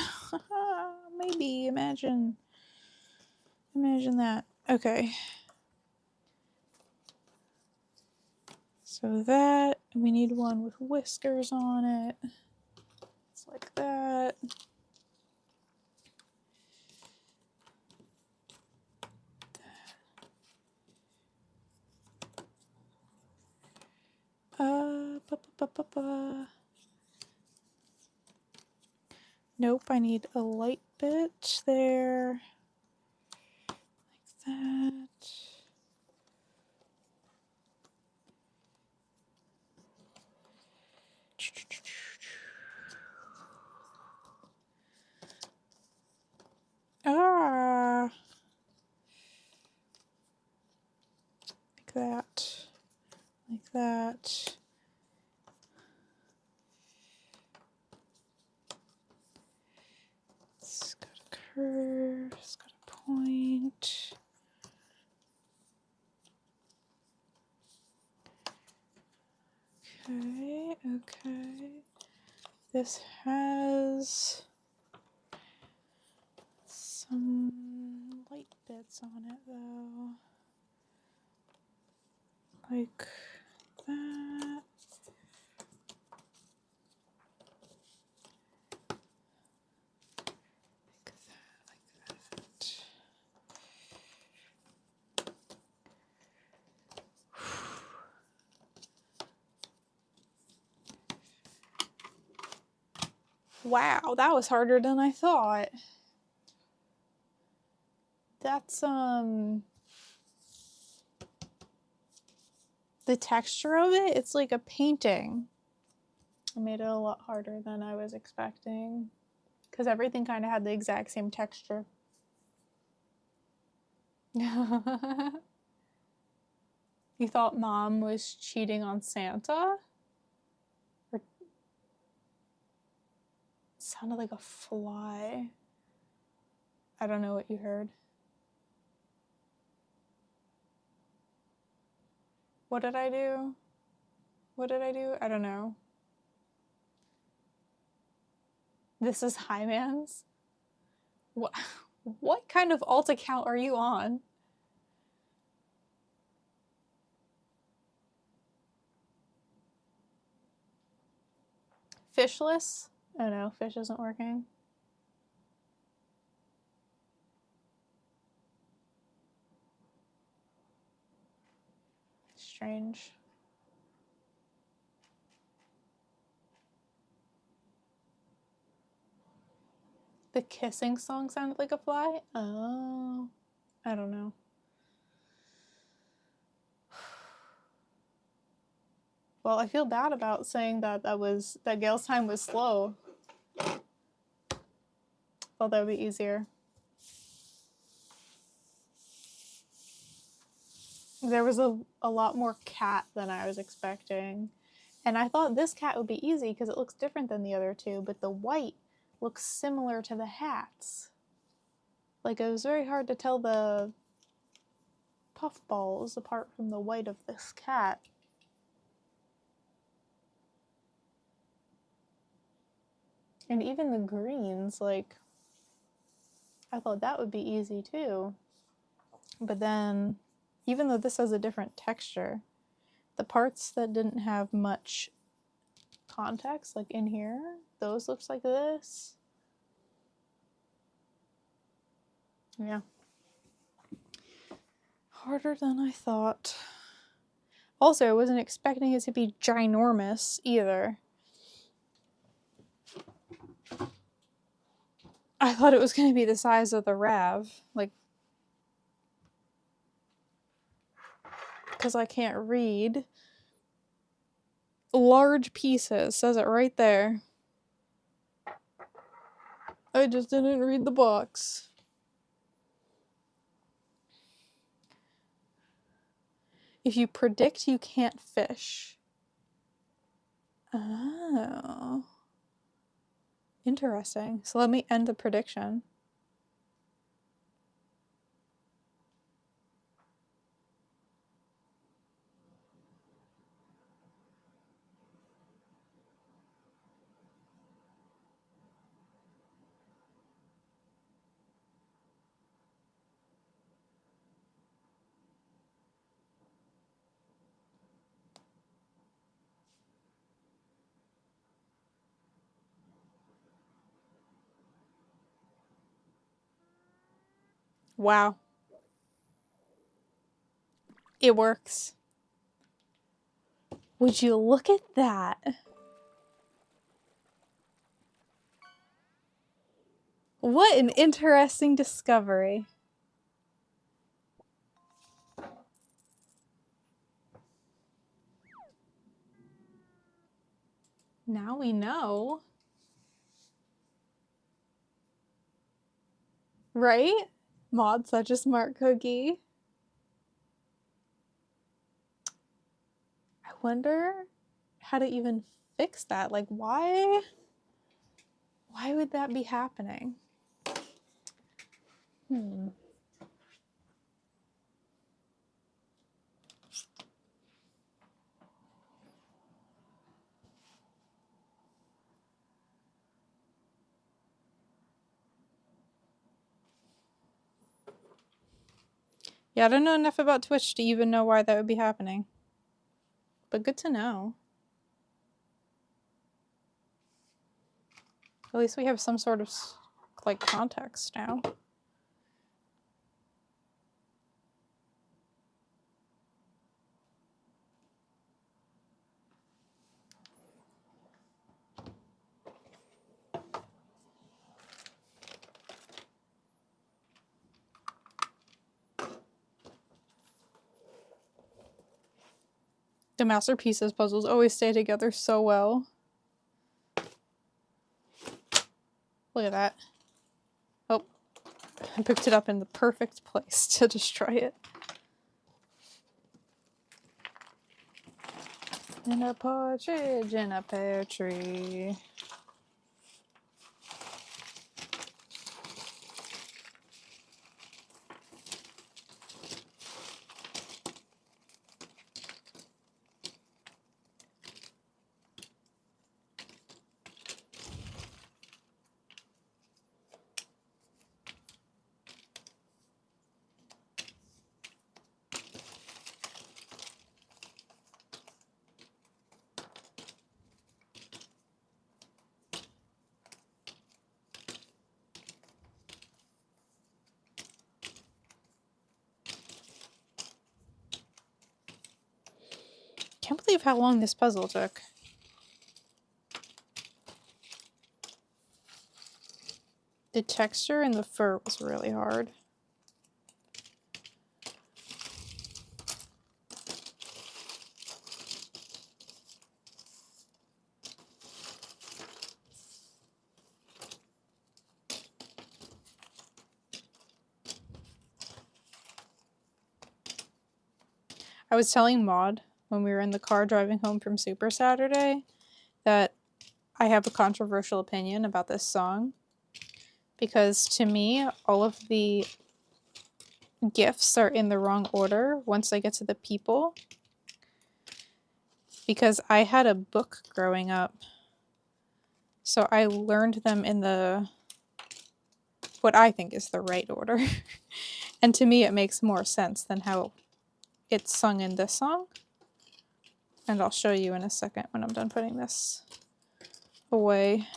Maybe, imagine that. Okay. So that, we need one with whiskers on it. It's like that. Nope, I need a light bit there. Like that. Ah, like that, like that. It's got a curve, it's got a point. Okay, okay. This has some light bits on it though. Like that. Like that. Wow, that was harder than I thought. That's the texture of it, it's like a painting. I made it a lot harder than I was expecting because everything kind of had the exact same texture. You thought Mom was cheating on Santa? Or it sounded like a fly. I don't know what you heard. What did I do? What did I do? I don't know. This is Highman's? What kind of alt account are you on? Fishless? Oh no, fish isn't working. Strange. The kissing song sounded like a fly? Oh, I don't know. Well, I feel bad about saying that Gail's time was slow. Well, that would be easier. There was a lot more cat than I was expecting. And I thought this cat would be easy because it looks different than the other two, but the white looks similar to the hats. Like, it was very hard to tell the puffballs apart from the white of this cat. And even the greens, like, I thought that would be easy too. But then, even though this has a different texture, the parts that didn't have much context, like in here, those looks like this. Yeah. Harder than I thought. Also, I wasn't expecting it to be ginormous either. I thought it was going to be the size of the Rav. Like, because I can't read. Large pieces, says it right there. I just didn't read the box. If you predict, you can't fish. Oh. Interesting. So let me end the prediction. Wow. It works. Would you look at that? What an interesting discovery. Now we know. Right? Maud's such a smart cookie. I wonder how to even fix that. Like, why would that be happening? Yeah, I don't know enough about Twitch to even know why that would be happening. But good to know. At least we have some sort of, like, context now. The Masterpieces puzzles always stay together so well. Look at that. Oh, I picked it up in the perfect place to destroy it. In a partridge in a pear tree. Can't believe how long this puzzle took. The texture and the fur was really hard. I was telling Maud when we were in the car driving home from Super Saturday that I have a controversial opinion about this song. Because to me, all of the gifts are in the wrong order once I get to the people. Because I had a book growing up. So I learned them in the what I think is the right order. And to me it makes more sense than how it's sung in this song. And I'll show you in a second when I'm done putting this away.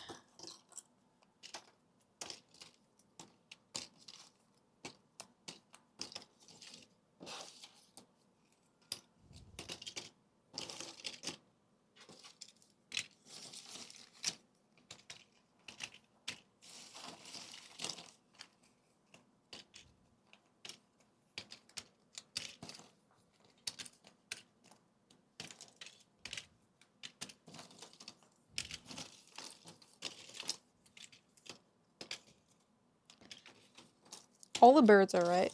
All the birds are right.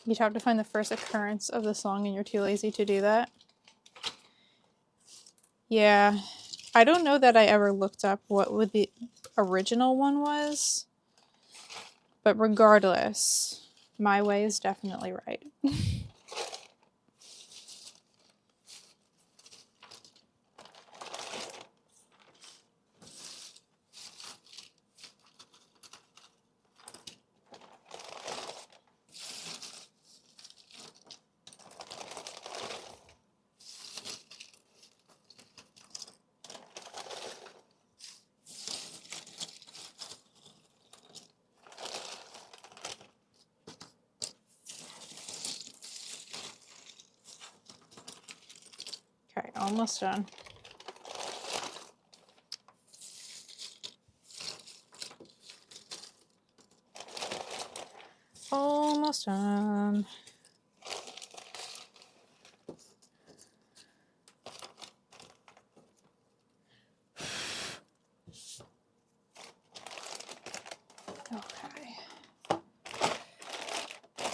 You'd have to find the first occurrence of the song and you're too lazy to do that. Yeah. I don't know that I ever looked up what the original one was. But regardless, my way is definitely right. Okay, almost done. Almost done. Okay.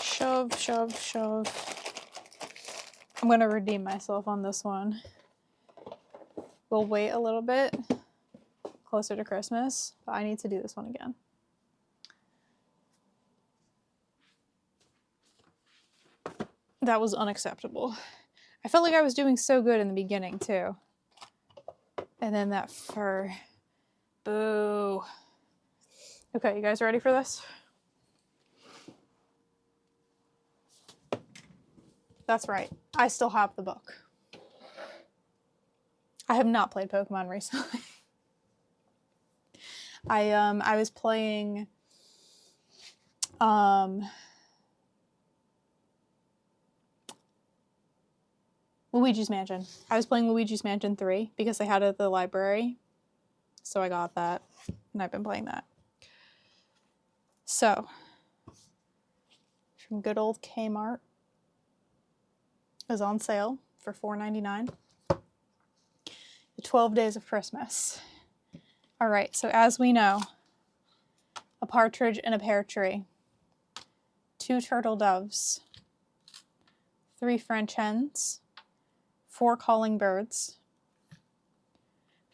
Shove, shove, shove. I'm going to redeem myself on this one. We'll wait a little bit closer to Christmas, but I need to do this one again. That was unacceptable. I felt like I was doing so good in the beginning, too. And then that fur. Boo. Okay, you guys ready for this? That's right. I still have the book. I have not played Pokemon recently. I was playing Luigi's Mansion. I was playing Luigi's Mansion 3 because they had it at the library. So I got that and I've been playing that. So, from good old Kmart. It was on sale for $4.99. The 12 Days of Christmas. All right, so as we know, a partridge in a pear tree, 2 turtle doves, 3 French hens, 4 calling birds,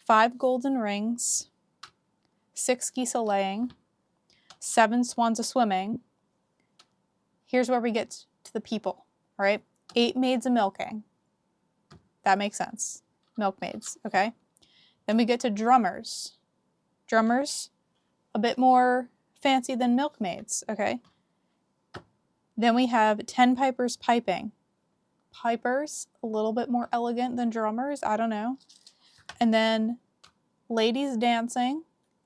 5 golden rings, 6 geese a-laying, 7 swans a-swimming. Here's where we get to the people, all right? 8 maids a-milking. That makes sense. Milkmaids, okay? Then we get to drummers. Drummers, a bit more fancy than milkmaids, okay? Then we have 10 pipers piping. Pipers, a little bit more elegant than drummers, I don't know. And then ladies dancing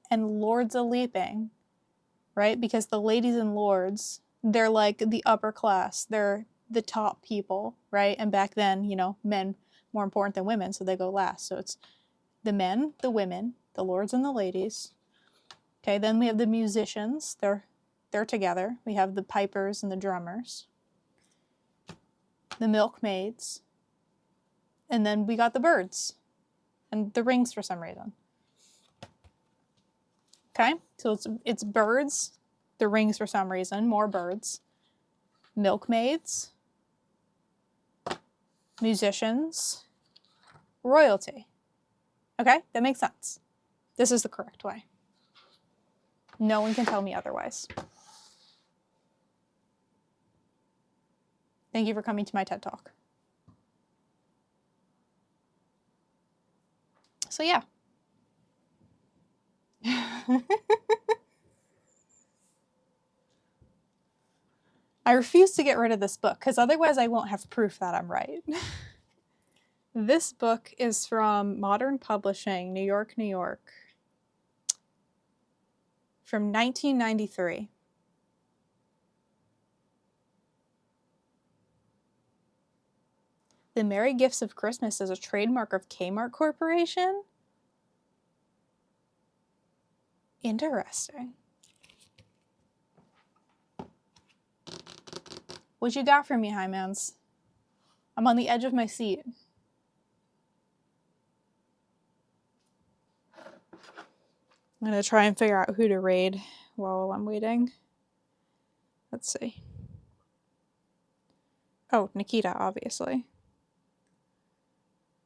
and lords a-leaping, right? Because the ladies and lords, they're like the upper class. They're the top people, right? And back then, you know, men more important than women, so they go last. So it's the men, the women, the lords and the ladies. Okay, then we have the musicians. They're together. We have the pipers and the drummers. The milkmaids. And then we got the birds. And the rings for some reason. Okay, so it's birds, the rings for some reason, more birds. Milkmaids. Musicians. Royalty. Okay, that makes sense. This is the correct way. No one can tell me otherwise. Thank you for coming to my TED Talk. So yeah. I refuse to get rid of this book because otherwise I won't have proof that I'm right. This book is from Modern Publishing, New York, New York, from 1993. The Merry Gifts of Christmas is a trademark of Kmart Corporation? Interesting. What you got for me, Hymans? I'm on the edge of my seat. I'm gonna try and figure out who to raid while I'm waiting. Let's see. Oh, Nikita, obviously.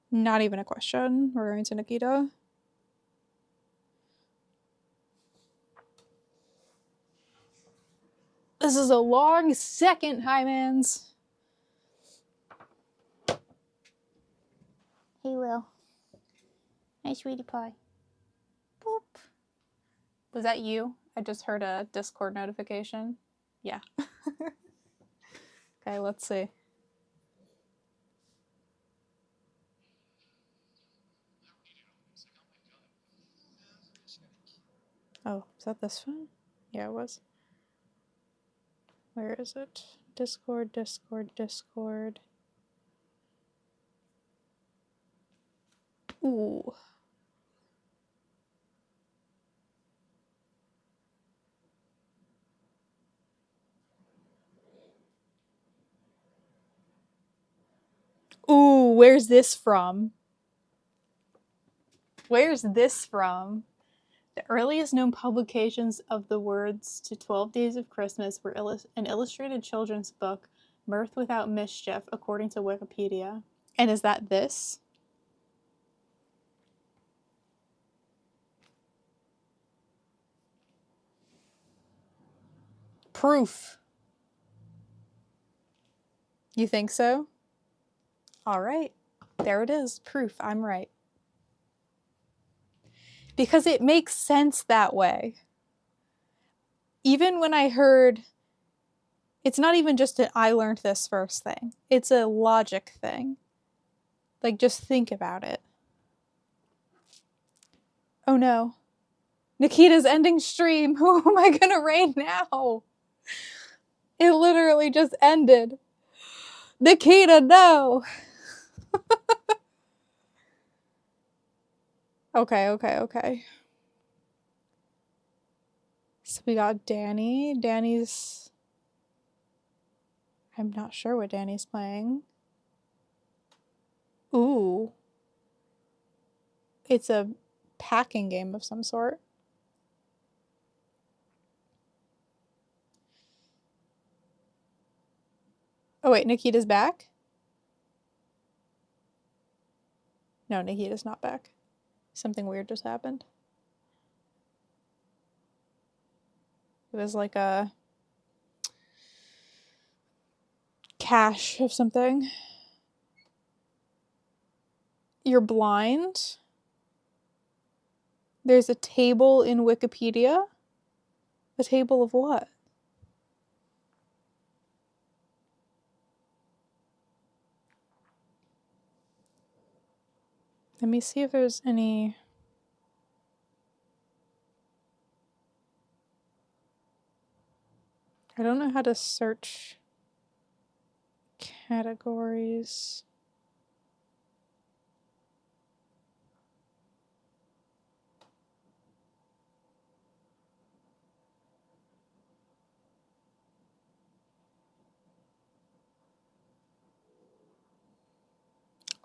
Not even a question. We're going to Nikita. This is a long second, Hymans. Hey, Will. Hey, sweetie pie. Boop. Was that you? I just heard a Discord notification. Yeah. Okay, let's see. Oh, is that this phone? Yeah, it was. Where is it? Discord, Discord, Discord. Ooh. Ooh, where's this from? Where's this from? The earliest known publications of the words to 12 Days of Christmas were an illustrated children's book, Mirth Without Mischief, according to Wikipedia. And is that this? Proof. You think so? All right. There it is. Proof. I'm right. Because it makes sense that way. Even when I heard, it's not even just an I learned this first thing. It's a logic thing. Like, just think about it. Oh no. Nikita's ending stream. Who am I gonna raid now? It literally just ended. Nikita, no! Okay. So we got Danny. Danny's... I'm not sure what Danny's playing. Ooh. It's a packing game of some sort. Oh wait, Nikita's back? No, Nikita's not back. Something weird just happened. It was like a cache of something. You're blind? There's a table in Wikipedia? A table of what? Let me see if there's any... I don't know how to search categories.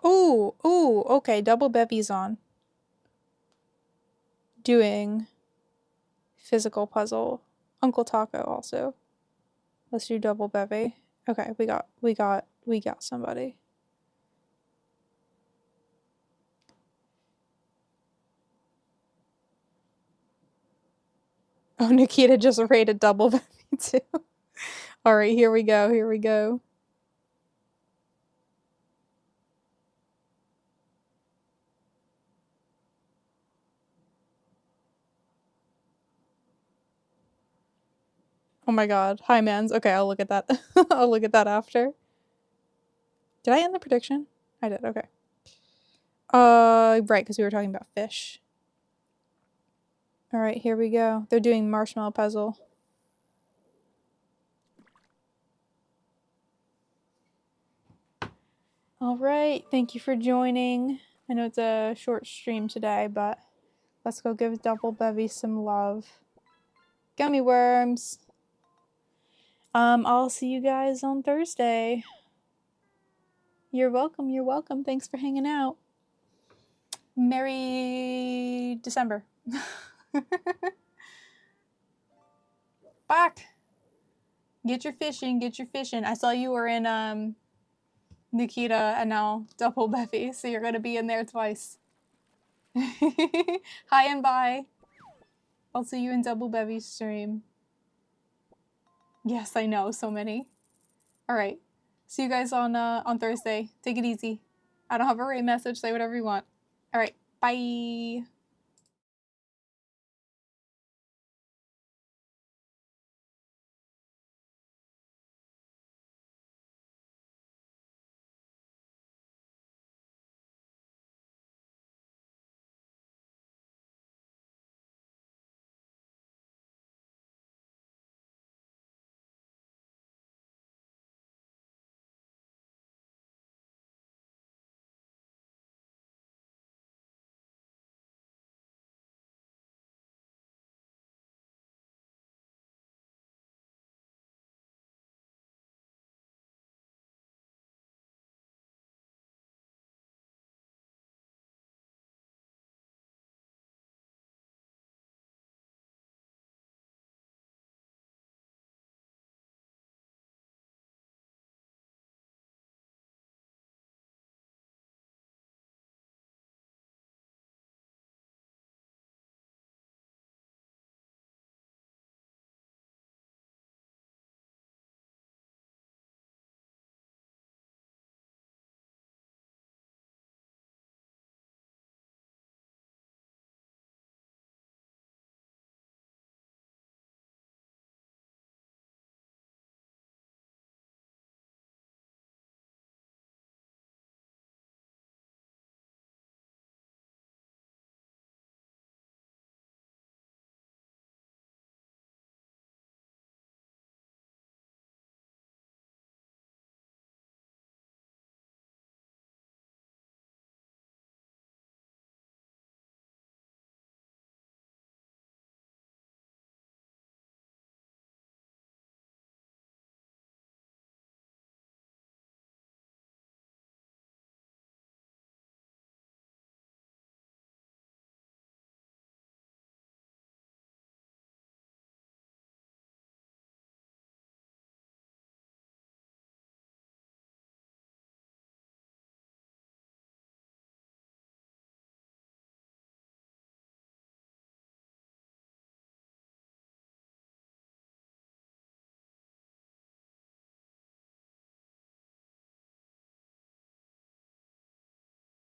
Ooh, okay, double bevies on. Doing physical puzzle. Uncle Taco also. Let's do double bevy. Okay, we got somebody. Oh, Nikita just rated double bevy too. Alright, here we go. Oh my god. Hymans. Okay, I'll look at that. I'll look at that after. Did I end the prediction? I did, okay. Right, because we were talking about fish. Alright, here we go. They're doing marshmallow puzzle. Alright, thank you for joining. I know it's a short stream today, but Let's go give Double Bevy some love. Gummy worms. I'll see you guys on Thursday. You're welcome. You're welcome. Thanks for hanging out. Merry December. Back. Get your fishing. Get your fishing. I saw you were in Nikita and now Double Bevy, so you're gonna be in there twice. Hi and bye. I'll see you in Double Bevy's stream. Yes, I know, so many. All right, see you guys on Thursday. Take it easy. I don't have a rate message. Say whatever you want. All right, bye.